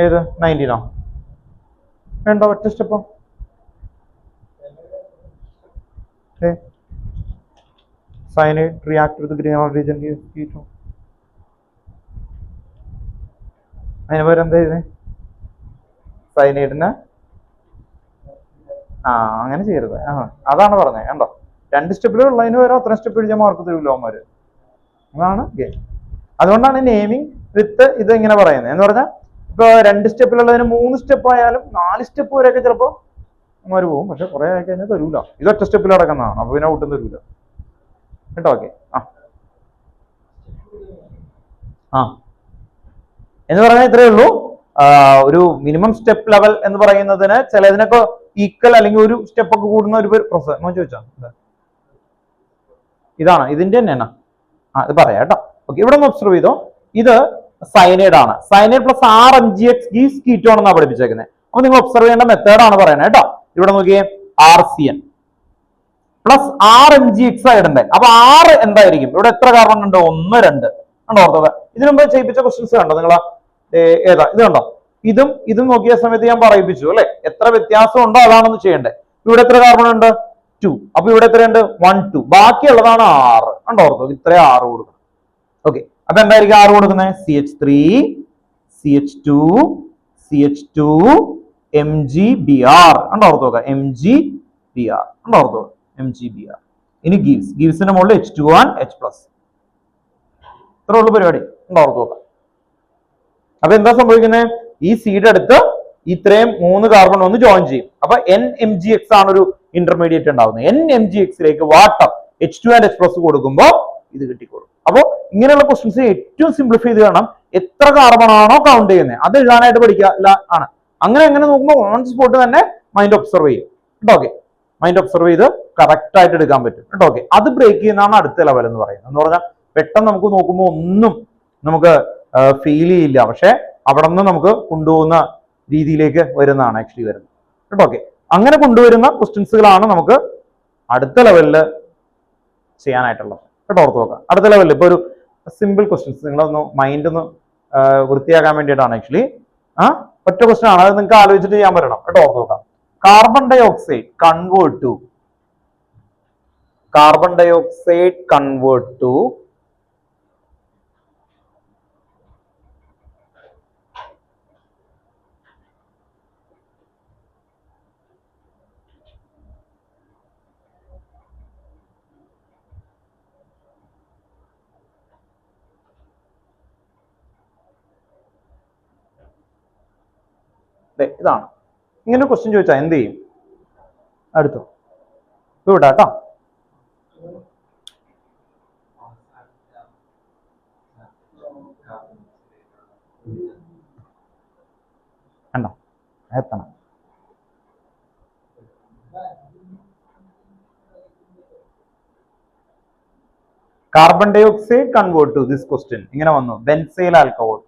ഏത്? 19 വേണ്ട, ഒറ്റ സ്റ്റെപ്പോ. Cyanide react with the Grignard reagent is ketone. അതിന് പകരം എന്താ ചെയ്തേ? സയനൈഡിനെ ആ അങ്ങനെ ചെയ്യരുത്. അതാണ് പറഞ്ഞത്. കണ്ടോ, 2 സ്റ്റെപ്പിൽ ഉള്ളതിന് വരെ അത്ര സ്റ്റെപ്പ് എഴുതിയാൽ മാർക്ക് തരുമല്ലോ അവന്മാര്. അതാണ് ഗെയിം. അതുകൊണ്ടാണ് നെയിമിങ് വിത്ത് ഇത് ഇങ്ങനെ പറയുന്നത്. എന്ന് പറഞ്ഞാൽ ഇപ്പൊ 2 സ്റ്റെപ്പിലുള്ളതിന് 3 സ്റ്റെപ്പ് ആയാലും 4 സ്റ്റെപ്പ് വരെയൊക്കെ ചിലപ്പോൾ അവന്മാര് പോകും. പക്ഷെ കുറെ ആയി കഴിഞ്ഞാൽ തരൂല. ഇത് ഒറ്റ സ്റ്റെപ്പിൽ അടക്കുന്നതാണ്. അപ്പൊ പിന്നെ ഒട്ടും തരൂല കേട്ടോ. ഓക്കെ. എന്ന് പറഞ്ഞാൽ ഇത്രയേ ഉള്ളൂ. ഒരു മിനിമം സ്റ്റെപ്പ് ലെവൽ എന്ന് പറയുന്നതിന് ചിലതിനൊക്കെ ഈക്വൽ അല്ലെങ്കിൽ ഒരു സ്റ്റെപ്പ് ഒക്കെ കൂടുന്ന ഒരു പ്രോസസ് ചോദിച്ചാ ഇതാണ് ഇതിന്റെ തന്നെയാണ്. ഇത് പറയാം കേട്ടോ. ഓക്കെ, ഇവിടെ ഒന്ന് ഒബ്സർവ് ചെയ്തോ. ഇത് സൈനൈഡ് ആണ്. Cyanide plus RMgX gives ketone എന്നാണ് പഠിപ്പിച്ചേക്കുന്നത്. അപ്പൊ നിങ്ങൾ ഒബ്സർവ് ചെയ്യേണ്ട മെത്തേഡാണ് പറയുന്നത് കേട്ടോ. ഇവിടെ നോക്കിയേ, RCN പ്ലസ് RMgX ആയിട്ടുണ്ട്. അപ്പൊ R എന്തായിരിക്കും? ഇവിടെ എത്ര കാർബൺ ഉണ്ട്? 1 2 കണ്ടോ? ഓർത്തോക്കെ ഇതിനു മുമ്പ് ചെയ്യിപ്പിച്ച ക്വസ്റ്റ്യൻസ് കണ്ടോ നിങ്ങൾ? ഏതാ ഇത് കണ്ടോ? ഇതും നോക്കിയ സമയത്ത് ഞാൻ പറയിപ്പിച്ചു അല്ലെ, എത്ര വ്യത്യാസം ഉണ്ടോ അതാണെന്ന് ചെയ്യണ്ടേ. ഇവിടെ എത്ര കാർബൺ ഉണ്ട്? 2. അപ്പൊ ഇവിടെ എത്രയുണ്ട്? 1 2. ബാക്കിയുള്ളതാണ് 6. കണ്ടോ? ഓർത്തോ ഇത്രയും 6 കൊടുക്കണം. ഓക്കെ, അപ്പൊ എന്തായിരിക്കും 6 കൊടുക്കുന്നത്? CH3 CH2 CH2 MgBr. കണ്ടോ? ഓർത്തോക്ക MgBr. കണ്ടോ? Ortho MgBr. ഇനി ഗീവ്സിന്റെ മുകളിൽ H2 H+. ഇത്ര ഉള്ള പരിപാടി. കണ്ടോ? ഓർത്തോക്ക. അപ്പൊ എന്താ സംഭവിക്കുന്നത്? ഈ സീഡ് എടുത്ത് ഇത്രയും 3 കാർബൺ ഒന്ന് ജോയിൻ ചെയ്യും. അപ്പൊ NMgX ആണ് ഒരു ഇന്റർമീഡിയറ്റ് ഉണ്ടാവുന്നത്. NMgXലേക്ക് വാട്ടർ H2 H+ കൊടുക്കുമ്പോൾ ഇത് കിട്ടിക്കോളും. അപ്പൊ ഇങ്ങനെയുള്ള ക്വസ്റ്റ്യൻസ് ഏറ്റവും സിംപ്ലിഫൈ ചെയ്ത് കാണാം. എത്ര കാർബൺ ആണോ കൗണ്ട് ചെയ്യുന്നത് അത് എഴുതാനായിട്ട് പഠിക്കുക ആണ്. അങ്ങനെ നോക്കുമ്പോൾ ഓൺ സ്പോട്ട് തന്നെ മൈൻഡ് ഒബ്സർവ് ചെയ്യും കേട്ടോ. ഓക്കെ, മൈൻഡ് ഒബ്സർവ് ചെയ്ത് കറക്റ്റ് ആയിട്ട് എടുക്കാൻ പറ്റും കേട്ടോ. ഓക്കെ, അത് ബ്രേക്ക് ചെയ്യുന്നതാണ് അടുത്ത ലെവൽ എന്ന് പറയുന്നത്. എന്ന് പറഞ്ഞാൽ പെട്ടെന്ന് നമുക്ക് നോക്കുമ്പോൾ ഒന്നും നമുക്ക് ഫീൽ ചെയ്യില്ല, പക്ഷെ അവിടെ നിന്ന് നമുക്ക് കൊണ്ടുപോകുന്ന രീതിയിലേക്ക് വരുന്നതാണ് ആക്ച്വലി വരുന്നത് കേട്ടോ. ഓക്കെ, അങ്ങനെ കൊണ്ടുവരുന്ന ക്വസ്റ്റ്യൻസുകളാണ് നമുക്ക് അടുത്ത ലെവലിൽ ചെയ്യാനായിട്ടുള്ളത് കേട്ടോ. ഓർത്ത് നോക്കാം. അടുത്ത ലെവലിൽ ഇപ്പൊ ഒരു സിമ്പിൾ ക്വസ്റ്റ്യൻസ് നിങ്ങളൊന്ന് മൈൻഡ് ഒന്ന് വൃത്തിയാക്കാൻ വേണ്ടിയിട്ടാണ് ആക്ച്വലി. ഒറ്റ ക്വസ്റ്റ്യൻ ആണ്, അത് നിങ്ങൾക്ക് ആലോചിച്ചിട്ട് ചെയ്യാൻ പറ്റണം കേട്ടോ. ഓർത്ത് നോക്കാം. Carbon dioxide convert to ഇതാണ്. ഇങ്ങനെ ക്വസ്റ്റ്യൻ ചോദിച്ചാൽ എന്ത് ചെയ്യും? അടുത്തു ഇവിടെ കേട്ടോ. കണ്ടോ? എത്തണം. Carbon dioxide convert to this question ഇങ്ങനെ വന്നു. Benzyl alcohol.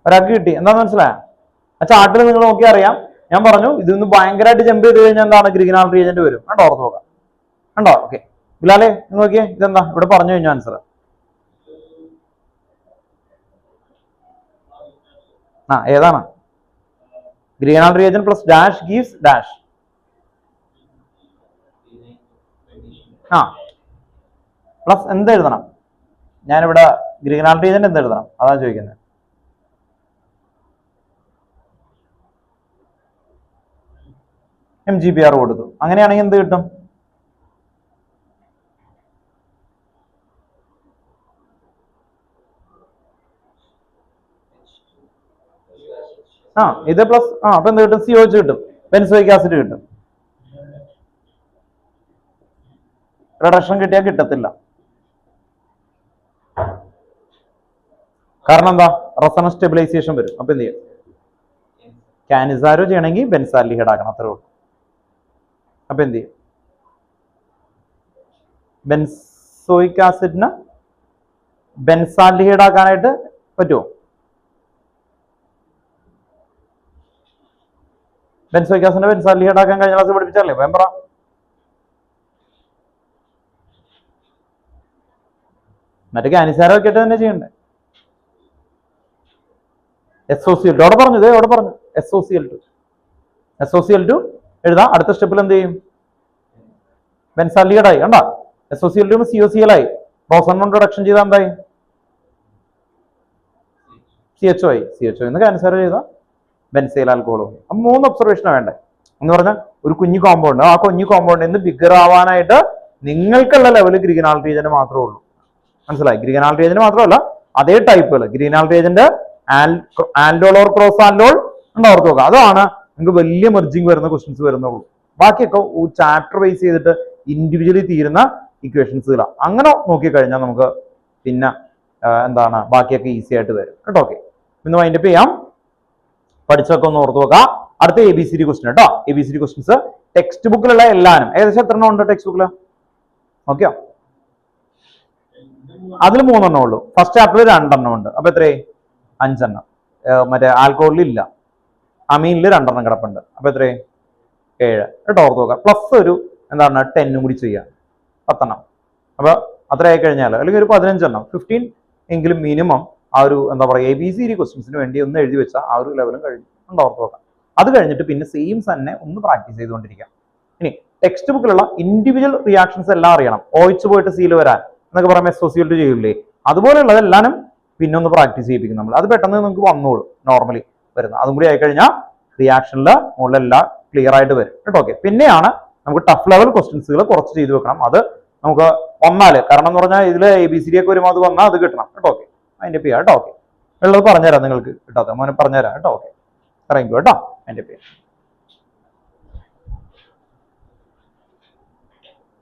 ഒരാൾക്ക് കിട്ടി. എന്താന്ന് മനസ്സിലായ? ആ ചാർട്ടിൽ നിങ്ങൾ നോക്കി അറിയാം. ഞാൻ പറഞ്ഞു ഇതൊന്ന് ഭയങ്കരമായിട്ട് ജമ്പ് ചെയ്ത് കഴിഞ്ഞാൽ എന്താണ് ഗ്രിഗ്നാൾ റിയേജന്റ് വരും. കണ്ടോ? ഓർത്ത് നോക്കാം. കണ്ടോ? ഓക്കെ, ബിലാലെ നോക്കിയേ, ഇതെന്താ ഇവിടെ പറഞ്ഞു കഴിഞ്ഞു ആൻസർ. ഏതാണ്? Grignard reagent plus dash gives dash. Plus എന്ത് എഴുതണം? ഞാനിവിടെ ഗ്രിഗ്നാൾ റിയേജന്റ് എന്ത് എഴുതണം അതാണ് ചോദിക്കുന്നത്. MgBr കൊടുത്തു. അങ്ങനെയാണെങ്കിൽ എന്ത് കിട്ടും? ഇത് പ്ലസ് അപ്പൊ എന്ത് കിട്ടും? COH കിട്ടും. ബെൻസോയിക് ആസിഡ് കിട്ടും. റിഡക്ഷൻ കിട്ടിയാൽ കിട്ടത്തില്ല. കാരണം എന്താ? റെസൊണൻസ് സ്റ്റെബിലൈസേഷൻ വരും. അപ്പൊ എന്ത് ചെയ്യും? കാനിസാരോ ചെയ്യണമെങ്കിൽ ബെൻസാൽഡിഹൈഡ് ആക്കണം. അത്രേ ഉള്ളൂ. അപ്പൊ എന്ത് ചെയ്യും? ബെൻസോയിക് ആസിഡിന് ബെൻസാൽഡിഹൈഡ് ആക്കാനായിട്ട് പറ്റുമോ? ബെൻസോയിക് ആസിഡിനെ ബെൻസാൽഡിഹൈഡ് ആക്കാൻ കഴിഞ്ഞ ക്ലാസ് പഠിപ്പിച്ചല്ലേ? വേം പറ. മറ്റേ കാനിസാരോ ഒക്കെ തന്നെ ചെയ്യണ്ടേ? SOCl2 അവിടെ പറഞ്ഞു. SOCl2 എഴുതാം. അടുത്ത സ്റ്റെപ്പിൽ എന്ത് ചെയ്യും? ബെൻസാൽഡിഹൈഡ് ആയി. കണ്ടാ SOCl2 COCl ആയി. പ്രോസൺ കൊണ്ട് റിഡക്ഷൻ ചെയ്താൽ എന്തായി? CHO ആയി. CHO എന്ന് ക്യാൻസർ ചെയ്താൽ ബെൻസൈൽ ആൽക്കഹോളും. അപ്പം 3 ഒബ്സർവേഷനാണ് വേണ്ടേ എന്ന് പറഞ്ഞാൽ ഒരു കുഞ്ഞു കോമ്പൗണ്ട്, ആ കുഞ്ഞു കോമ്പൗണ്ടിൽ നിന്ന് ബിഗർ ആവാനായിട്ട് നിങ്ങൾക്കുള്ള ലെവൽ ഗ്രീനാൾ റീജന്റ് മാത്രമേ ഉള്ളൂ. മനസ്സിലായി? ഗ്രീനാൾ റീജന്റ് മാത്രമല്ല അതേ ടൈപ്പുകൾ ഗ്രീനാൾ റീജന്റ് ആൻഡോൾ ഓർ ക്രോസ് ആൻഡോൾ ഓർത്ത് നോക്കുക. അതാണ് നിങ്ങൾക്ക് വലിയ മെർജിങ് വരുന്ന ക്വസ്റ്റ്യൻസ് വരുന്നുള്ളൂ. ബാക്കിയൊക്കെ ചാപ്റ്റർ വൈസ് ചെയ്തിട്ട് ഇൻഡിവിജ്വലി തീരുന്ന ഇക്വേഷൻസുകളാണ്. അങ്ങനെ നോക്കിക്കഴിഞ്ഞാൽ നമുക്ക് പിന്നെ എന്താണ് ബാക്കിയൊക്കെ ഈസി ആയിട്ട് വരും കേട്ടോ. ഓക്കെ, ഇന്ന് വൈൻഡപ്പ് ചെയ്യാം. പഠിച്ചൊക്കെ ഒന്ന് ഓർത്ത് നോക്കാം. അടുത്ത ABCD ക്വസ്റ്റ്യൻ കേട്ടോ. ABCD ക്വസ്റ്റ്യൻസ് ടെക്സ്റ്റ് ബുക്കിലുള്ള എല്ലാവരും ഏകദേശം എത്ര എണ്ണം ഉണ്ട് ടെക്സ്റ്റ് ബുക്കിൽ? ഓക്കെയോ? അതിൽ 3 എണ്ണം ഉള്ളൂ. ഫസ്റ്റ് ചാപ്റ്ററിൽ 2 എണ്ണം ഉണ്ട്. അപ്പൊ എത്രയായി? 5 എണ്ണം. മറ്റേ ആൽക്കഹോളിൽ ഇല്ല, അമീനിൽ 2 എണ്ണം കിടപ്പുണ്ട്. അപ്പൊ എത്രയായി? 7 കേട്ടോ. ഓർത്ത് നോക്കാം. പ്ലസ് ഒരു എന്താണ് 10 കൂടി ചെയ്യാം, 10 എണ്ണം. അപ്പൊ അത്ര ആയി കഴിഞ്ഞാൽ അല്ലെങ്കിൽ ഒരു 15 എണ്ണം 15 എങ്കിലും മിനിമം ആ ഒരു എന്താ പറയുക ABCD ക്വസ്റ്റ്യൻസിന് വേണ്ടി ഒന്ന് എഴുതി വെച്ചാൽ ആ ഒരു ലെവലും കഴിഞ്ഞു. ഓർത്ത് നോക്കാം. അത് കഴിഞ്ഞിട്ട് പിന്നെ സെയിം തന്നെ ഒന്ന് പ്രാക്ടീസ് ചെയ്തുകൊണ്ടിരിക്കാം. ഇനി ടെക്സ്റ്റ് ബുക്കിലുള്ള ഇൻഡിവിജ്വൽ റിയാക്ഷൻസ് എല്ലാം അറിയണം. OH പോയിട്ട് സീൽ വരാൻ എന്നൊക്കെ പറയുമ്പോൾ SOCl2 ചെയ്യില്ലേ, അതുപോലെയുള്ളതെല്ലാം പിന്നെ ഒന്ന് പ്രാക്ടീസ് ചെയ്യിപ്പിക്കും നമ്മൾ. അത് പെട്ടെന്ന് നിങ്ങൾക്ക് വന്നോളൂ നോർമലി വരുന്നത്. അതും കൂടി ആയിക്കഴിഞ്ഞാൽ റിയാക്ഷനിൽ മുകളിലെല്ലാം ക്ലിയർ ആയിട്ട് വരും കേട്ടോ. ഓക്കെ, പിന്നെയാണ് നമുക്ക് ടഫ് ലെവൽ ക്വസ്റ്റ്യൻസുകൾ കുറച്ച് ചെയ്ത് വെക്കണം. അത് നമുക്ക് വന്നാൽ, കാരണം എന്ന് പറഞ്ഞാൽ ഇതിൽ ABCD ഒക്കെ വരുമ്പോൾ അത് വന്നാൽ അത് കിട്ടണം കേട്ടോ. ഓക്കെ, അതിൻ്റെ ചെയ്യാം കേട്ടോ. ഓക്കെ, ഉള്ളത് പറഞ്ഞുതരാം നിങ്ങൾക്ക് കിട്ടാത്ത മോനെ പറഞ്ഞുതരാം കേട്ടോ. ഓക്കെ, ഇറങ്ങിക്കോ കേട്ടോ. അതിൻ്റെ